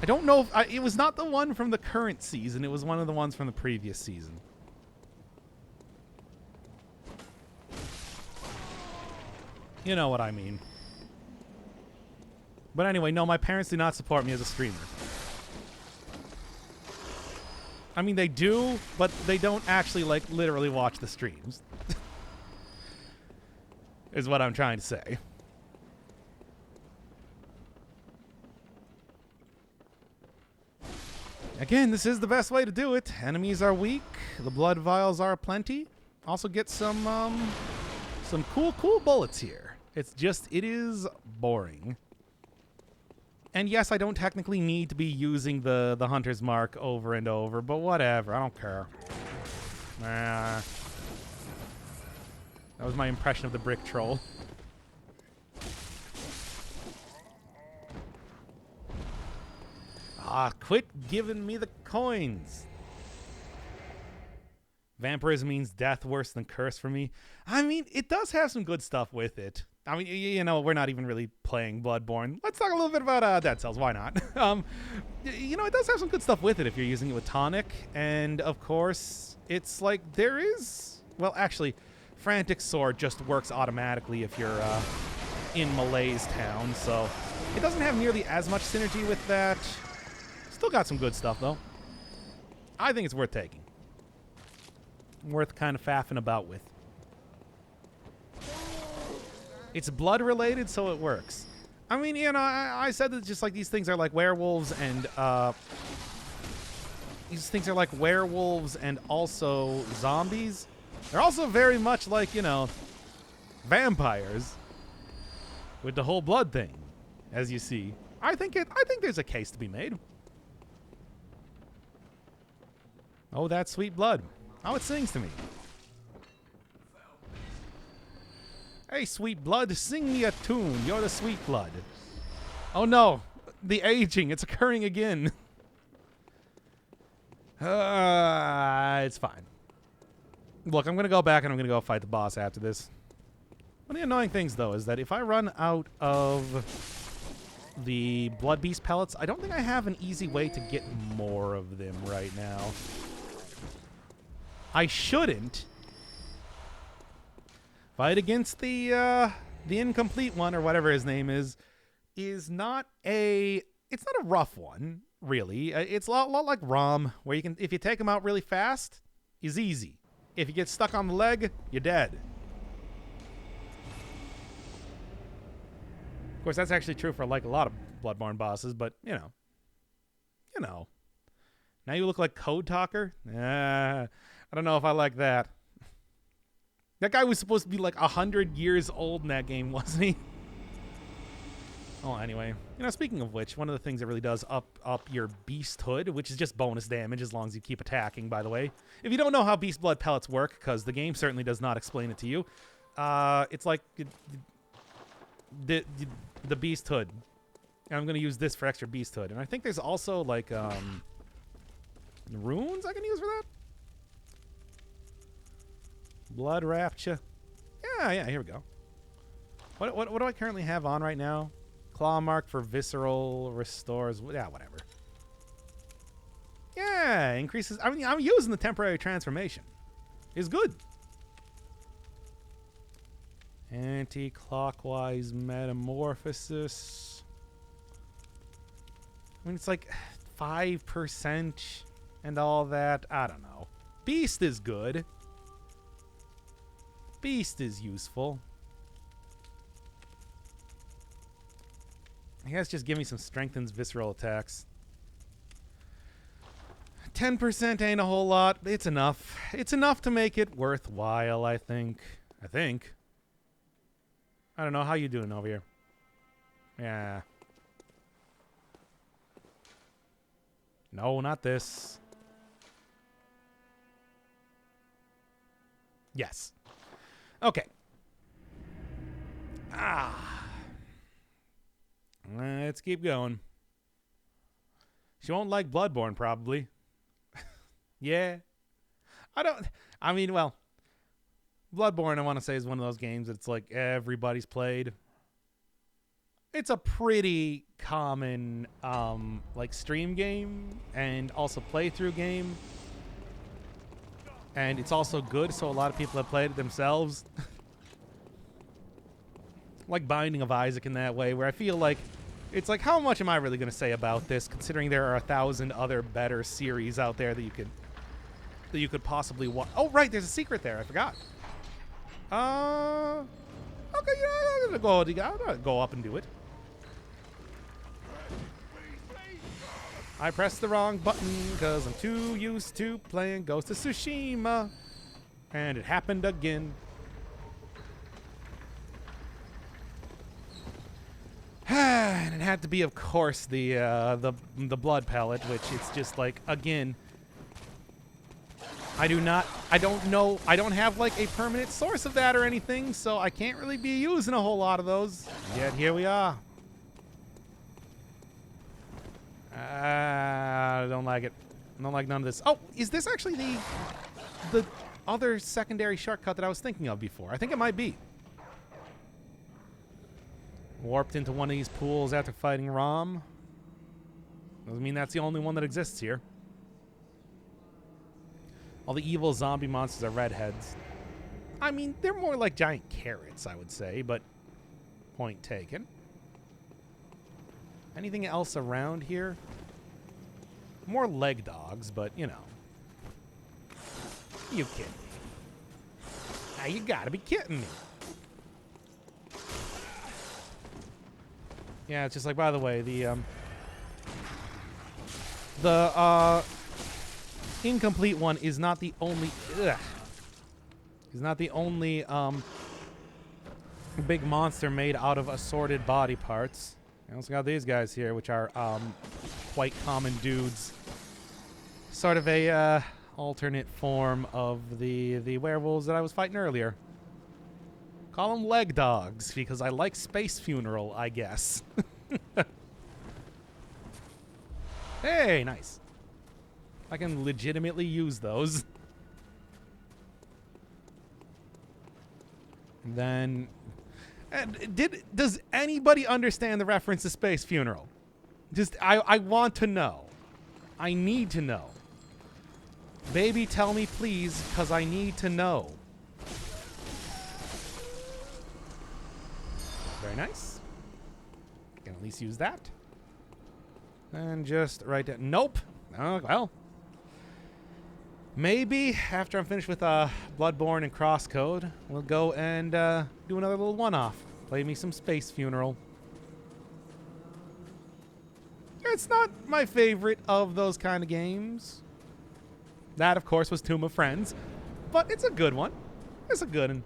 I don't know if it was not the one from the current season. It was one of the ones from the previous season. You know what I mean. But anyway, no, my parents do not support me as a streamer. I mean, they do, but they don't actually, like, literally watch the streams. Is what I'm trying to say. Again, this is the best way to do it. Enemies are weak. The blood vials are plenty. Also get some cool bullets here. It's just, it is boring. And yes, I don't technically need to be using the Hunter's Mark over and over, but whatever. I don't care. That was my impression of the brick troll. Quit giving me the coins. Vampirism means death worse than curse for me. I mean, it does have some good stuff with it. I mean, you know, we're not even really playing Bloodborne. Let's talk a little bit about Dead Cells. Why not? You know, it does have some good stuff with it if you're using it with tonic. And, of course, it's like there is... Well, actually, Frantic Sword just works automatically if you're in Malaise Town. So it doesn't have nearly as much synergy with that. Still got some good stuff, though. I think it's worth taking. Worth kind of faffing about with. It's blood-related, so it works. I mean, you know, I said that just like these things are like werewolves and, these things are like werewolves and also zombies. They're also very much like, you know, vampires with the whole blood thing, as you see. I think there's a case to be made. Oh, that sweet blood. Oh, it sings to me. Hey, sweet blood, sing me a tune. You're the sweet blood. Oh, no. The aging. It's occurring again. It's fine. Look, I'm going to go back and I'm going to go fight the boss after this. One of the annoying things, though, is that if I run out of the Blood Beast pellets, I don't think I have an easy way to get more of them right now. I shouldn't. Fight against the incomplete one, or whatever his name is not a... It's not a rough one, really. It's a lot like Rom, where you can, if you take him out really fast, is easy. If you get stuck on the leg, you're dead. Of course, that's actually true for like a lot of Bloodborne bosses, but you know. Now you look like Code Talker. I don't know if I like that. That guy was supposed to be like 100 years old in that game, wasn't he? Oh, anyway. You know, speaking of which, one of the things that really does up your Beasthood, which is just bonus damage as long as you keep attacking, by the way. If you don't know how Beast Blood pellets work, because the game certainly does not explain it to you, it's like the Beasthood. And I'm going to use this for extra Beasthood. And I think there's also, like, runes I can use for that? Blood Rapture. Yeah, here we go. What do I currently have on right now? Claw Mark for Visceral restores. Yeah, whatever. Yeah, increases. I mean, I'm using the temporary transformation. It's good. Anti-clockwise metamorphosis. I mean, it's like 5% and all that. I don't know. Beast is good. Beast is useful. I guess just give me some strengthens visceral attacks. 10% ain't a whole lot. It's enough. It's enough to make it worthwhile, I think. I don't know. How you doing over here? Yeah. No, not this. Yes. Okay. Let's keep going. She won't like Bloodborne, probably. Yeah. I mean, well, Bloodborne, I want to say, is one of those games that's like everybody's played. It's a pretty common, like, stream game and also playthrough game. And it's also good, so a lot of people have played it themselves. Like Binding of Isaac in that way, where I feel like it's like, how much am I really going to say about this, considering there are 1,000 other better series out there that you could possibly watch. Oh, right, there's a secret there. I forgot. Okay, yeah, I'm gonna go up and do it. I pressed the wrong button because I'm too used to playing Ghost of Tsushima. And it happened again. And it had to be, of course, the blood pellet, which it's just like, again, I don't know, I don't have like a permanent source of that or anything, so I can't really be using a whole lot of those. Yet here we are. I don't like it. I don't like none of this. Oh, is this actually the other secondary shortcut that I was thinking of before? I think it might be. Warped into one of these pools after fighting Rom. Doesn't mean that's the only one that exists here. All the evil zombie monsters are redheads. I mean, they're more like giant carrots, I would say, but point taken. Anything else around here? More leg dogs, but, you know. You kidding me? Now you gotta be kidding me. Yeah, it's just like, by the way, the incomplete one is not the only... Is not the only, big monster made out of assorted body parts. I also got these guys here, which are, quite common dudes. Sort of a, alternate form of the werewolves that I was fighting earlier. Call them leg dogs, because I like Space Funeral, I guess. Hey, nice. I can legitimately use those. And then... does anybody understand the reference to Space Funeral? Just, I want to know. I need to know. Baby, tell me please, because I need to know. Very nice. Can at least use that. And just right there. Nope. Oh, well. Maybe after I'm finished with Bloodborne and Crosscode, we'll go and do another little one-off. Play me some Space Funeral. It's not my favorite of those kind of games. That, of course, was Tomb of Friends. But it's a good one. It's a good one.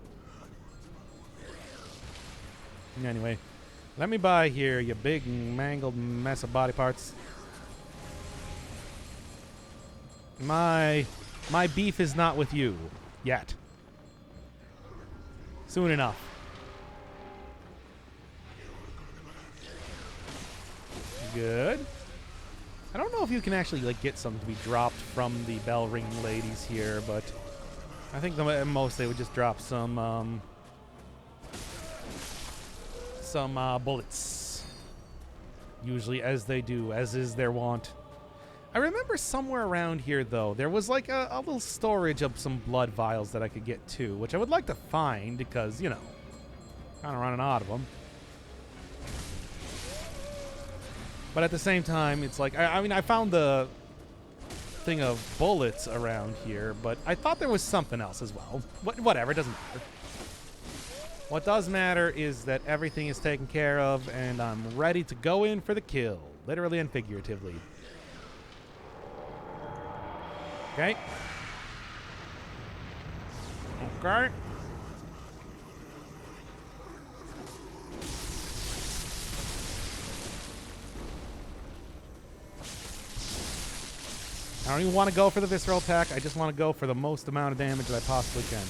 Anyway, let me by here, you big mangled mess of body parts. My beef is not with you. Yet. Soon enough. Good. I don't know if you can actually like get some to be dropped from the bell ringing ladies here, but I think at most they would just drop some bullets. Usually, as they do, as is their wont. I remember somewhere around here, though, there was like a little storage of some blood vials that I could get to, which I would like to find because, you know, kind of running out of them. But at the same time, it's like, I mean, I found the thing of bullets around here, but I thought there was something else as well. Whatever, it doesn't matter. What does matter is that everything is taken care of, and I'm ready to go in for the kill, literally and figuratively. Okay. Okay. I don't even want to go for the visceral attack. I just want to go for the most amount of damage that I possibly can.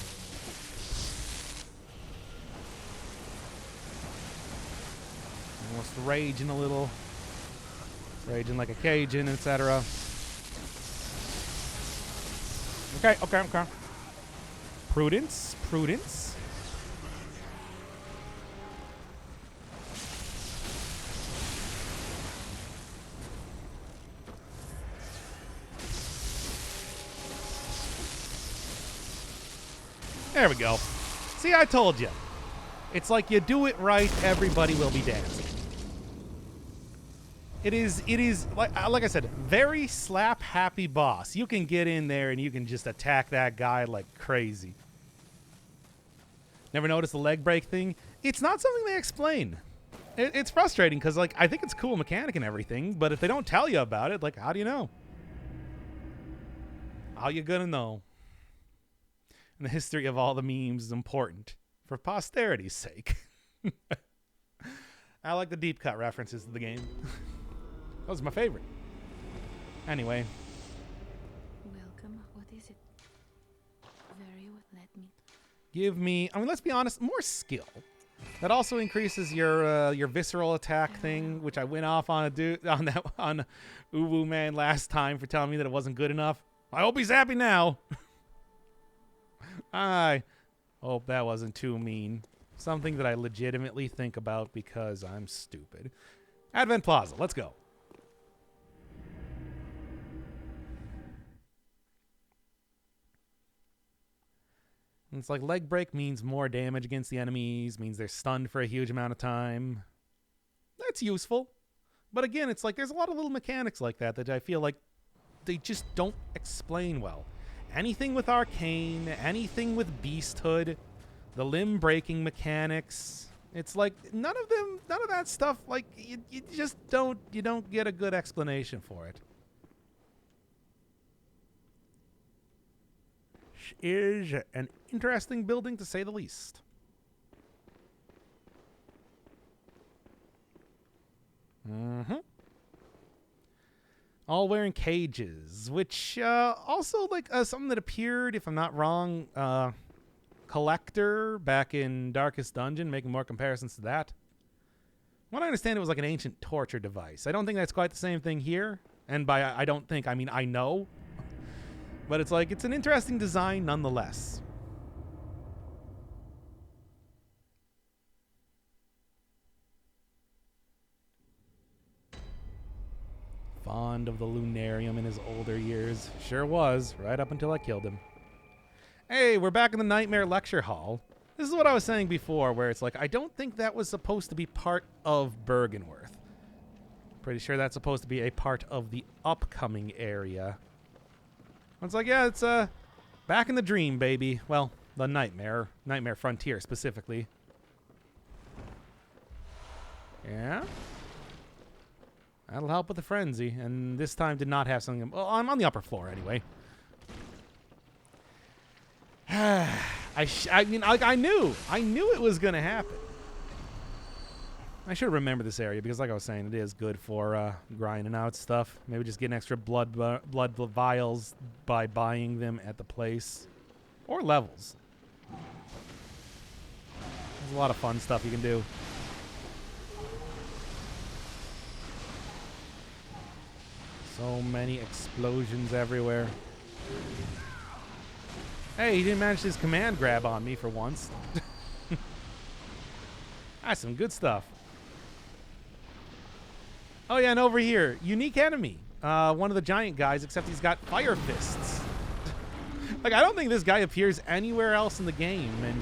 Almost raging a little. Raging like a Cajun, etc. Okay, okay, okay. Prudence, prudence. There we go. See, I told you. It's like you do it right, everybody will be dancing. It is like I said, very slap happy boss. You can get in there and you can just attack that guy like crazy. Never noticed the leg break thing? It's not something they explain. It's frustrating because, like, I think it's a cool mechanic and everything, but if they don't tell you about it, like, how do you know? How you gonna know? And the history of all the memes is important for posterity's sake. I like the deep cut references to the game. That was my favorite. Anyway. Welcome. What is it? Very well. Let me. Give me, I mean, let's be honest, more skill. That also increases your visceral attack thing, which I went off on on Uwu Man last time for telling me that it wasn't good enough. I hope he's happy now. I hope that wasn't too mean. Something that I legitimately think about because I'm stupid. Advent Plaza, let's go. It's like leg break means more damage against the enemies, means they're stunned for a huge amount of time. That's useful. But again, it's like there's a lot of little mechanics like that that I feel like they just don't explain well. Anything with arcane, anything with beasthood, the limb breaking mechanics, it's like none of that stuff, like you just don't get a good explanation for it. Is an interesting building to say the least. All wearing cages, which also like something that appeared, if I'm not wrong, Collector back in Darkest Dungeon, making more comparisons to that. What I understand, it was like an ancient torture device. I don't think that's quite the same thing here. And by I don't think, I mean I know. But it's like, it's an interesting design nonetheless. Fond of the Lunarium in his older years. Sure was, right up until I killed him. Hey, we're back in the Nightmare Lecture Hall. This is what I was saying before, where it's like, I don't think that was supposed to be part of Bergenworth. Pretty sure that's supposed to be a part of the upcoming area. It's like, yeah, it's back in the dream, baby. Well, the Nightmare Frontier specifically. Yeah. That'll help with the frenzy, and this time did not have something. Well, I'm on the upper floor anyway. I mean, like, I knew it was gonna happen. I should remember this area because, like I was saying, it is good for grinding out stuff. Maybe just getting extra blood vials by buying them at the place, or levels. There's a lot of fun stuff you can do. So many explosions everywhere. Hey, he didn't manage his command grab on me for once. That's some good stuff. Oh yeah, and over here, unique enemy. One of the giant guys, except he's got fire fists. Like, I don't think this guy appears anywhere else in the game, and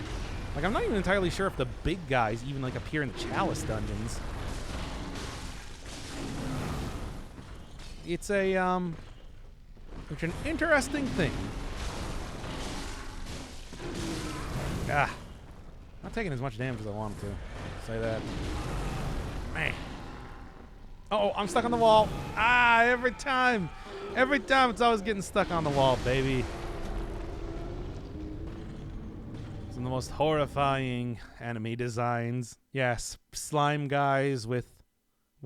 like, I'm not even entirely sure if the big guys even like appear in the Chalice dungeons. It's a it's an interesting thing. Not taking as much damage as I wanted to. Say that. Man. Oh, I'm stuck on the wall. Every time it's always getting stuck on the wall, baby. Some of the most horrifying enemy designs. Yes, slime guys with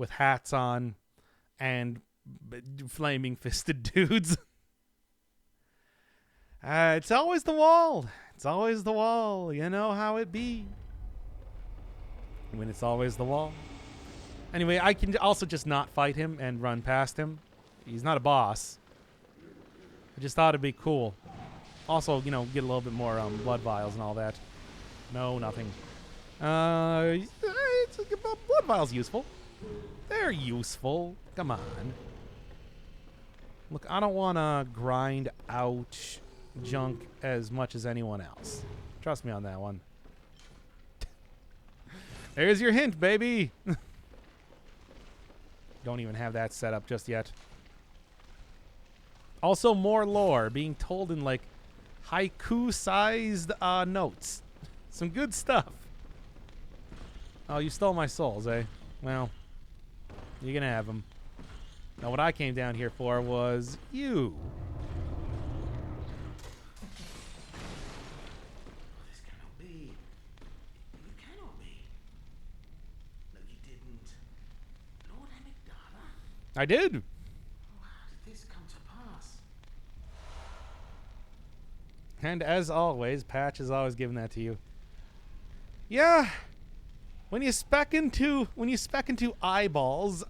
hats on and flaming fisted dudes. It's always the wall. It's always the wall. You know how it be. When it's always the wall. Anyway, I can also just not fight him and run past him. He's not a boss. I just thought it'd be cool. Also, you know, get a little bit more blood vials and all that. No, nothing. Blood vials useful. They're useful. Come on. Look, I don't want to grind out junk as much as anyone else. Trust me on that one. There's your hint, baby. Don't even have that set up just yet. Also, more lore being told in like haiku-sized notes. Some good stuff. Oh, you stole my souls, eh? Well, you're gonna have them. Now, what I came down here for was you. This cannot be. It cannot be. No, you didn't. Lord Amygdala? I did. Oh, how did this come to pass? And as always, Patch is always giving that to you. Yeah. When you spec into eyeballs,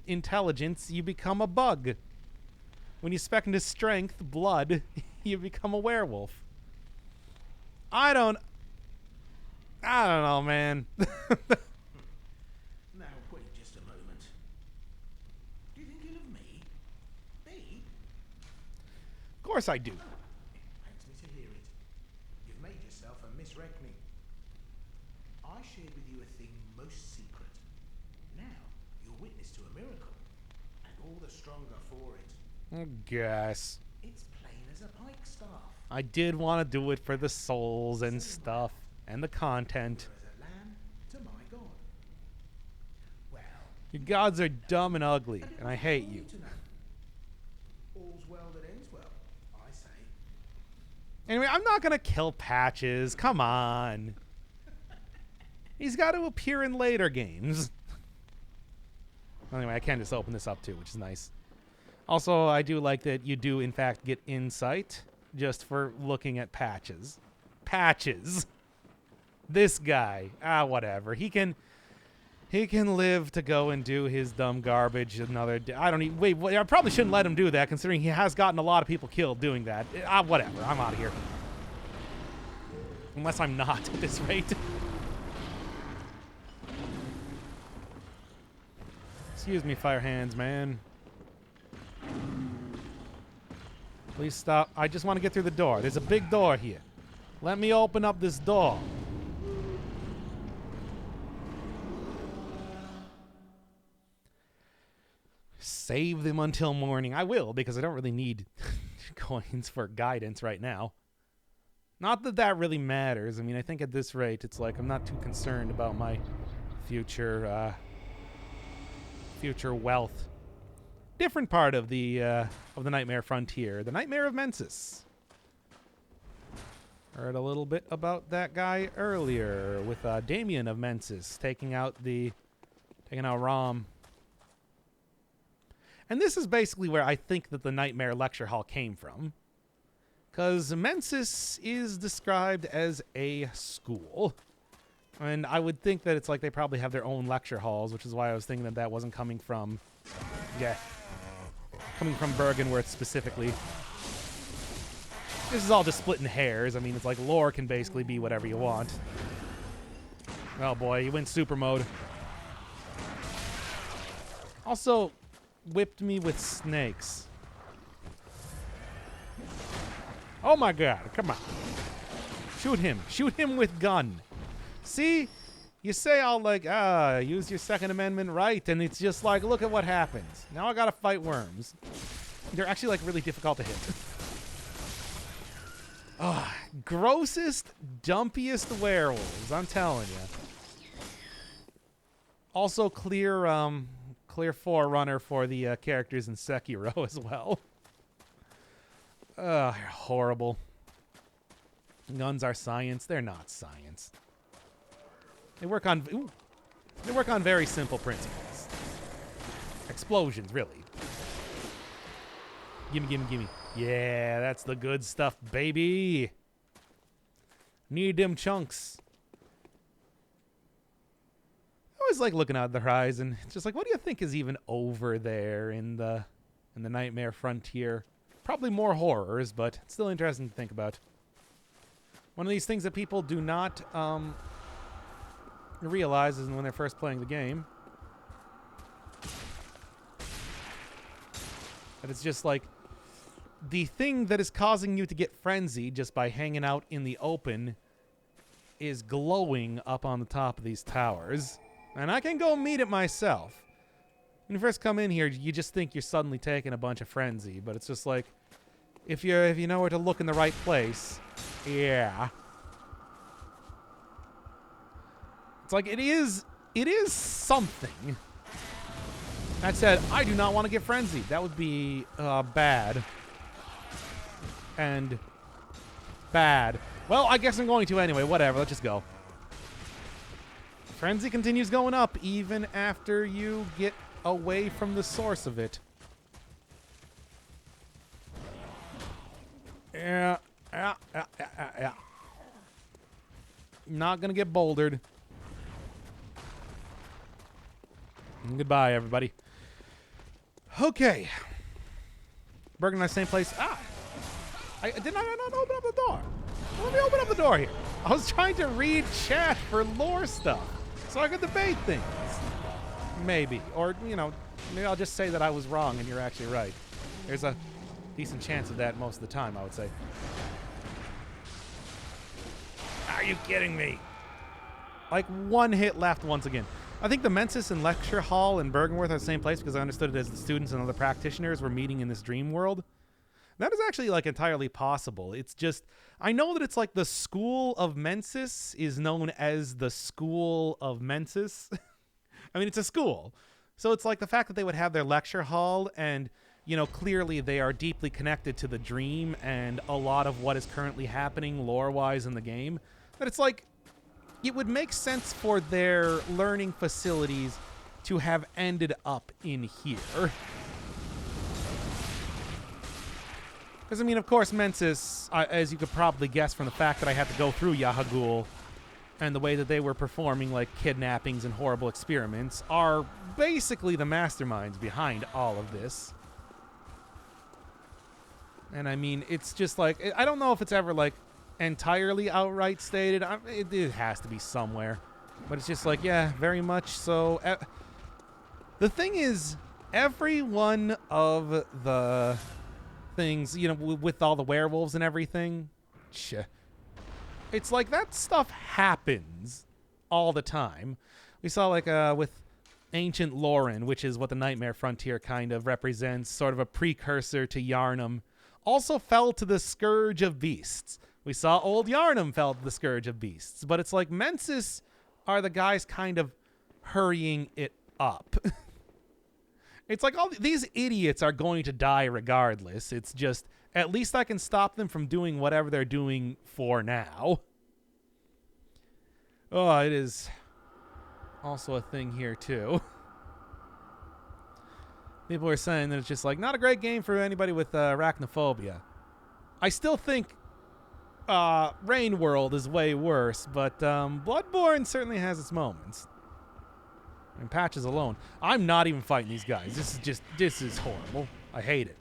intelligence, you become a bug. When you spec into strength, blood, you become a werewolf. I don't know, man. Now, wait just a moment. Do you think ill of me? Me? Of course I do. It pains me to hear it. You've made yourself a misreckoning. I shared with you a thing most secret. Now, you're witness to a miracle, and all the stronger for it. I guess. It's plain as a pikestaff. I did want to do it for the souls and stuff, and the content. As a lamb to my God. Well, Your gods are dumb and ugly, and I hate you. All's well that ends well, I say. Anyway, I'm not going to kill Patches. Come on. He's got to appear in later games. Anyway, I can just open this up too, which is nice. Also, I do like that you do, in fact, get insight just for looking at Patches. Patches. This guy. Whatever. He can live to go and do his dumb garbage another day. I don't even... Wait, I probably shouldn't let him do that, considering he has gotten a lot of people killed doing that. Whatever. I'm out of here. Unless I'm not at this rate. Excuse me, fire hands, man. Please stop. I just want to get through the door. There's a big door here. Let me open up this door. Save them until morning. I will, because I don't really need coins for guidance right now. Not that that really matters. I mean, I think at this rate, it's like I'm not too concerned about my future wealth. Different part of the Nightmare Frontier, the Nightmare of Mensis. Heard a little bit about that guy earlier with Damien of Mensis taking out Rom. And this is basically where I think that the Nightmare Lecture Hall came from, because Mensis is described as a school. And I would think that it's like they probably have their own lecture halls, which is why I was thinking that that wasn't coming from Bergenworth specifically. This is all just splitting hairs. I mean, it's like lore can basically be whatever you want. Oh boy, you went super mode. Also, whipped me with snakes. Oh my god, come on. Shoot him. Shoot him with gun. See? You say I'll use your Second Amendment right, and it's just like, look at what happens. Now I gotta fight worms. They're actually like really difficult to hit. Grossest, dumpiest werewolves, I'm telling you. Also clear forerunner for the characters in Sekiro as well. Ugh, horrible. Guns are science. They're not science. They work on very simple principles. Explosions, really. Gimme, gimme, gimme. Yeah, that's the good stuff, baby. Need them chunks. I always like looking out at the horizon. It's just like, what do you think is even over there in the Nightmare Frontier? Probably more horrors, but it's still interesting to think about. One of these things that people do not realize is when they're first playing the game. That it's just like the thing that is causing you to get frenzied just by hanging out in the open is glowing up on the top of these towers. And I can go meet it myself. When you first come in here, you just think you're suddenly taking a bunch of frenzy, but it's just like, if you know where to look in the right place, yeah. It's like it is it is something. That said, I do not want to get frenzied. That would be bad. And bad. Well, I guess I'm going to anyway. Whatever. Let's just go. Frenzy continues going up even after you get away from the source of it. Yeah. Not gonna get bouldered. And goodbye, everybody. Okay. Bergen and I, same place. I did not open up the door. Let me open up the door here. I was trying to read chat for lore stuff so I could debate things. Maybe. Or, you know, maybe I'll just say that I was wrong and you're actually right. There's a decent chance of that most of the time, I would say. Are you kidding me? Like, one hit left once again. I think the Mensis and Lecture Hall in Bergenworth are the same place because I understood it as the students and other practitioners were meeting in this dream world. That is actually, like, entirely possible. It's just, I know that it's like the School of Mensis is known as the School of Mensis. I mean, it's a school. So it's like the fact that they would have their lecture hall and, you know, clearly they are deeply connected to the dream and a lot of what is currently happening lore-wise in the game. That it's like, it would make sense for their learning facilities to have ended up in here. Because, I mean, of course, Mensis, as you could probably guess from the fact that I had to go through Yahagul and the way that they were performing, like, kidnappings and horrible experiments, are basically the masterminds behind all of this. And, I mean, it's just like, I don't know if it's ever, like, entirely outright stated. It has to be somewhere. But it's just like, yeah, very much so. The thing is, every one of the things, you know, with all the werewolves and everything, it's like that stuff happens all the time. We saw, like, with Ancient Lauren, which is what the Nightmare Frontier kind of represents, sort of a precursor to Yarnum, also fell to the Scourge of Beasts. We saw old Yarnum fell to the Scourge of Beasts, but it's like Mensis are the guys kind of hurrying it up. It's like all these idiots are going to die regardless. It's just, at least I can stop them from doing whatever they're doing for now. Oh, it is also a thing here, too. People are saying that it's just like, not a great game for anybody with arachnophobia. I still think Rain World is way worse, but Bloodborne certainly has its moments. And Patches alone. I'm not even fighting these guys. This is horrible. I hate it.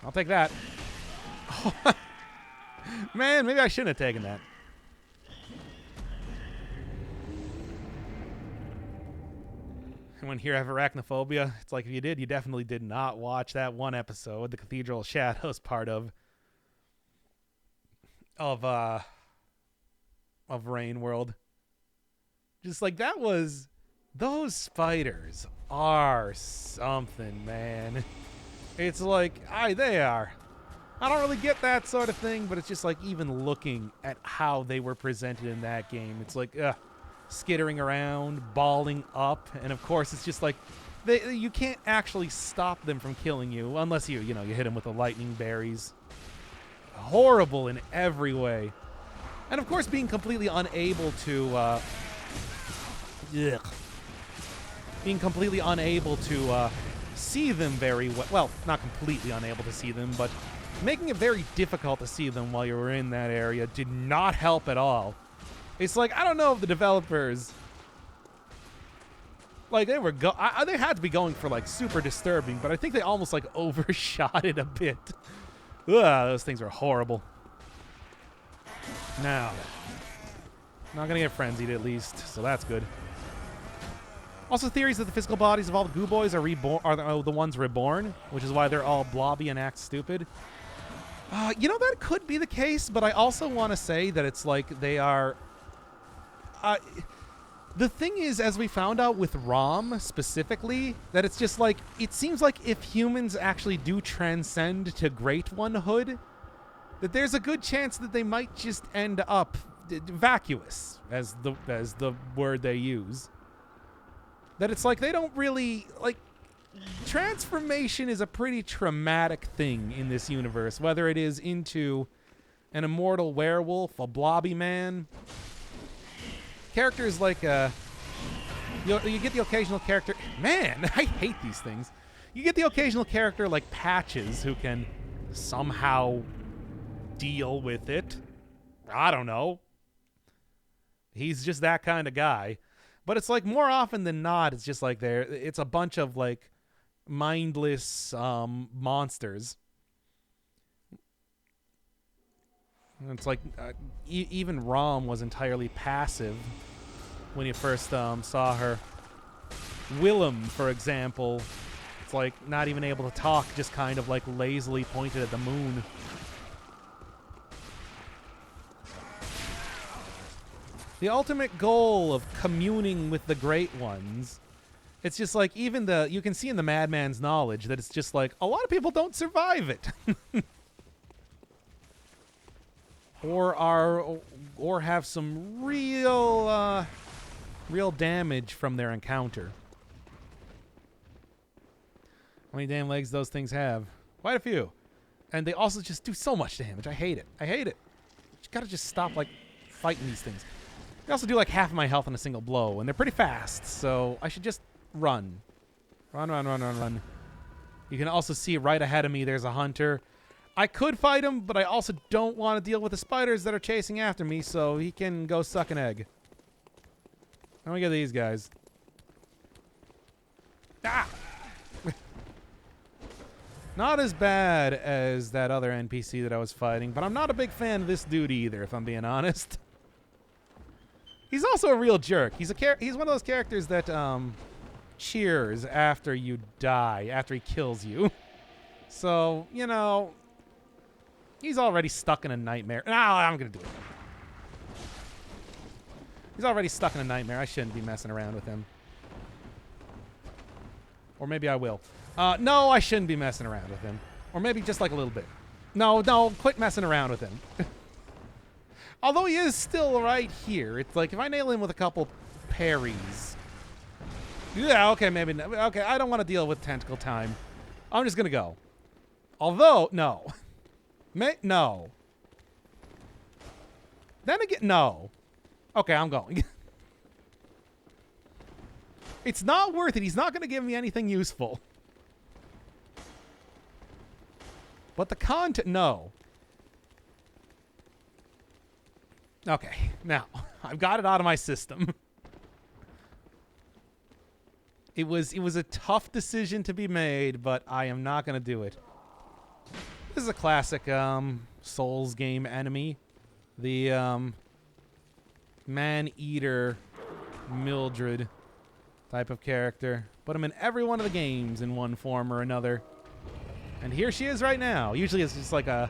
I'll take that. Man, maybe I shouldn't have taken that. When here I have arachnophobia, it's like if you did, you definitely did not watch that one episode, the Cathedral of Shadows part of Rain World. Just like that was, those spiders are something, man. It's like, they are. I don't really get that sort of thing, but it's just like even looking at how they were presented in that game, it's like, skittering around, balling up, and of course it's just like, you can't actually stop them from killing you unless you hit them with the lightning berries. Horrible in every way. And of course being completely unable to, see them very well. Well, not completely unable to see them, but making it very difficult to see them while you were in that area did not help at all. It's like, I don't know if the developers, like, they had to be going for, like, super disturbing, but I think they almost, like, overshot it a bit. Ugh, those things are horrible. Now, not gonna get frenzied at least, so that's good. Also, theories that the physical bodies of all the Goo Boys are the ones reborn, which is why they're all blobby and act stupid. That could be the case, but I also want to say that it's like they are... the thing is, as we found out with Rom specifically, that it's just like, it seems like if humans actually do transcend to Great Onehood, that there's a good chance that they might just end up vacuous, as the word they use. That it's like they don't really like. Transformation is a pretty traumatic thing in this universe, whether it is into an immortal werewolf, a blobby man. Characters like you get the occasional character. Man, I hate these things. You get the occasional character like Patches who can somehow deal with it. I don't know. He's just that kind of guy. But it's like more often than not, it's just like it's a bunch of like mindless monsters. And it's like even Rom was entirely passive when you first saw her. Willem, for example, it's like not even able to talk, just kind of like lazily pointed at the moon. The ultimate goal of communing with the Great Ones, it's just like even you can see in the Madman's knowledge that it's just like a lot of people don't survive it. or have some real damage from their encounter. How many damn legs those things have? Quite a few. And they also just do so much damage. I hate it. You gotta just stop like fighting these things. They also do like half of my health in a single blow, and they're pretty fast, so I should just run. Run. You can also see right ahead of me there's a hunter. I could fight him, but I also don't want to deal with the spiders that are chasing after me, so he can go suck an egg. Let me get these guys. Ah! Not as bad as that other NPC that I was fighting, but I'm not a big fan of this dude either, if I'm being honest. He's also a real jerk. He's one of those characters that cheers after you die, after he kills you. So, you know, he's already stuck in a nightmare. No, I'm going to do it. He's already stuck in a nightmare. I shouldn't be messing around with him. Or maybe I will. No, I shouldn't be messing around with him. Or maybe just like a little bit. No, quit messing around with him. Although he is still right here. It's like if I nail him with a couple parries. Yeah, okay, maybe. Okay, I don't want to deal with tentacle time. I'm just going to go. Although, no. No. Then again, no. Okay, I'm going. It's not worth it. He's not going to give me anything useful. But the content, no. Okay, now, I've got it out of my system. It was a tough decision to be made, but I am not going to do it. This is a classic Souls game enemy. The man-eater Mildred type of character. Put him in every one of the games in one form or another. And here she is right now. Usually it's just like a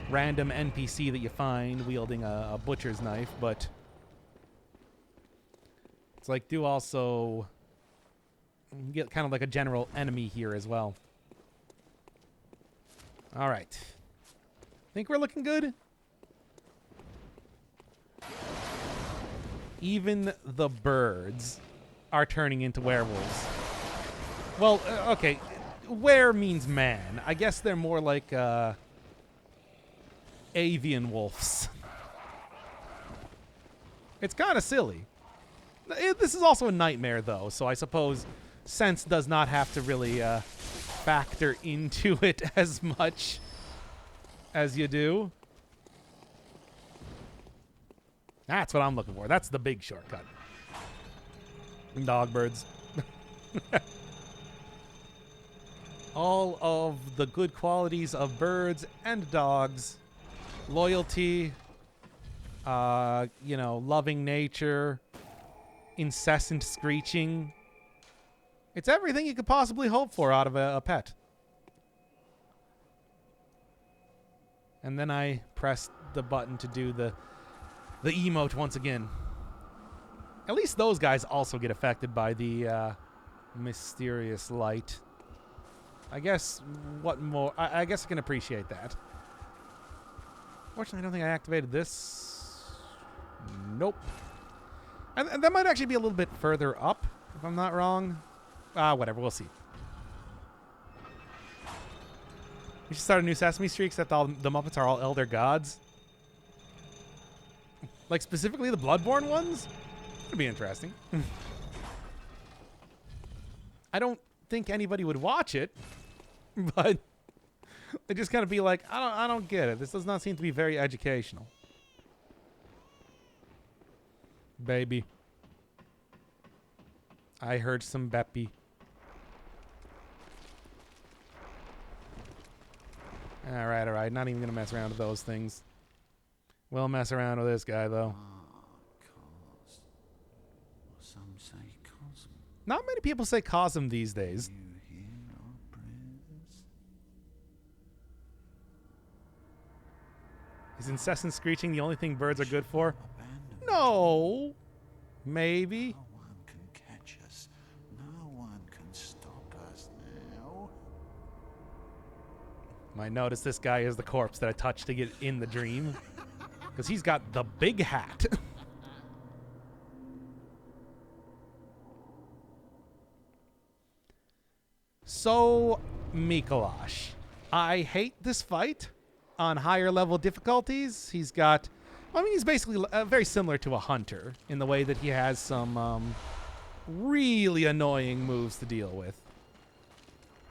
random NPC that you find wielding a butcher's knife, but it's like do also get kind of like a general enemy here as well. All right. Think we're looking good? Even the birds are turning into werewolves. Well, okay. Were means man. I guess they're more like avian wolves. It's kind of silly. This is also a nightmare, though, so I suppose sense does not have to really factor into it as much as you do. That's what I'm looking for. That's the big shortcut. Dog birds. All of the good qualities of birds and dogs. Loyalty, loving nature, incessant screeching. It's everything you could possibly hope for out of a pet. And then I pressed the button to do the emote once again. At least those guys also get affected by the mysterious light. I guess what more? I guess I can appreciate that. Fortunately, I don't think I activated this. Nope. And that might actually be a little bit further up, if I'm not wrong. Whatever, we'll see. We should start a new Sesame Street, except all the Muppets are all elder gods. Like, specifically the Bloodborne ones? That'd be interesting. I don't think anybody would watch it, but they just kind of be like, I don't get it. This does not seem to be very educational. Baby. I heard some Beppy. Alright, alright. Not even going to mess around with those things. We'll mess around with this guy, though. Cos. Some say cosm. Not many people say Cosm these days. You hear our prayers? Is incessant screeching the only thing birds are good for? Abandoned. No. Maybe. No one can catch us. No one can stop us now. Might notice this guy is the corpse that I touched to get in the dream. Because he's got the big hat. So, Mikolash. I hate this fight on higher level difficulties. He's got... I mean, he's basically very similar to a hunter in the way that he has some really annoying moves to deal with.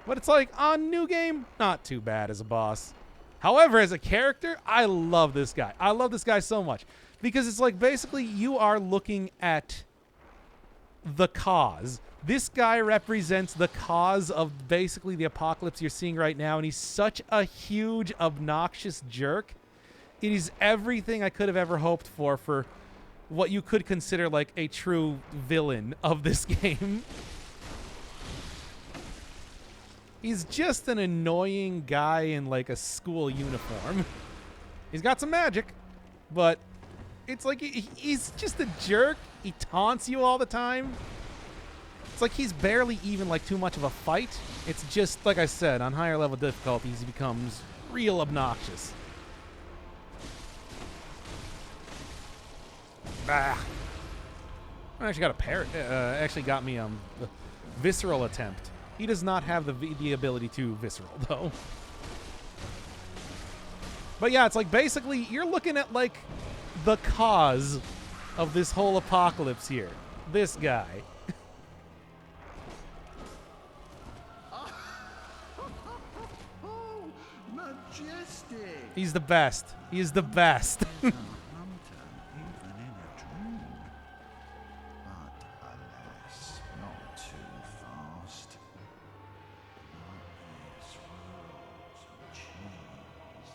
But it's like, on New Game, not too bad as a boss. However, as a character, I love this guy. I love this guy so much. Because it's like, basically, you are looking at the cause. This guy represents the cause of basically the apocalypse you're seeing right now. And he's such a huge, obnoxious jerk. It is everything I could have ever hoped for what you could consider like a true villain of this game. He's just an annoying guy in like a school uniform. He's got some magic, but it's like he's just a jerk. He taunts you all the time. It's like he's barely even like too much of a fight. It's just, like I said, on higher level difficulties, he becomes real obnoxious. Bah. I actually got a parrot. Actually got me the visceral attempt. He does not have the ability to visceral though. But yeah, it's like basically you're looking at like the cause of this whole apocalypse here. This guy. Oh, majestic! He's the best. He is the best. A hunter, even in a dream. But alas, not too fast. Nightmares, rolls, and cheese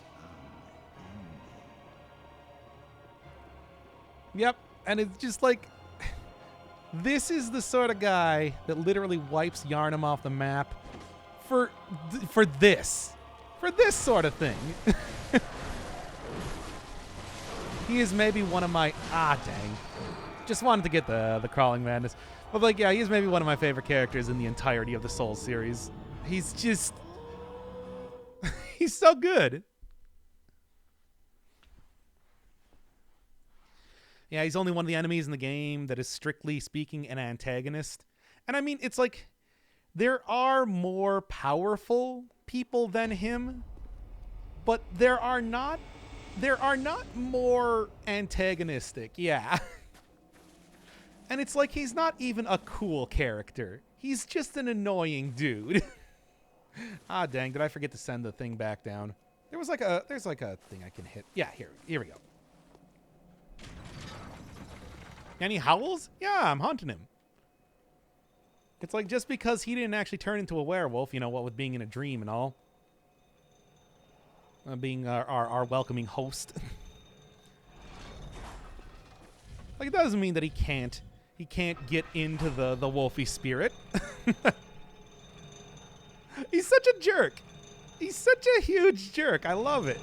unending. Yep, and it's just like, this is the sort of guy that literally wipes Yarnum off the map for this sort of thing. He is maybe one of my, dang. Just wanted to get the crawling madness. But like, yeah, he is maybe one of my favorite characters in the entirety of the Souls series. He's just, he's so good. Yeah, he's only one of the enemies in the game that is strictly speaking an antagonist. And I mean, it's like, there are more powerful people than him, but there are not more antagonistic, yeah. And it's like he's not even a cool character. He's just an annoying dude. Dang, did I forget to send the thing back down? There's like a thing I can hit. Yeah, here we go. And he howls? Yeah, I'm hunting him. It's like just because he didn't actually turn into a werewolf, you know, what with being in a dream and all. Being our welcoming host. Like, it doesn't mean that he can't get into the wolfy spirit. He's such a jerk. He's such a huge jerk. I love it.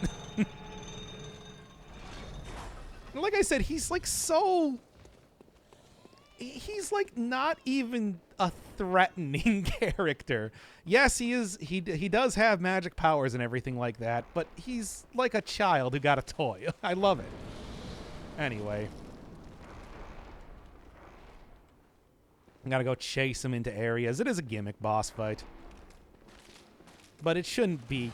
Like I said, he's like so... He's like not even a threatening character. Yes, he is. He does have magic powers and everything like that, but he's like a child who got a toy. I love it. Anyway, I gotta go chase him into areas. It is a gimmick boss fight. But it shouldn't be.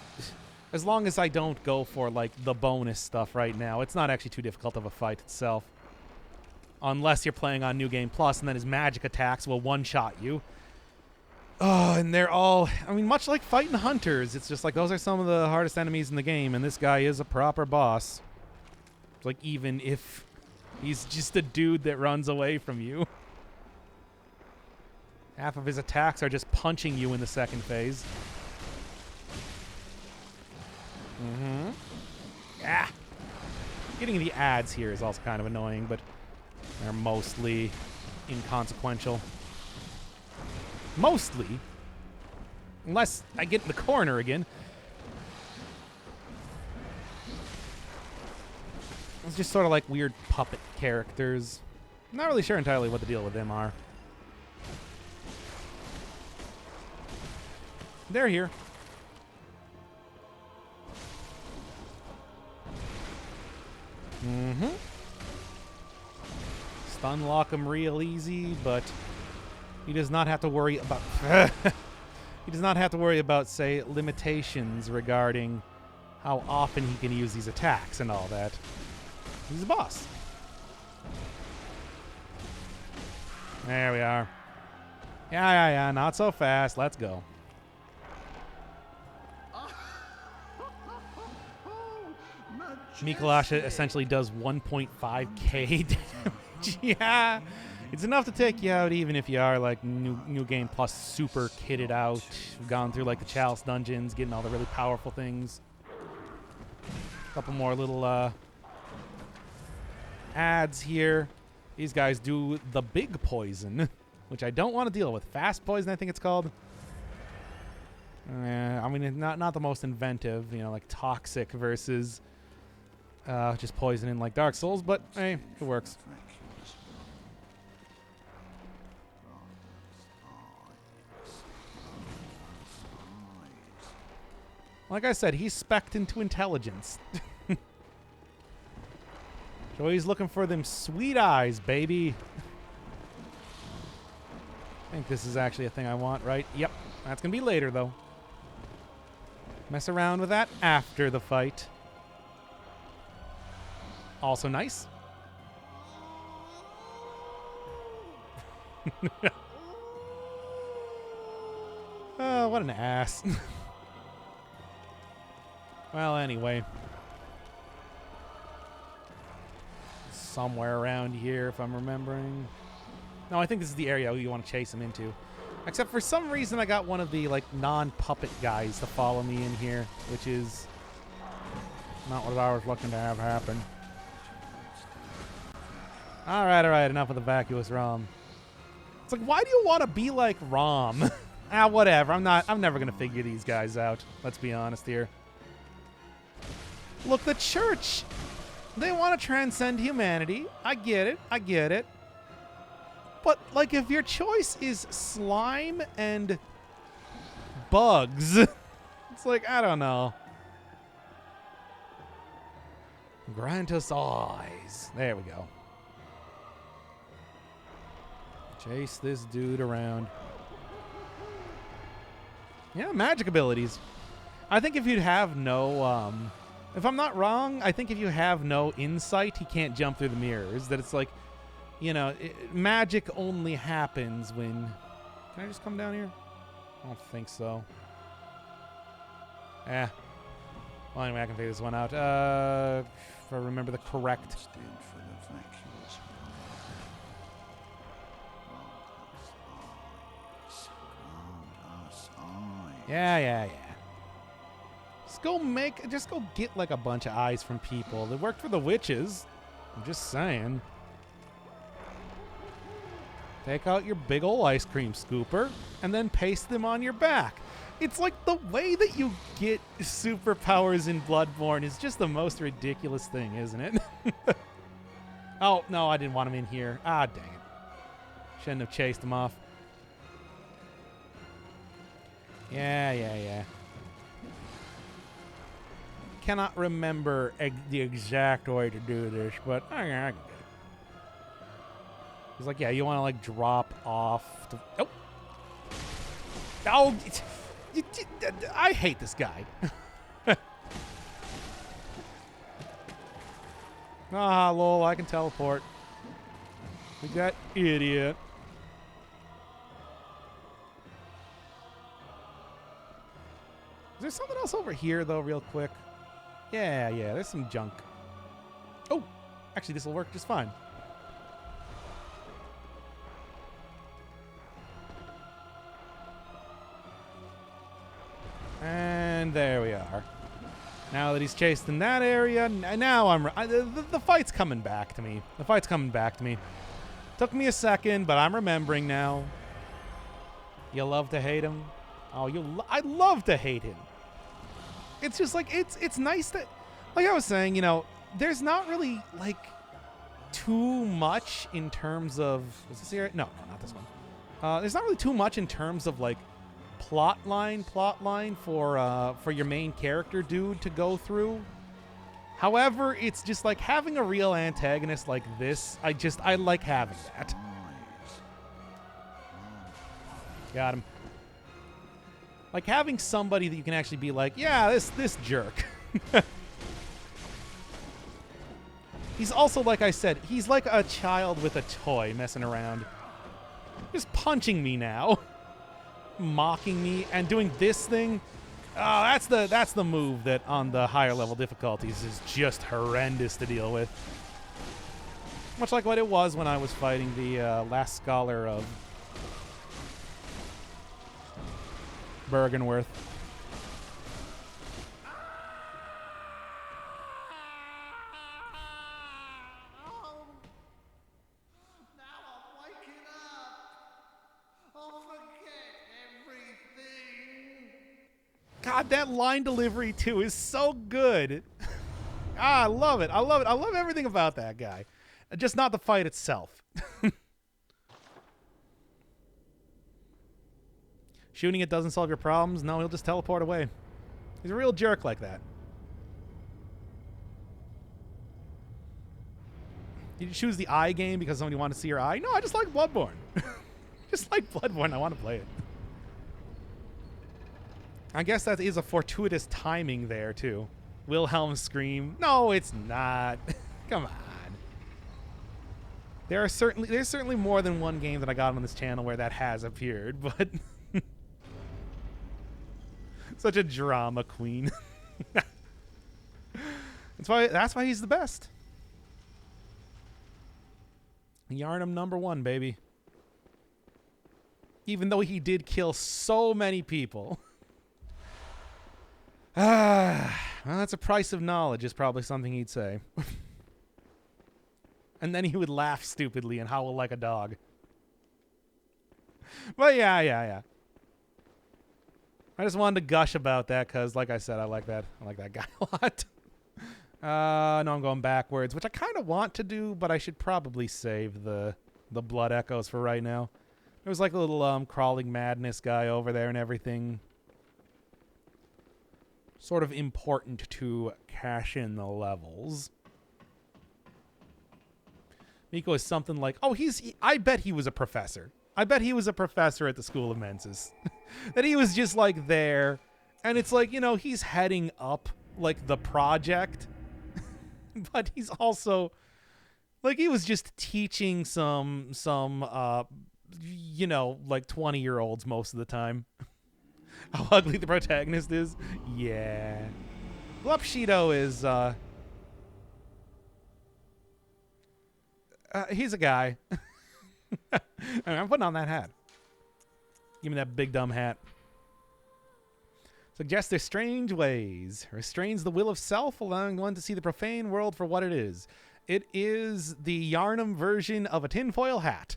As long as I don't go for, like, the bonus stuff right now, it's not actually too difficult of a fight itself. Unless you're playing on New Game Plus, and then his magic attacks will one-shot you. Oh, and they're all... I mean, much like fighting hunters, it's just like those are some of the hardest enemies in the game, and this guy is a proper boss. It's like, even if he's just a dude that runs away from you. Half of his attacks are just punching you in the second phase. Mm-hmm. Ah! Getting the ads here is also kind of annoying, but they're mostly inconsequential. Mostly. Unless I get in the corner again. It's just sort of like weird puppet characters. I'm not really sure entirely what the deal with them are. They're here. Mm-hmm. Stun lock him real easy, but he does not have to worry about... he does not have to worry about, say, limitations regarding how often he can use these attacks and all that. He's a boss. There we are. Yeah, not so fast. Let's go. Mikolasha essentially does 1.5k damage. Yeah. It's enough to take you out even if you are like new Game Plus super kitted out. Gone through like the Chalice dungeons, getting all the really powerful things. A couple more little ads here. These guys do the big poison, which I don't want to deal with. Fast poison, I think it's called. I mean, not the most inventive, you know, like toxic versus just poisoning like Dark Souls, but hey, it works. Like I said, he's spec'd into intelligence. So he's looking for them sweet eyes, baby. I think this is actually a thing I want, right? Yep. That's going to be later, though. Mess around with that after the fight. Also nice. Oh, what an ass. Well, anyway. Somewhere around here, if I'm remembering. No, I think this is the area you want to chase him into. Except for some reason I got one of the, like, non-puppet guys to follow me in here, which is not what I was looking to have happen. Alright, enough of the vacuous ROM. It's like, why do you want to be like ROM? Whatever. I'm never gonna figure these guys out. Let's be honest here. Look, the church! They want to transcend humanity. I get it. But, like, if your choice is slime and bugs, it's like, I don't know. Grant us eyes. There we go. Chase this dude around. Yeah, magic abilities. I think if you'd have no, if I'm not wrong, I think if you have no insight, he can't jump through the mirrors. That it's like, you know, magic only happens when... Can I just come down here? I don't think so. Well, anyway, I can figure this one out. If I remember the correct... Yeah. Just go get like a bunch of eyes from people. They worked for the witches. I'm just saying. Take out your big ol' ice cream scooper and then paste them on your back. It's like the way that you get superpowers in Bloodborne is just the most ridiculous thing, isn't it? Oh, no, I didn't want him in here. Ah, dang it. Shouldn't have chased him off. Yeah. Cannot remember the exact way to do this, but I can get it. He's like, yeah, you want to like drop off. Oh, oh, I hate this guy. Ah, lol, I can teleport. Look at that idiot. Is there something else over here, though, real quick? Yeah, there's some junk. Oh, actually, this will work just fine. And there we are. Now that he's chased in that area, now the fight's coming back to me. The fight's coming back to me. Took me a second, but I'm remembering now. You love to hate him? Oh, I love to hate him. It's just like, it's nice that, like I was saying, you know, there's not really, like, too much in terms of, is this here? No, not this one. There's not really too much in terms of, like, plot line for your main character dude to go through. However, it's just like having a real antagonist like this. I like having that. Got him. Like having somebody that you can actually be like, yeah, this jerk. He's also, like I said, he's like a child with a toy messing around. Just punching me now. Mocking me and doing this thing. Oh, that's the move that on the higher level difficulties is just horrendous to deal with. Much like what it was when I was fighting the last scholar of Bergenworth. God, that line delivery, too, is so good. I love it. I love it. I love everything about that guy. Just not the fight itself. Shooting it doesn't solve your problems. No, he'll just teleport away. He's a real jerk like that. Did you choose the eye game because somebody wanted to see your eye? No, I just like Bloodborne. Just like Bloodborne. I want to play it. I guess that is a fortuitous timing there, too. Wilhelm's scream. No, it's not. Come on. There's certainly more than one game that I got on this channel where that has appeared, but such a drama queen. That's why he's the best. Yarnum #1, baby. Even though he did kill so many people. Well, that's a price of knowledge is probably something he'd say. And then he would laugh stupidly and howl like a dog. But yeah. I just wanted to gush about that because, like I said, I like that guy a lot. No, I'm going backwards, which I kind of want to do, but I should probably save the blood echoes for right now. There was like a little crawling madness guy over there and everything. Sort of important to cash in the levels. Miko is something like, oh, I bet he was a professor. I bet he was a professor at the School of Menses. That he was just like there. And it's like, you know, he's heading up like the project. But he's also like, he was just teaching some you know, like 20-year-olds most of the time. How ugly the protagonist is. Yeah. Glupshido is, he's a guy. I'm putting on that hat. Give me that big dumb hat. Suggests their strange ways. Restrains the will of self, allowing one to see the profane world for what it is. It is the Yarnum version of a tinfoil hat.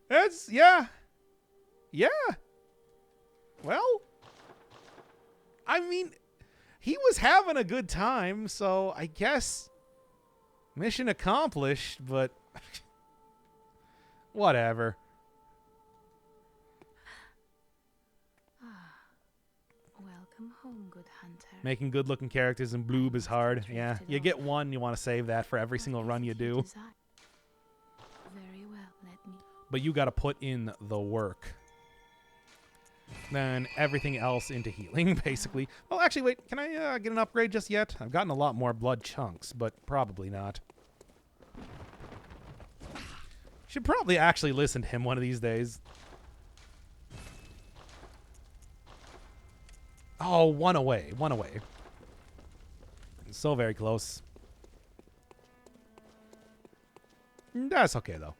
That's, yeah. Yeah. Well, I mean, he was having a good time, so I guess mission accomplished, but whatever. Welcome home, good hunter. Making good-looking characters in bloob is hard. Yeah, you get one, you want to save that for every single run you do. Very well, let me. But you got to put in the work. Then everything else into healing, basically. Well, actually, wait. Can I get an upgrade just yet? I've gotten a lot more blood chunks, but probably not. Should probably actually listen to him one of these days. Oh, one away. One away. So very close. That's okay, though.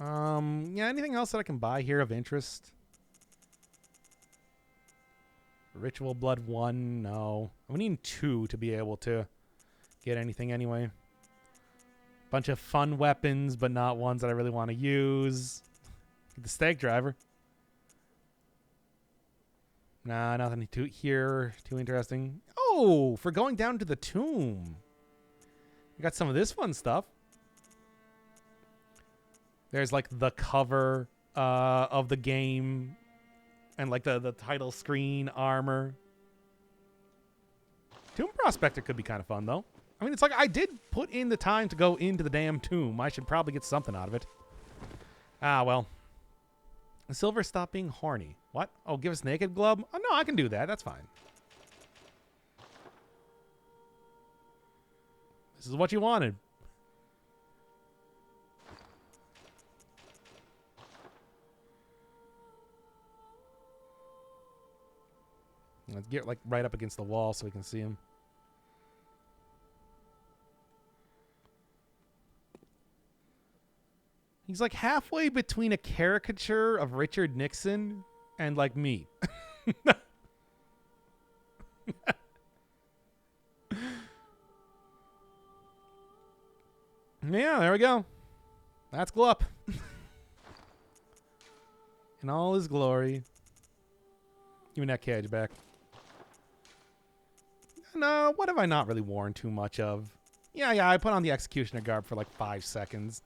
Yeah, anything else that I can buy here of interest? Ritual Blood 1, no. We need 2 to be able to get anything anyway. Bunch of fun weapons, but not ones that I really want to use. Get the stake driver. Nah, nothing too interesting. Oh, for going down to the tomb. We got some of this fun stuff. There's like the cover of the game and like the title screen armor. Tomb Prospector could be kind of fun though. I mean, it's like I did put in the time to go into the damn tomb. I should probably get something out of it. Ah, well. Silver, stop being horny. What? Oh, give us Naked Glove? Oh, no, I can do that. That's fine. This is what you wanted. Let's get like right up against the wall so we can see him. He's like halfway between a caricature of Richard Nixon and like me. Yeah, there we go. That's Glup. In all his glory. Give me that cage back. No, what have I not really worn too much of? Yeah, I put on the Executioner garb for like 5 seconds.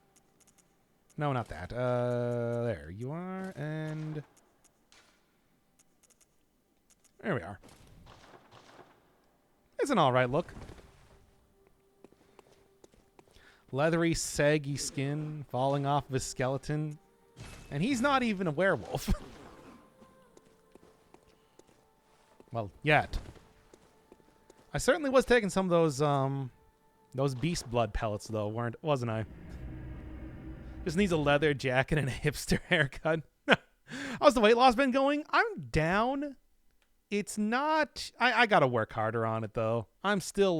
No, not that. There you are, and... there we are. It's an alright look. Leathery, saggy skin falling off of his skeleton. And he's not even a werewolf. Well, yet. I certainly was taking some of those beast blood pellets, though, wasn't I? Just needs a leather jacket and a hipster haircut. How's the weight loss been going? I'm down. It's not... I gotta work harder on it, though. I'm still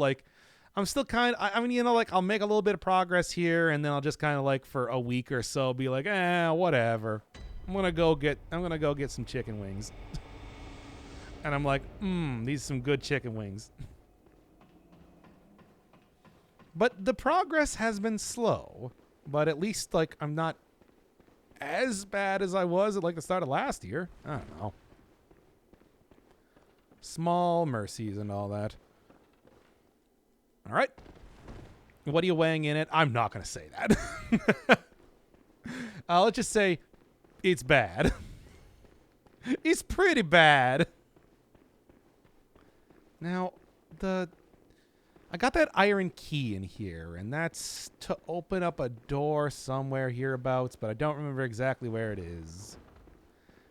kind of... I mean, you know, like, I'll make a little bit of progress here, and then I'll just kind of, like, for a week or so, be like, whatever. I'm gonna go get some chicken wings. And I'm like, these are some good chicken wings. But the progress has been slow. But at least, like, I'm not as bad as I was at, like, the start of last year. I don't know. Small mercies and all that. All right. What are you weighing in it? I'm not going to say that. Let's just say it's bad. It's pretty bad. Now, I got that iron key in here, and that's to open up a door somewhere hereabouts, but I don't remember exactly where it is.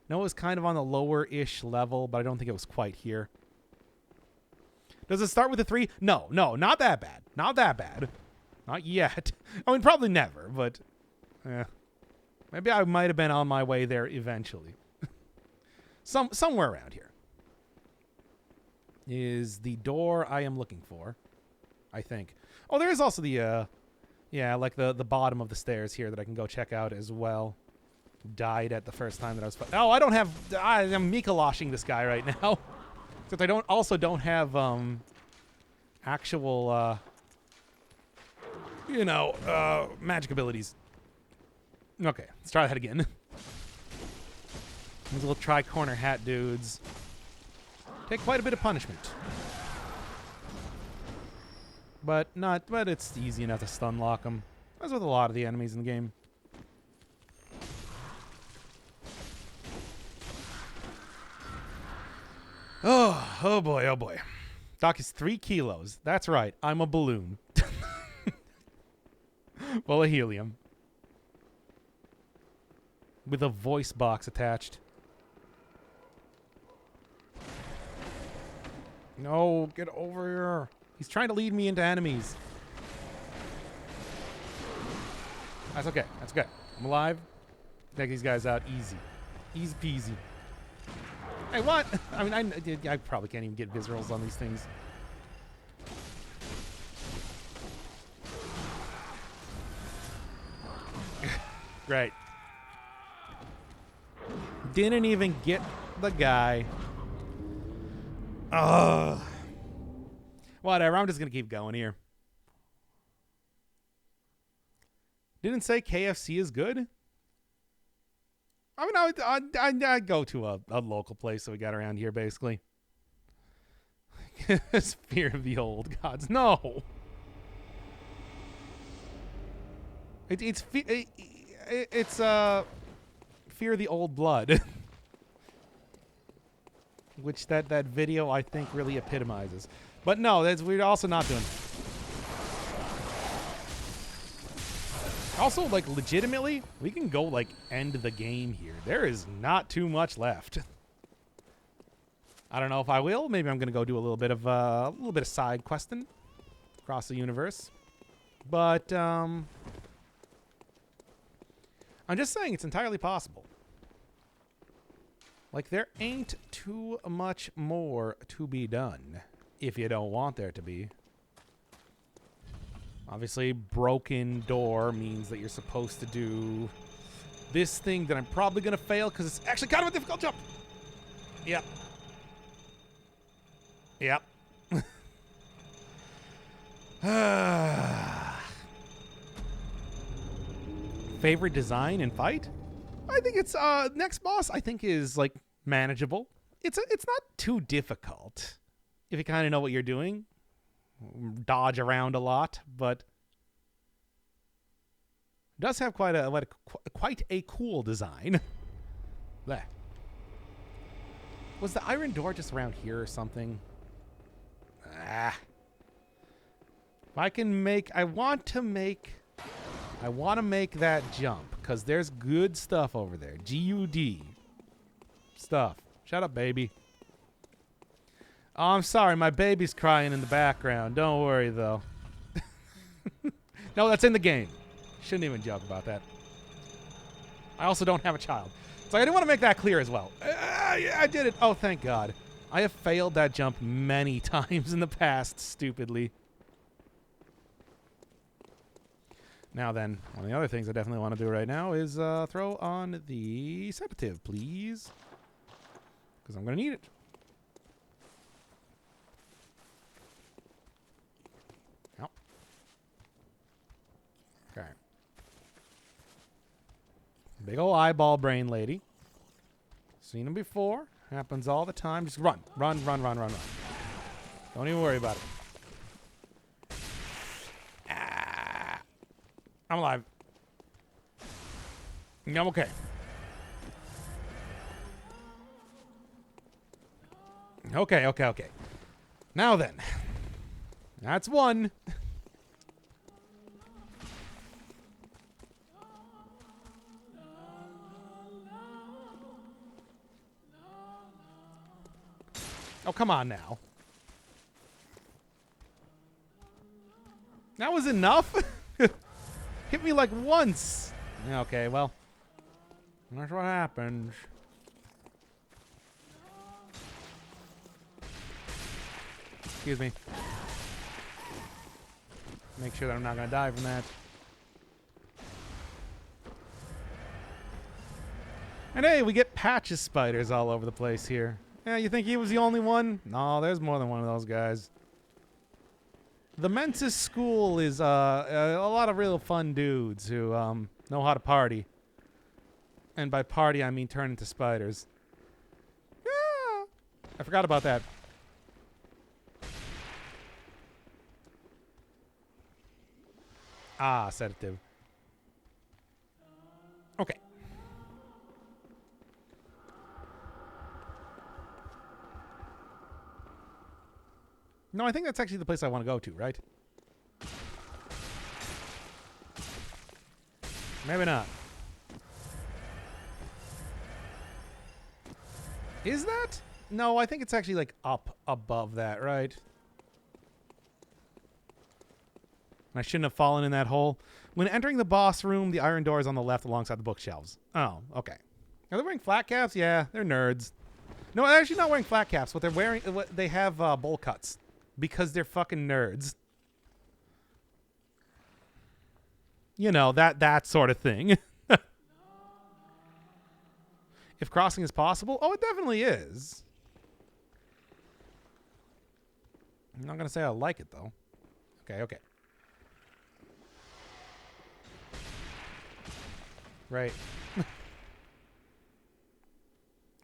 No, it was kind of on the lower-ish level, but I don't think it was quite here. Does it start with a 3? No, not that bad. Not that bad. Not yet. I mean, probably never, but... maybe I might have been on my way there eventually. Somewhere around here is the door I am looking for. I think. Oh, there is also the, like the bottom of the stairs here that I can go check out as well. Died at the first time that I was... oh, I don't have... I'm Mikaloshing this guy right now. Except I don't have, actual, magic abilities. Okay, let's try that again. These little tri-corner hat dudes take quite a bit of punishment. But it's easy enough to stun lock them. As with a lot of the enemies in the game. Oh boy, oh boy. Doc is 3 kilos. That's right. I'm a balloon. Full of helium. With a voice box attached. No, get over here. He's trying to lead me into enemies. That's okay. That's okay. I'm alive. Take these guys out easy. Easy peasy. Hey, what? I mean, I probably can't even get viscerals on these things. Great. Didn't even get the guy. Ugh. Whatever, I'm just going to keep going here. Didn't say KFC is good? I mean, I'd go to a local place that we got around here, basically. Fear of the old gods. No! It's Fear of the Old Blood. Which that video, I think, really epitomizes. But no, we're also not doing that. Also, like, legitimately, we can go, like, end the game here. There is not too much left. I don't know if I will. Maybe I'm going to go do a little bit of side questing across the universe. But, I'm just saying it's entirely possible. Like, there ain't too much more to be done if you don't want there to be. Obviously, broken door means that you're supposed to do this thing that I'm probably going to fail because it's actually kind of a difficult jump. Yep. Yep. Favorite design and fight? I think it's next boss I think is like manageable. It's not too difficult if you kind of know what you're doing. Dodge around a lot, but does have quite a cool design. There. Was the iron door just around here or something? Ah. If I can make, I want to make that jump because there's good stuff over there. GUD stuff. Shut up, baby. Oh, I'm sorry. My baby's crying in the background. Don't worry, though. No, that's in the game. Shouldn't even joke about that. I also don't have a child. So I didn't want to make that clear as well. Yeah, I did it. Oh, thank God. I have failed that jump many times in the past, stupidly. Now then, one of the other things I definitely want to do right now is throw on the sedative, please. Because I'm going to need it. Yep. Okay. Big ol' eyeball brain lady. Seen him before. Happens all the time. Just run. Run, run, run, run, run. Don't even worry about it. Ah. I'm alive. I'm okay. Okay. Now then. That's one. Oh, come on now. That was enough? Hit me like once. Okay, well. That's what happens. Excuse me. Make sure that I'm not going to die from that. And hey, we get patches spiders all over the place here. Yeah, you think he was the only one? No, there's more than one of those guys. The Mensis School is a lot of real fun dudes who know how to party. And by party, I mean turn into spiders. Yeah, I forgot about that. Ah, sedative. Okay. No, I think that's actually the place I want to go to, right? Maybe not. Is that? No, I think it's actually like up above that, right? I shouldn't have fallen in that hole. When entering the boss room, the iron door is on the left alongside the bookshelves. Oh, okay. Are they wearing flat caps? Yeah, they're nerds. No, they're actually not wearing flat caps. What they're wearing, they have bowl cuts because they're fucking nerds. You know, that sort of thing. If crossing is possible, oh, it definitely is. I'm not gonna say I like it though. Okay. Right.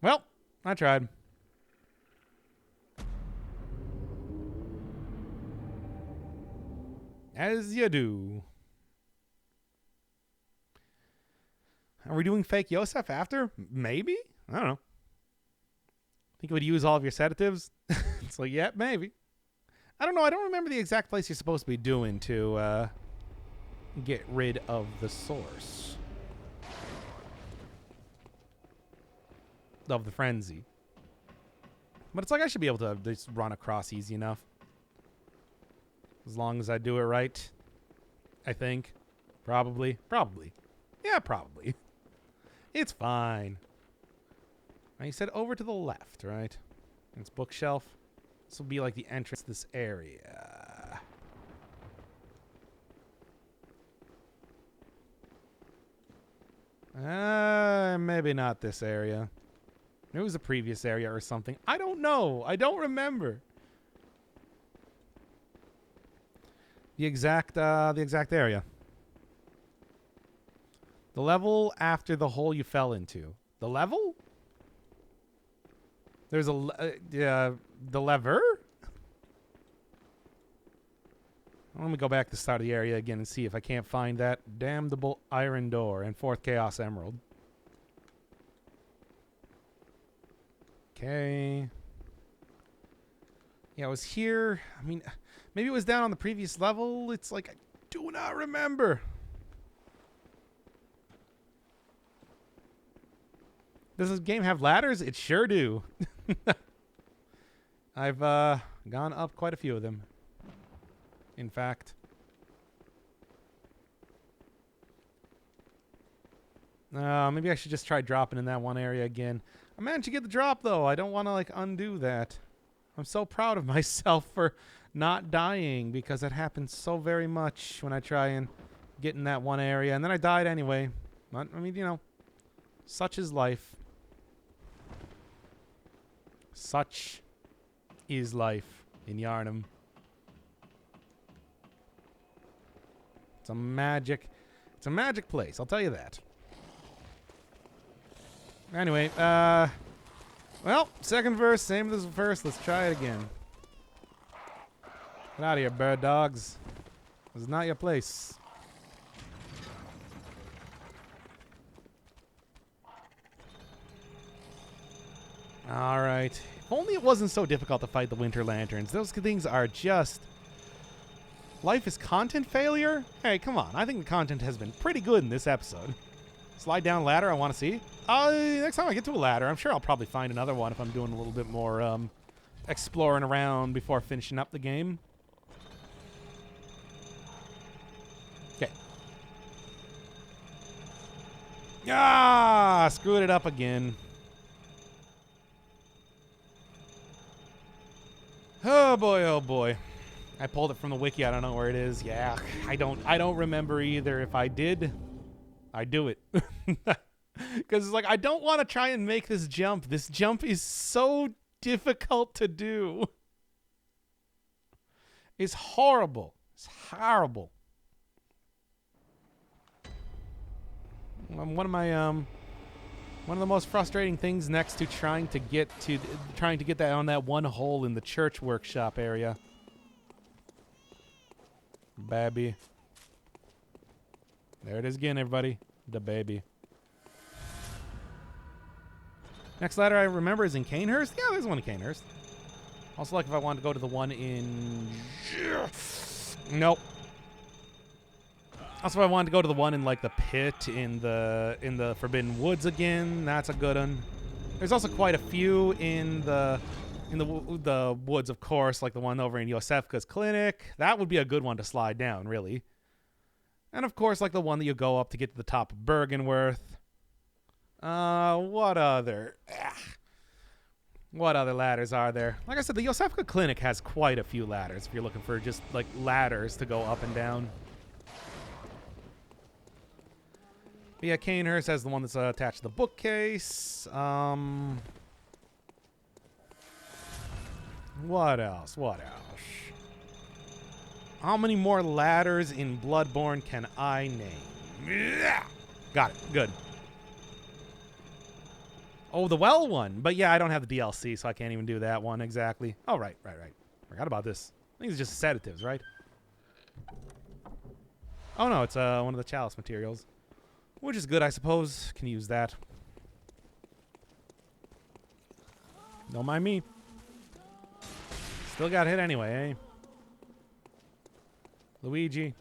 Well, I tried. As you do. Are we doing fake Yosef after? Maybe? I don't know. Think it would use all of your sedatives? It's like, yeah, maybe. I don't know. I don't remember the exact place you're supposed to be doing to get rid of the source of the frenzy. But it's like I should be able to just run across easy enough. As long as I do it right. I think. Probably. Yeah, probably. It's fine. Now you said over to the left, right? It's bookshelf. This will be like the entrance to this area. Maybe not this area. It was a previous area or something. I don't know. I don't remember. The exact area. The level after the hole you fell into. The level? There's the lever? Let me go back to the start of the area again and see if I can't find that damnable iron door and 4th Chaos Emerald. Okay. Yeah, I was here. I mean, maybe it was down on the previous level. It's like, I do not remember. Does this game have ladders? It sure do. I've gone up quite a few of them. In fact. Maybe I should just try dropping in that one area again. I managed to get the drop, though. I don't want to, like, undo that. I'm so proud of myself for not dying because it happens so very much when I try and get in that one area. And then I died anyway. But, I mean, you know, such is life. Such is life in Yarnum. It's a magic place, I'll tell you that. Anyway, well, second verse, same as the first. Let's try it again. Get out of here, bird dogs. This is not your place. All right. If only it wasn't so difficult to fight the Winter Lanterns. Those things are just... Life is content failure? Hey, come on. I think the content has been pretty good in this episode. Slide down ladder, I want to see. Next time I get to a ladder, I'm sure I'll probably find another one if I'm doing a little bit more exploring around before finishing up the game. Okay. Ah, screwed it up again. Oh boy, oh boy. I pulled it from the wiki. I don't know where it is. Yeah, I don't remember either. If I did, I do it. Because it's like, I don't want to try and make this jump. This jump is so difficult to do. It's horrible. It's horrible. One of the most frustrating things next to trying to get that on that one hole in the church workshop area. Baby. There it is again, everybody. The baby. Next ladder I remember is in Canehurst. Yeah, there's one in Canehurst. Also, like if I wanted to go to the one in... Nope. Also, if I wanted to go to the one in like the pit in the Forbidden Woods again, that's a good one. There's also quite a few in the woods, of course, like the one over in Yosefka's clinic. That would be a good one to slide down, really. And of course, like the one that you go up to get to the top of Bergenworth. What other? What other ladders are there? Like I said, the Yosefka clinic has quite a few ladders if you're looking for just like ladders to go up and down. But yeah, Canehurst has the one that's attached to the bookcase. What else? What else? How many more ladders in Bloodborne can I name? Got it. Good. Oh, the well one. But yeah, I don't have the DLC, so I can't even do that one exactly. Oh, right. Forgot about this. I think it's just sedatives, right? Oh, no, it's one of the chalice materials. Which is good, I suppose. Can use that. Don't mind me. Still got hit anyway, eh? Luigi.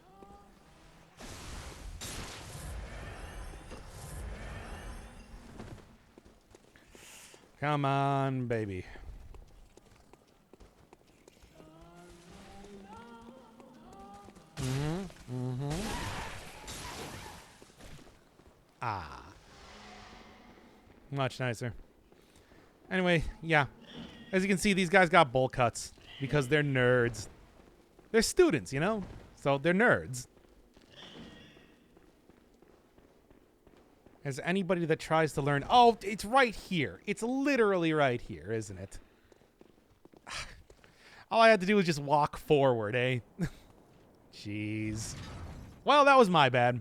Come on, baby. Ah. Much nicer. Anyway, yeah. As you can see, these guys got bowl cuts because they're nerds. They're students, you know? So they're nerds. As anybody that tries to learn... Oh, it's right here. It's literally right here, isn't it? All I had to do was just walk forward, eh? Jeez. Well, that was my bad.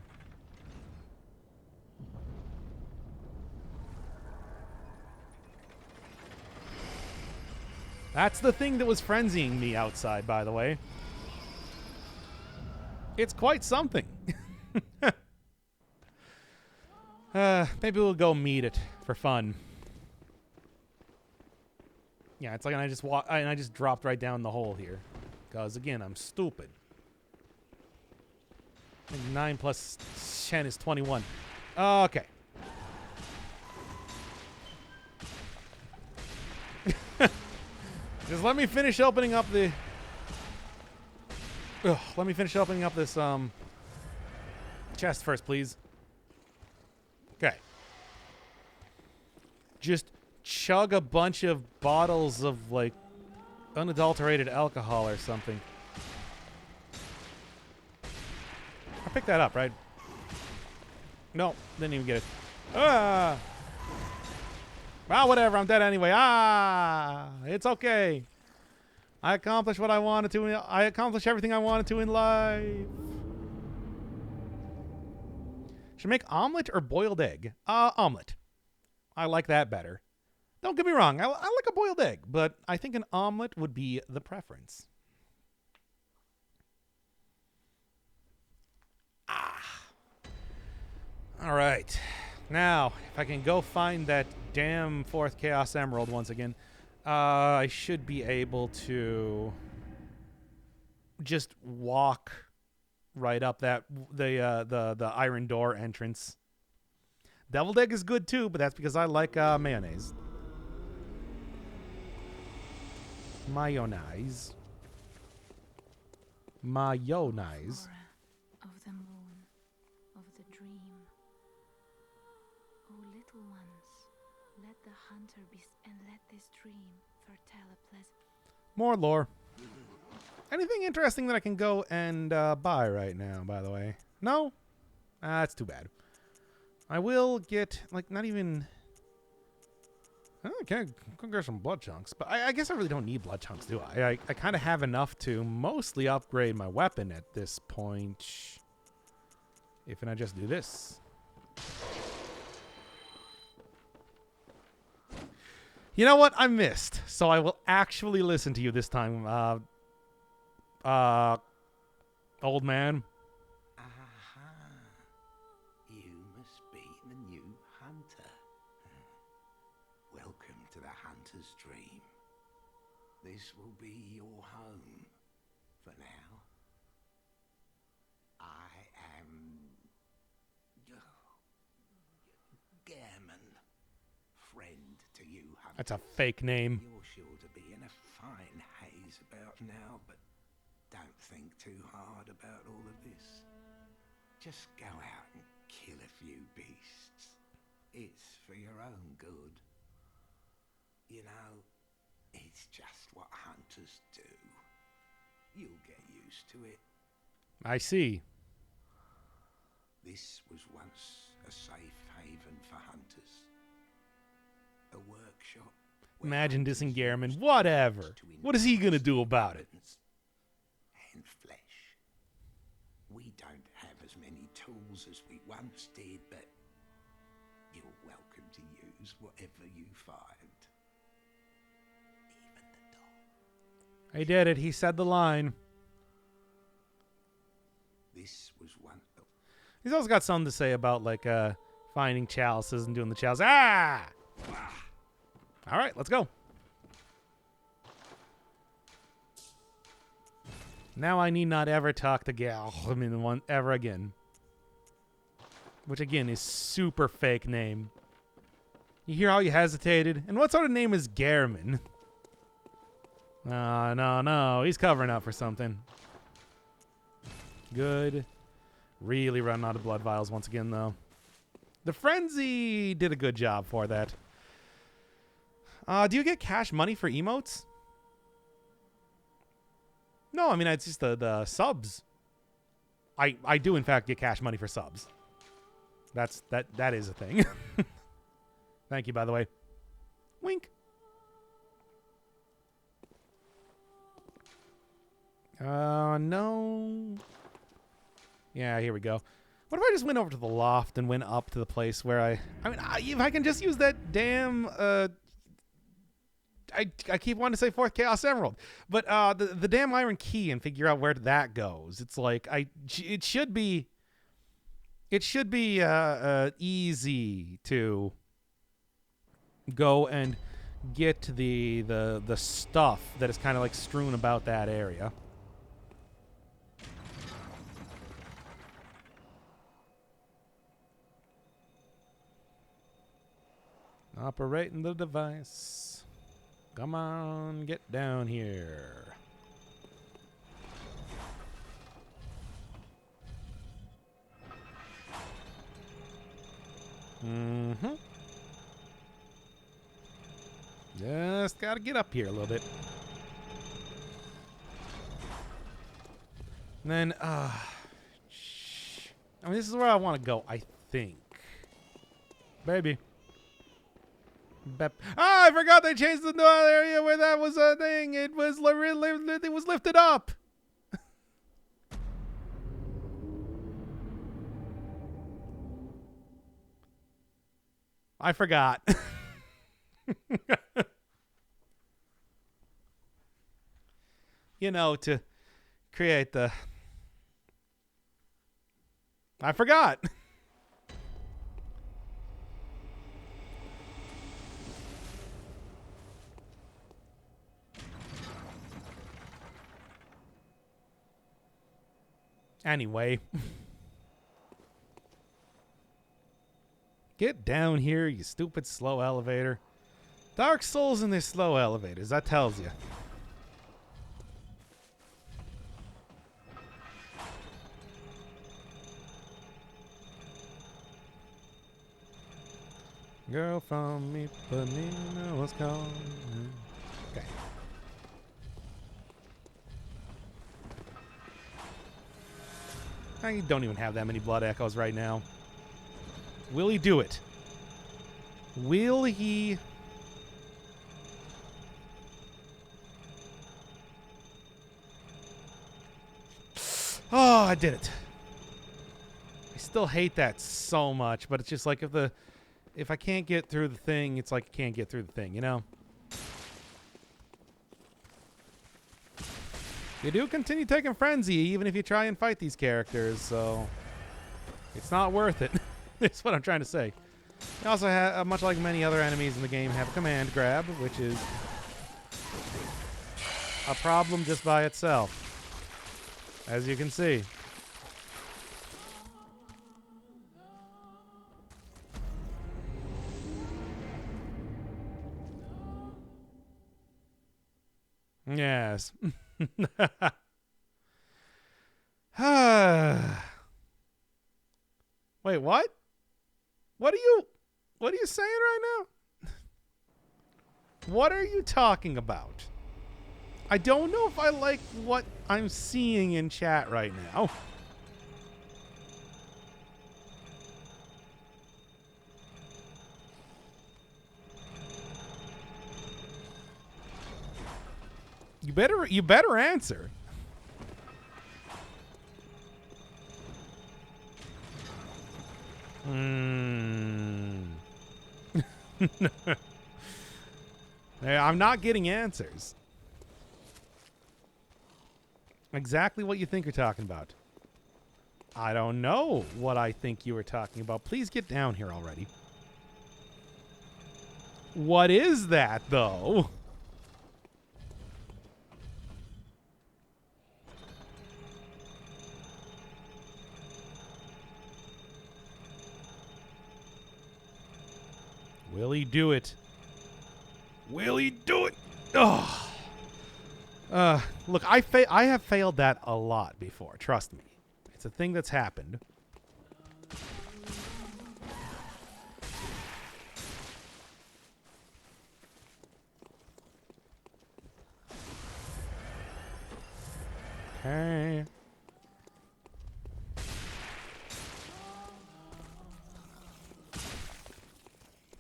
That's the thing that was frenzying me outside, by the way. It's quite something. Maybe we'll go meet it for fun. Yeah, it's like I just dropped right down the hole here. Because again, I'm stupid. 9 plus 10 is 21. Okay. Just let me finish opening up the... let me finish opening up this chest first, please. Okay. Just chug a bunch of bottles of, like, unadulterated alcohol or something. I picked that up, right? No, didn't even get it. Ah! Well, whatever, I'm dead anyway. Ah! It's okay. I accomplished what I wanted to. I accomplished everything I wanted to in life. Should I make omelet or boiled egg? Omelet. I like that better. Don't get me wrong. I like a boiled egg, but I think an omelet would be the preference. All right. Now, if I can go find that damn fourth Chaos Emerald once again, I should be able to just walk right up that the iron door entrance. Deviled egg is good too, but that's because I like mayonnaise. Mayonnaise. Mayonnaise. Aura of the moon, of the dream. O little ones, let the hunter be, and let this dream foretell a pleasant. More lore. Anything interesting that I can go and buy right now, by the way? No? That's too bad. I will get, like, not even... I can get some blood chunks, but I guess I really don't need blood chunks, do I? I kind of have enough to mostly upgrade my weapon at this point. If I just do this. You know what? I missed, so I will actually listen to you this time, old man. Aha. You must be the new hunter. Welcome to the hunter's dream. This will be your home for now. I am Gammon, friend to you, Hunter. That's a fake name. You're sure to be in a fine haze about now, but don't think too hard about all of this. Just go out and kill a few beasts. It's for your own good. You know, it's just what hunters do. You'll get used to it. I see. This was once a safe haven for hunters. A workshop. where Imagine hunters dissing Garamond. used Whatever. to What is he gonna enhance do about it? weapons and flesh. We don't have as many tools as we once did, but you're welcome to use whatever you find. Even the dog. He did it. He said the line. This was one. Oh, He's also got something to say about like finding chalices and doing the chalice. Ah! All right, let's go. Now I need not ever talk to one ever again. Which again is super fake name. You hear how you hesitated? And what sort of name is Garamond? No. He's covering up for something. Good. Really running out of blood vials once again, though. The Frenzy did a good job for that. Do you get cash money for emotes? No, I mean, it's just the subs. I do, in fact, get cash money for subs. That is a thing. Thank you, by the way. Wink. No. Yeah, here we go. What if I just went over to the loft and went up to the place where I mean, if I can just use that damn, I keep wanting to say fourth Chaos Emerald, but the damn Iron Key and figure out where that goes. It's like it should be easy to go and get the stuff that is kind of like strewn about that area. Operating the device. Come on, get down here. Mm-hmm. Just gotta get up here a little bit. And then, I mean, this is where I want to go, I think. Baby. I forgot they changed the area where that was a thing. It was lifted up. I forgot. You know, to create the... I forgot. Anyway. Get down here, you stupid slow elevator. Dark Souls in their slow elevators, that tells you. Girl from Ipanema was calling. Okay. I don't even have that many blood echoes right now. Will he do it? Will he? Oh, I did it. I still hate that so much, but it's just like if I can't get through the thing, it's like I can't get through the thing, you know? You do continue taking Frenzy, even if you try and fight these characters, so it's not worth it. That's what I'm trying to say. You also have, much like many other enemies in the game, have a command grab, which is a problem just by itself, as you can see. Yes. Wait, what? What are you saying right now? What are you talking about? I don't know if I like what I'm seeing in chat right now. You better answer. I'm not getting answers. Exactly what you think you're talking about. I don't know what I think you were talking about. Please get down here already. What is that, though? Will he do it? Will he do it? Oh. Look, I have failed that a lot before. Trust me. It's a thing that's happened. Okay.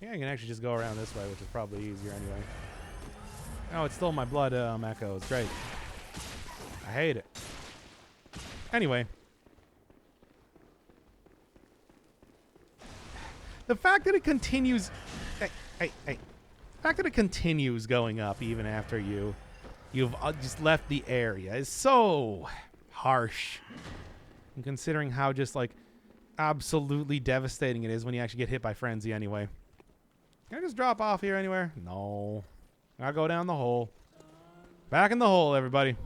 Yeah, I can actually just go around this way, which is probably easier anyway. Oh, it stole my blood echoes. Great. I hate it. Anyway. The fact that it continues... The fact that it continues going up even after you've just left the area is so harsh. And considering how just, like, absolutely devastating it is when you actually get hit by Frenzy anyway. Can I just drop off here anywhere? No. I'll go down the hole. Back in the hole, everybody.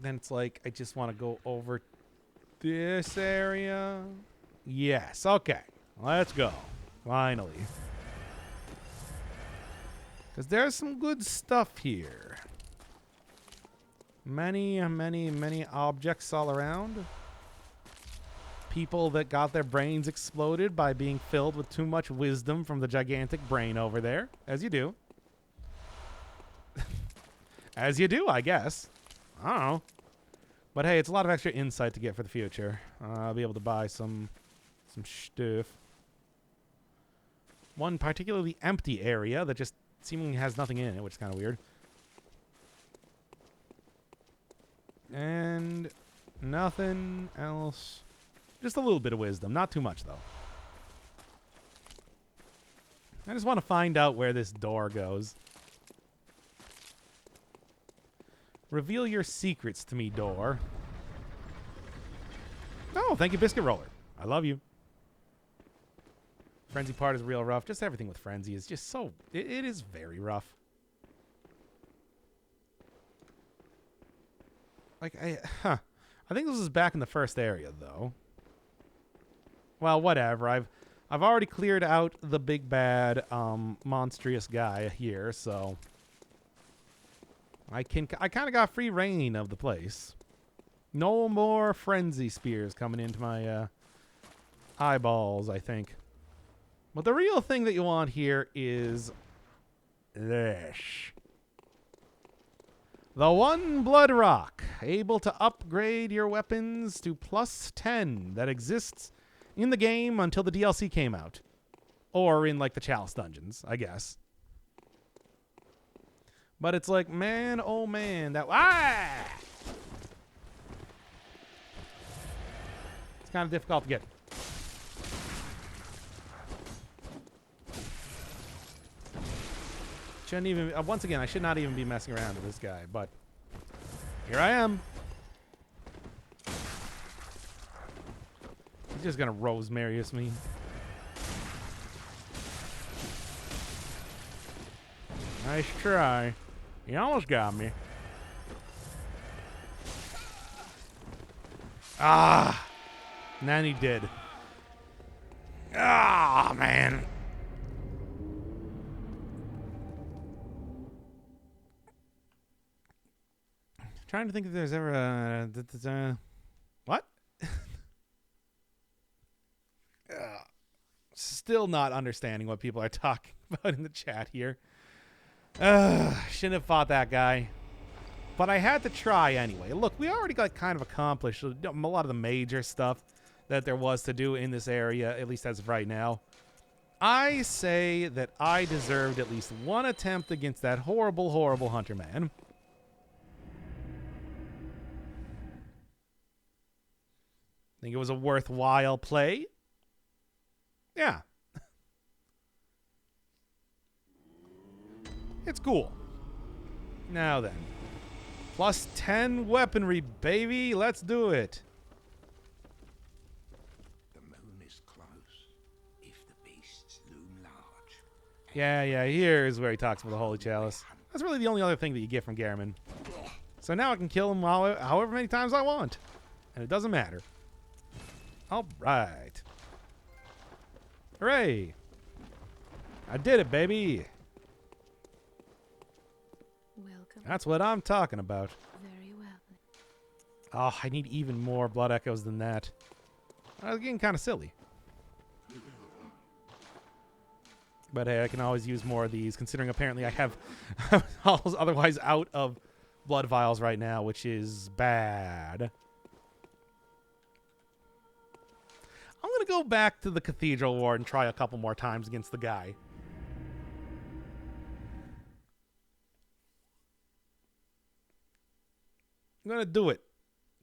Then it's like, I just want to go over this area. Yes, okay. Let's go. Finally. Because there's some good stuff here. Many objects all around. People that got their brains exploded by being filled with too much wisdom from the gigantic brain over there. As you do. As you do, I guess. I don't know. But hey, it's a lot of extra insight to get for the future. I'll be able to buy some stuff. One particularly empty area that just seemingly has nothing in it, which is kind of weird. And nothing else. Just a little bit of wisdom. Not too much, though. I just want to find out where this door goes. Reveal your secrets to me, door. Oh, thank you, Biscuit Roller. I love you. Frenzy part is real rough. Just everything with Frenzy is just so... It is very rough. Like, I think this is back in the first area, though. Well, whatever. I've already cleared out the big bad monstrous guy here, so I kind of got free reign of the place. No more frenzy spears coming into my eyeballs, I think. But the real thing that you want here is this. The One Blood Rock, able to upgrade your weapons to +10 that exists in the game until the DLC came out. Or in, like, the Chalice dungeons, I guess. But it's like, man, oh man, that... Ah! It's kind of difficult to get. Shouldn't even... once again, I should not even be messing around with this guy, but... Here I am. He's just gonna Rosemary-us me. Nice try. You almost got me. Ah! And then he did. Ah, man. Trying to think if there's ever a... what? Still not understanding what people are talking about in the chat here. Shouldn't have fought that guy. But I had to try anyway. Look, we already got kind of accomplished a lot of the major stuff that there was to do in this area, at least as of right now. I say that I deserved at least one attempt against that horrible, horrible hunter man. Think it was a worthwhile play? Yeah. It's cool. Now then. Plus 10 weaponry, baby. Let's do it. The moon is close. If the beasts loom large. Yeah, here's where he talks about the Holy Chalice. That's really the only other thing that you get from Garamond. So now I can kill him however many times I want. And it doesn't matter. Alright. Hooray! I did it, baby! Welcome. That's what I'm talking about. Very well. Oh, I need even more blood echoes than that. I was getting kind of silly. But hey, I can always use more of these, considering apparently I have otherwise out of blood vials right now, which is bad. I'm going to go back to the Cathedral Ward and try a couple more times against the guy. I'm going to do it.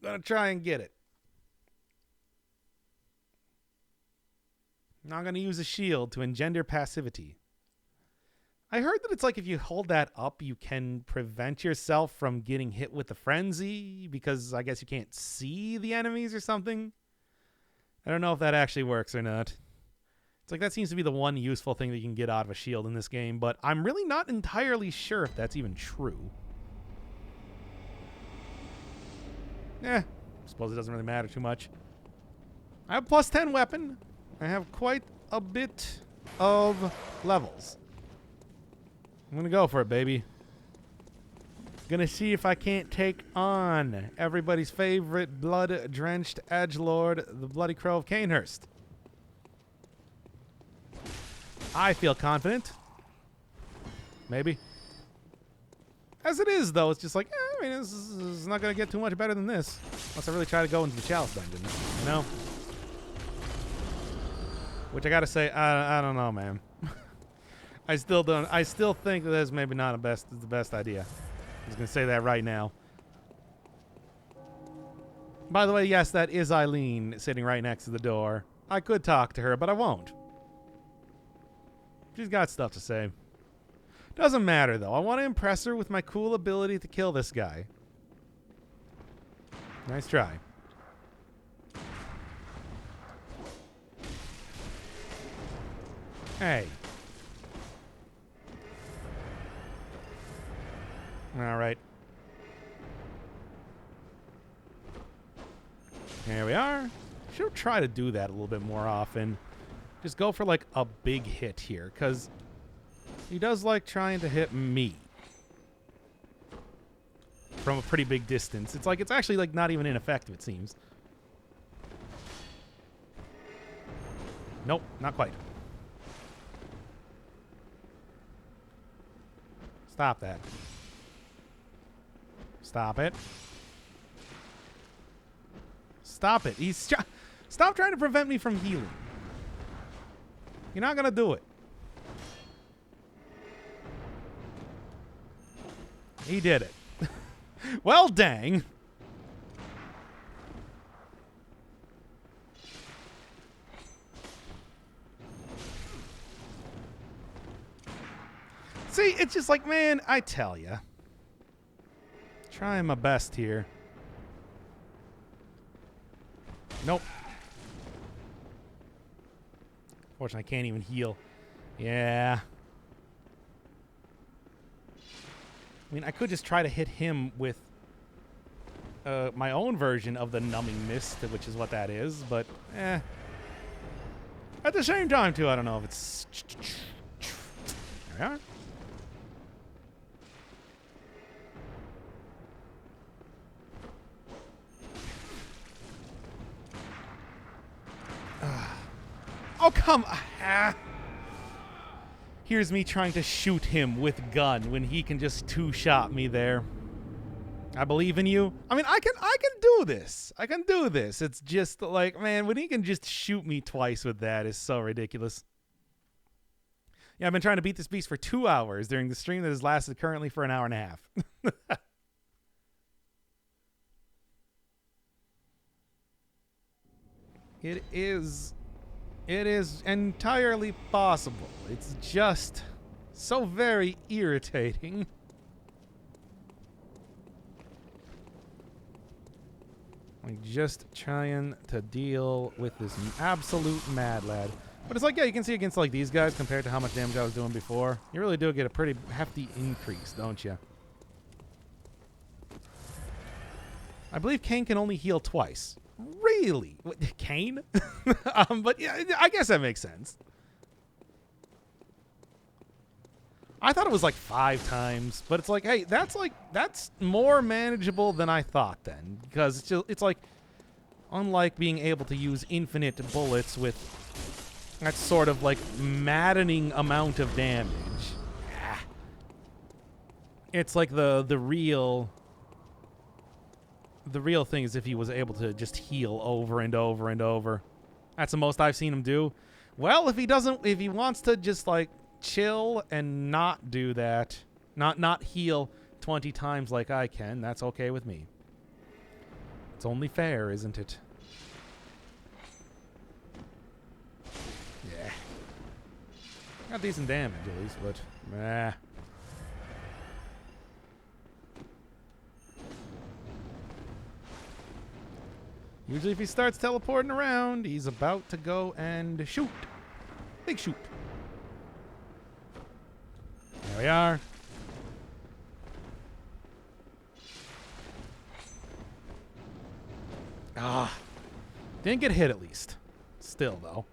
I'm going to try and get it. I'm not going to use a shield to engender passivity. I heard that it's like if you hold that up, you can prevent yourself from getting hit with the frenzy because I guess you can't see the enemies or something. I don't know if that actually works or not. It's like that seems to be the one useful thing that you can get out of a shield in this game, but I'm really not entirely sure if that's even true. I suppose it doesn't really matter too much. I have plus 10 weapon. I have quite a bit of levels. I'm gonna go for it, baby. Gonna see if I can't take on everybody's favorite blood-drenched edgelord, the Bloody Crow of Canehurst. I feel confident. Maybe. As it is, though, it's just like, I mean, this is not gonna get too much better than this. Unless I really try to go into the Chalice Dungeon, you know? Which I gotta say, I don't know, man. I still think that that's maybe not the best idea. I was going to say that right now. By the way, yes, that is Eileen sitting right next to the door. I could talk to her, but I won't. She's got stuff to say. Doesn't matter, though. I want to impress her with my cool ability to kill this guy. Nice try. Hey. All right. Here we are. Should try to do that a little bit more often. Just go for like a big hit here, because he does like trying to hit me from a pretty big distance. It's like it's actually like not even ineffective, it seems. Nope, not quite. Stop that. Stop it. Stop it. Stop trying to prevent me from healing. You're not going to do it. He did it. Well, dang. See, it's just like, man, I tell ya. Trying my best here. Nope. Unfortunately, I can't even heal. Yeah. I mean, I could just try to hit him with my own version of the numbing mist, which is what that is, but At the same time, too, I don't know if it's... There we are. Oh, come on. Here's me trying to shoot him with gun when he can just two-shot me there. I believe in you. I mean, I can do this. I can do this. It's just like, man, when he can just shoot me twice with that is so ridiculous. Yeah, I've been trying to beat this beast for 2 hours during the stream that has lasted currently for an hour and a half. It is entirely possible. It's just so very irritating. Like, just trying to deal with this absolute mad lad. But it's like, yeah, you can see against like these guys compared to how much damage I was doing before. You really do get a pretty hefty increase, don't you? I believe Kane can only heal twice. Really? What, Kane? But yeah, I guess that makes sense. I thought it was like 5 times, but it's like, hey, that's more manageable than I thought then, because it's like, unlike being able to use infinite bullets with that sort of like maddening amount of damage. It's like the real thing is if he was able to just heal over and over and over. That's the most I've seen him do. Well, if he wants to just like chill and not do that, not heal 20 times like I can, that's okay with me. It's only fair, isn't it? Yeah. Got decent damage at least, but meh. Usually if he starts teleporting around, he's about to go and shoot. Big shoot. There we are. Ah. Didn't get hit at least. Still, though.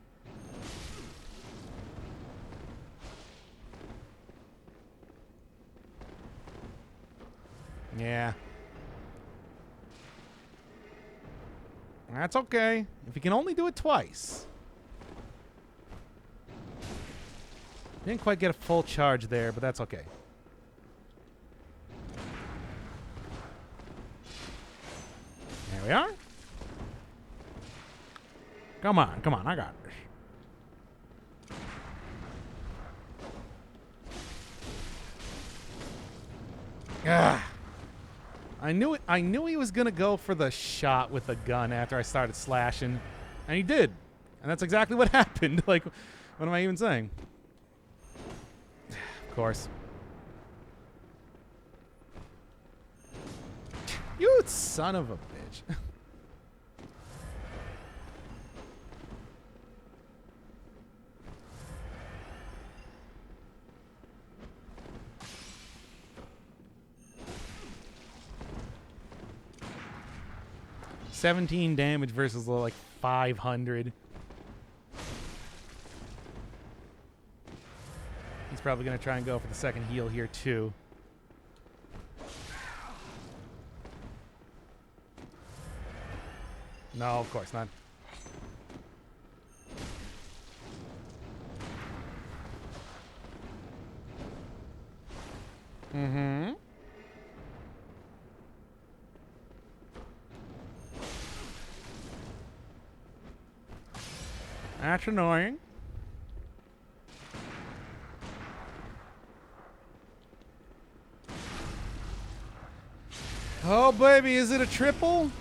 Yeah. That's okay. If you can only do it twice. Didn't quite get a full charge there, but that's okay. There we are. Come on, I got this. Ah. I knew he was gonna go for the shot with the gun after I started slashing, and he did. And that's exactly what happened. Like, what am I even saying? Of course. You son of a bitch. $17 damage versus like 500. He's probably going to try and go for the second heal here too. No, of course not. Mm-hmm. That's annoying. Oh, baby, is it a triple?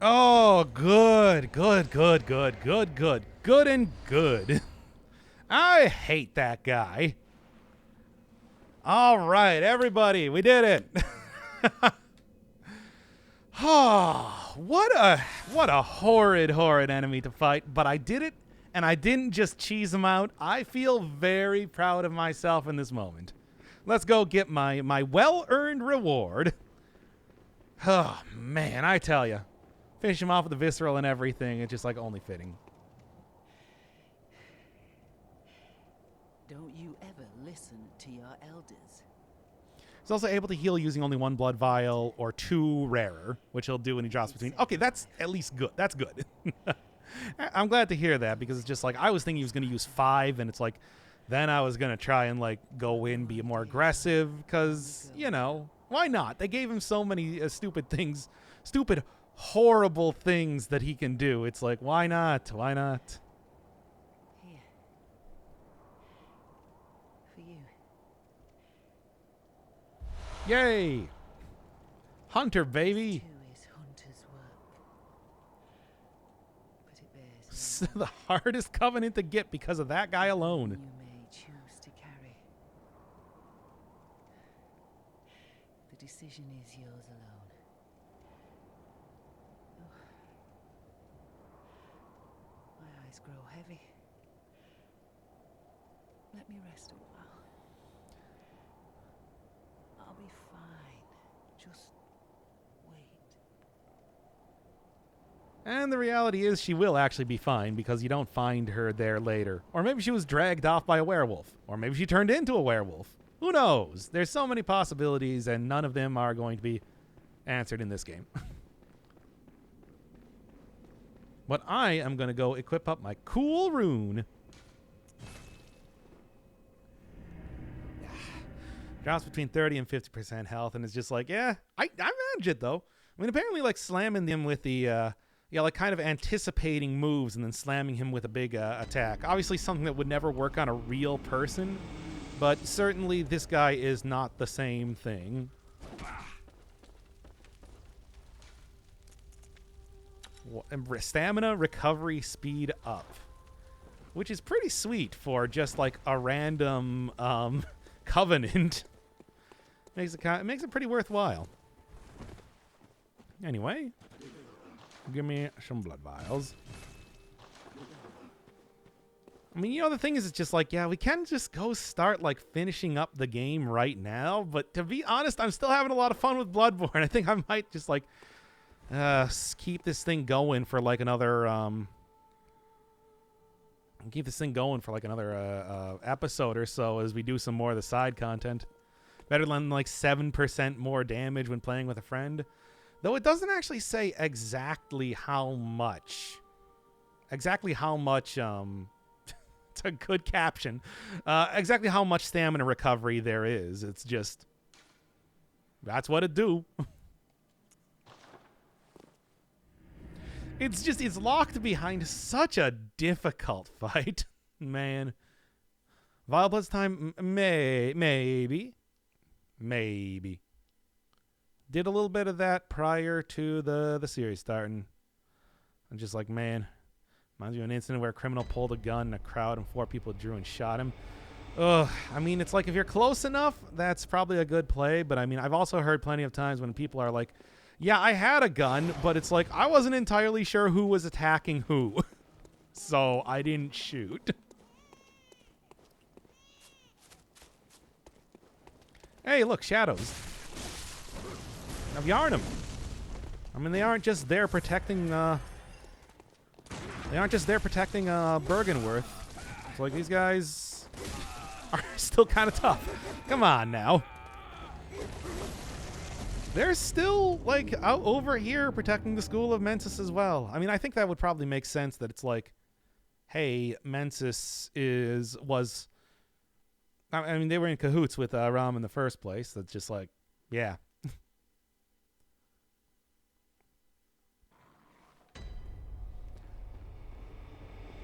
Oh, good, good, good, good, good, good, good and good. I hate that guy. All right, everybody, we did it. Oh, what a horrid enemy to fight, but I did it, and I didn't just cheese him out. I feel very proud of myself in this moment. Let's go get my well-earned reward. Oh, man, I tell you. Finish him off with the visceral and everything. It's just like only fitting. Don't you ever listen to your elders? He's also able to heal using only 1 blood vial or 2 rarer, which he'll do when he drops between. Okay, that's at least good. That's good. I'm glad to hear that because it's just like I was thinking he was going to use 5, and it's like then I was going to try and like go in, be more aggressive because, you know, why not? They gave him so many stupid things, stupid, horrible things that he can do. It's like, why not? Why not? Here. For you. Yay! Hunter, baby! Too is hunter's work. But it bears no The hardest covenant to get because of that guy alone. you may choose to carry. The decision is yours alone. Oh. My eyes grow heavy. Let me rest a while. I'll be fine. Just wait. And the reality is she will actually be fine because you don't find her there later. Or maybe she was dragged off by a werewolf. Or maybe she turned into a werewolf. Who knows? There's so many possibilities and none of them are going to be answered in this game. But I am going to go equip up my cool rune. Drops between 30 and 50% health, and it's just like, yeah, I manage it, though. I mean, apparently, like, slamming them with the, like, kind of anticipating moves and then slamming him with a big attack. Obviously, something that would never work on a real person, but certainly this guy is not the same thing. Stamina, recovery, speed up. Which is pretty sweet for just, like, a random, covenant. It makes it pretty worthwhile. Anyway, give me some blood vials. I mean, you know, the thing is, it's just like, yeah, we can just go start, like, finishing up the game right now. But to be honest, I'm still having a lot of fun with Bloodborne. I think I might just, like, keep this thing going for, like, another, episode or so as we do some more of the side content. Better than like 7% more damage when playing with a friend. Though it doesn't actually say exactly how much. It's a good caption. Exactly how much stamina recovery there is. It's just, that's what it do. It's locked behind such a difficult fight. Man. Vial Blood's time, maybe. Did a little bit of that prior to the series starting. I'm just like, man. Reminds me of an incident where a criminal pulled a gun in a crowd and 4 people drew and shot him. Ugh. I mean, it's like if you're close enough, that's probably a good play. But I mean, I've also heard plenty of times when people are like, yeah, I had a gun, but it's like I wasn't entirely sure who was attacking who. So I didn't shoot. Hey, look, shadows. Of Yarnum. I mean, they aren't just there protecting, Bergenworth. It's like these guys are still kind of tough. Come on now. They're still, like, out over here protecting the School of Mensis as well. I mean, I think that would probably make sense that it's like, hey, Mensis was... I mean, they were in cahoots with Ram in the first place. That's just like, yeah.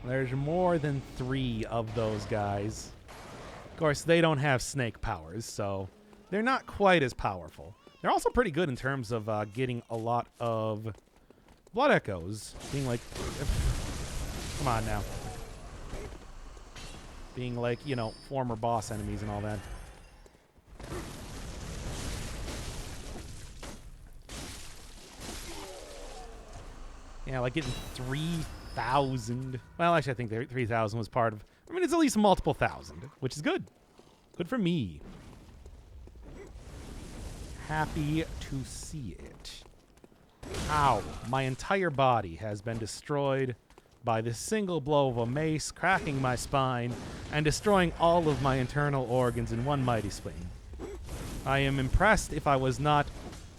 There's more than 3 of those guys. Of course, they don't have snake powers, so they're not quite as powerful. They're also pretty good in terms of getting a lot of blood echoes. Being like, come on now. Being like, you know, former boss enemies and all that. Yeah, like getting 3,000. Well, actually, I think 3,000 was part of... I mean, it's at least multiple thousand, which is good. Good for me. happy to see it. Ow. My entire body has been destroyed by this single blow of a mace, cracking my spine, and destroying all of my internal organs in one mighty swing. I am impressed if I was not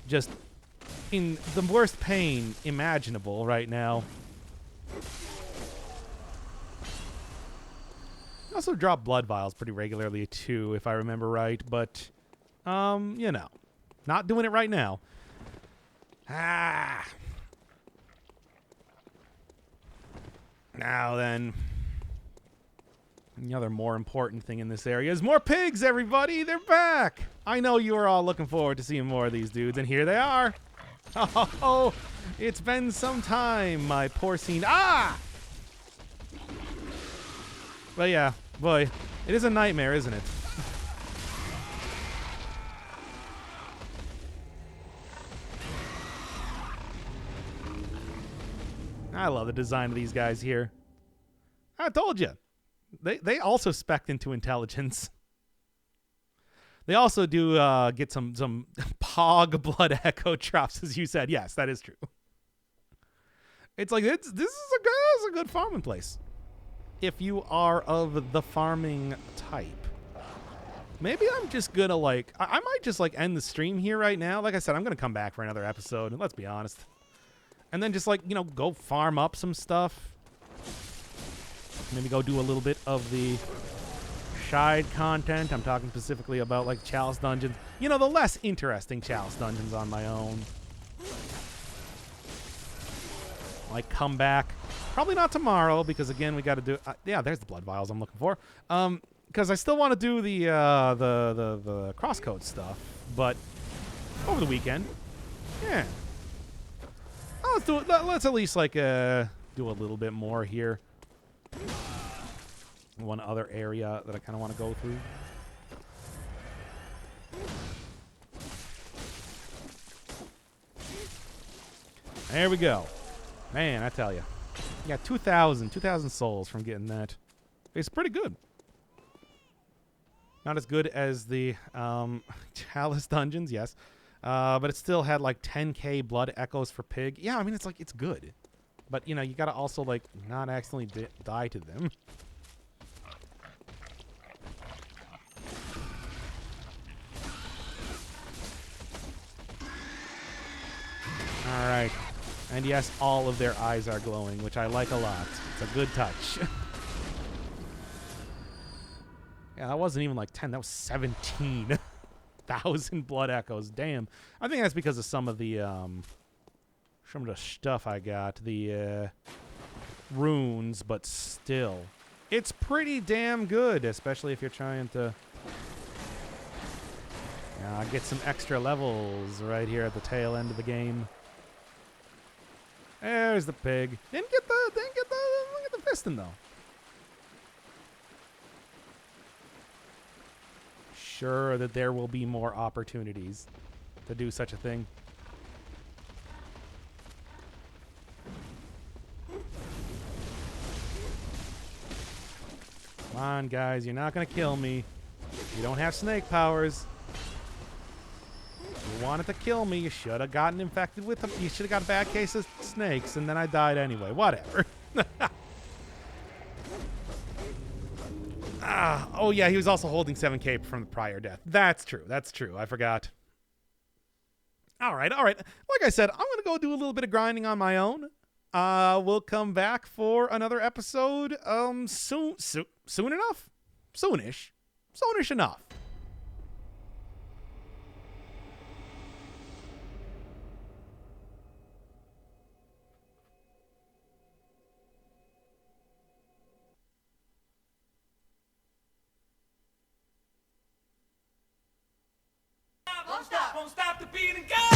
just in the worst pain imaginable right now. I also drop blood vials pretty regularly too, if I remember right, but, you know, not doing it right now. Ah. Now then, the other more important thing in this area is more pigs, everybody! They're back! I know you are all looking forward to seeing more of these dudes, and here they are! Oh, it's been some time, my porcine... Ah! But yeah, boy, it is a nightmare, isn't it? I love the design of these guys here. I told you. They also spec into intelligence. They also do get some pog blood echo drops, as you said. Yes, that is true. It's like this is a good farming place. If you are of the farming type. Maybe I'm just gonna like I might just like end the stream here right now. Like I said, I'm gonna come back for another episode, and let's be honest. And then just like, you know, go farm up some stuff. Maybe go do a little bit of the Shide content. I'm talking specifically about like Chalice dungeons. You know, the less interesting Chalice dungeons on my own. Like come back. Probably not tomorrow because again we got to do. Yeah, there's the blood vials I'm looking for. Because I still want to do the crosscode stuff, but over the weekend. Yeah. Oh, let's do it. Let's at least like do a little bit more here. One other area that I kind of want to go through. There we go. Man, I tell you. Yeah, 2,000 souls from getting that. It's pretty good. Not as good as the Chalice dungeons, yes. But it still had like 10k blood echoes for pig. Yeah, I mean, it's like, it's good. But, you know, you got to also like not accidentally die to them. All right. And yes, all of their eyes are glowing, which I like a lot. It's a good touch. Yeah, that wasn't even like 10. That was 17,000 blood echoes. Damn. I think that's because of some of the stuff I got. The runes, but still. It's pretty damn good, especially if you're trying to get some extra levels right here at the tail end of the game. There's the pig. Didn't get the fisting though. Sure that there will be more opportunities to do such a thing. Come on, guys, you're not gonna kill me. You don't have snake powers. You wanted to kill me. You should have gotten infected with them. You should have got a bad case of snakes, and then I died anyway. Whatever. Oh, yeah, he was also holding 7k from the prior death. That's true. That's true. I forgot. All right. Like I said, I'm going to go do a little bit of grinding on my own. We'll come back for another episode soon enough? Soonish enough. Won't stop the beat and go!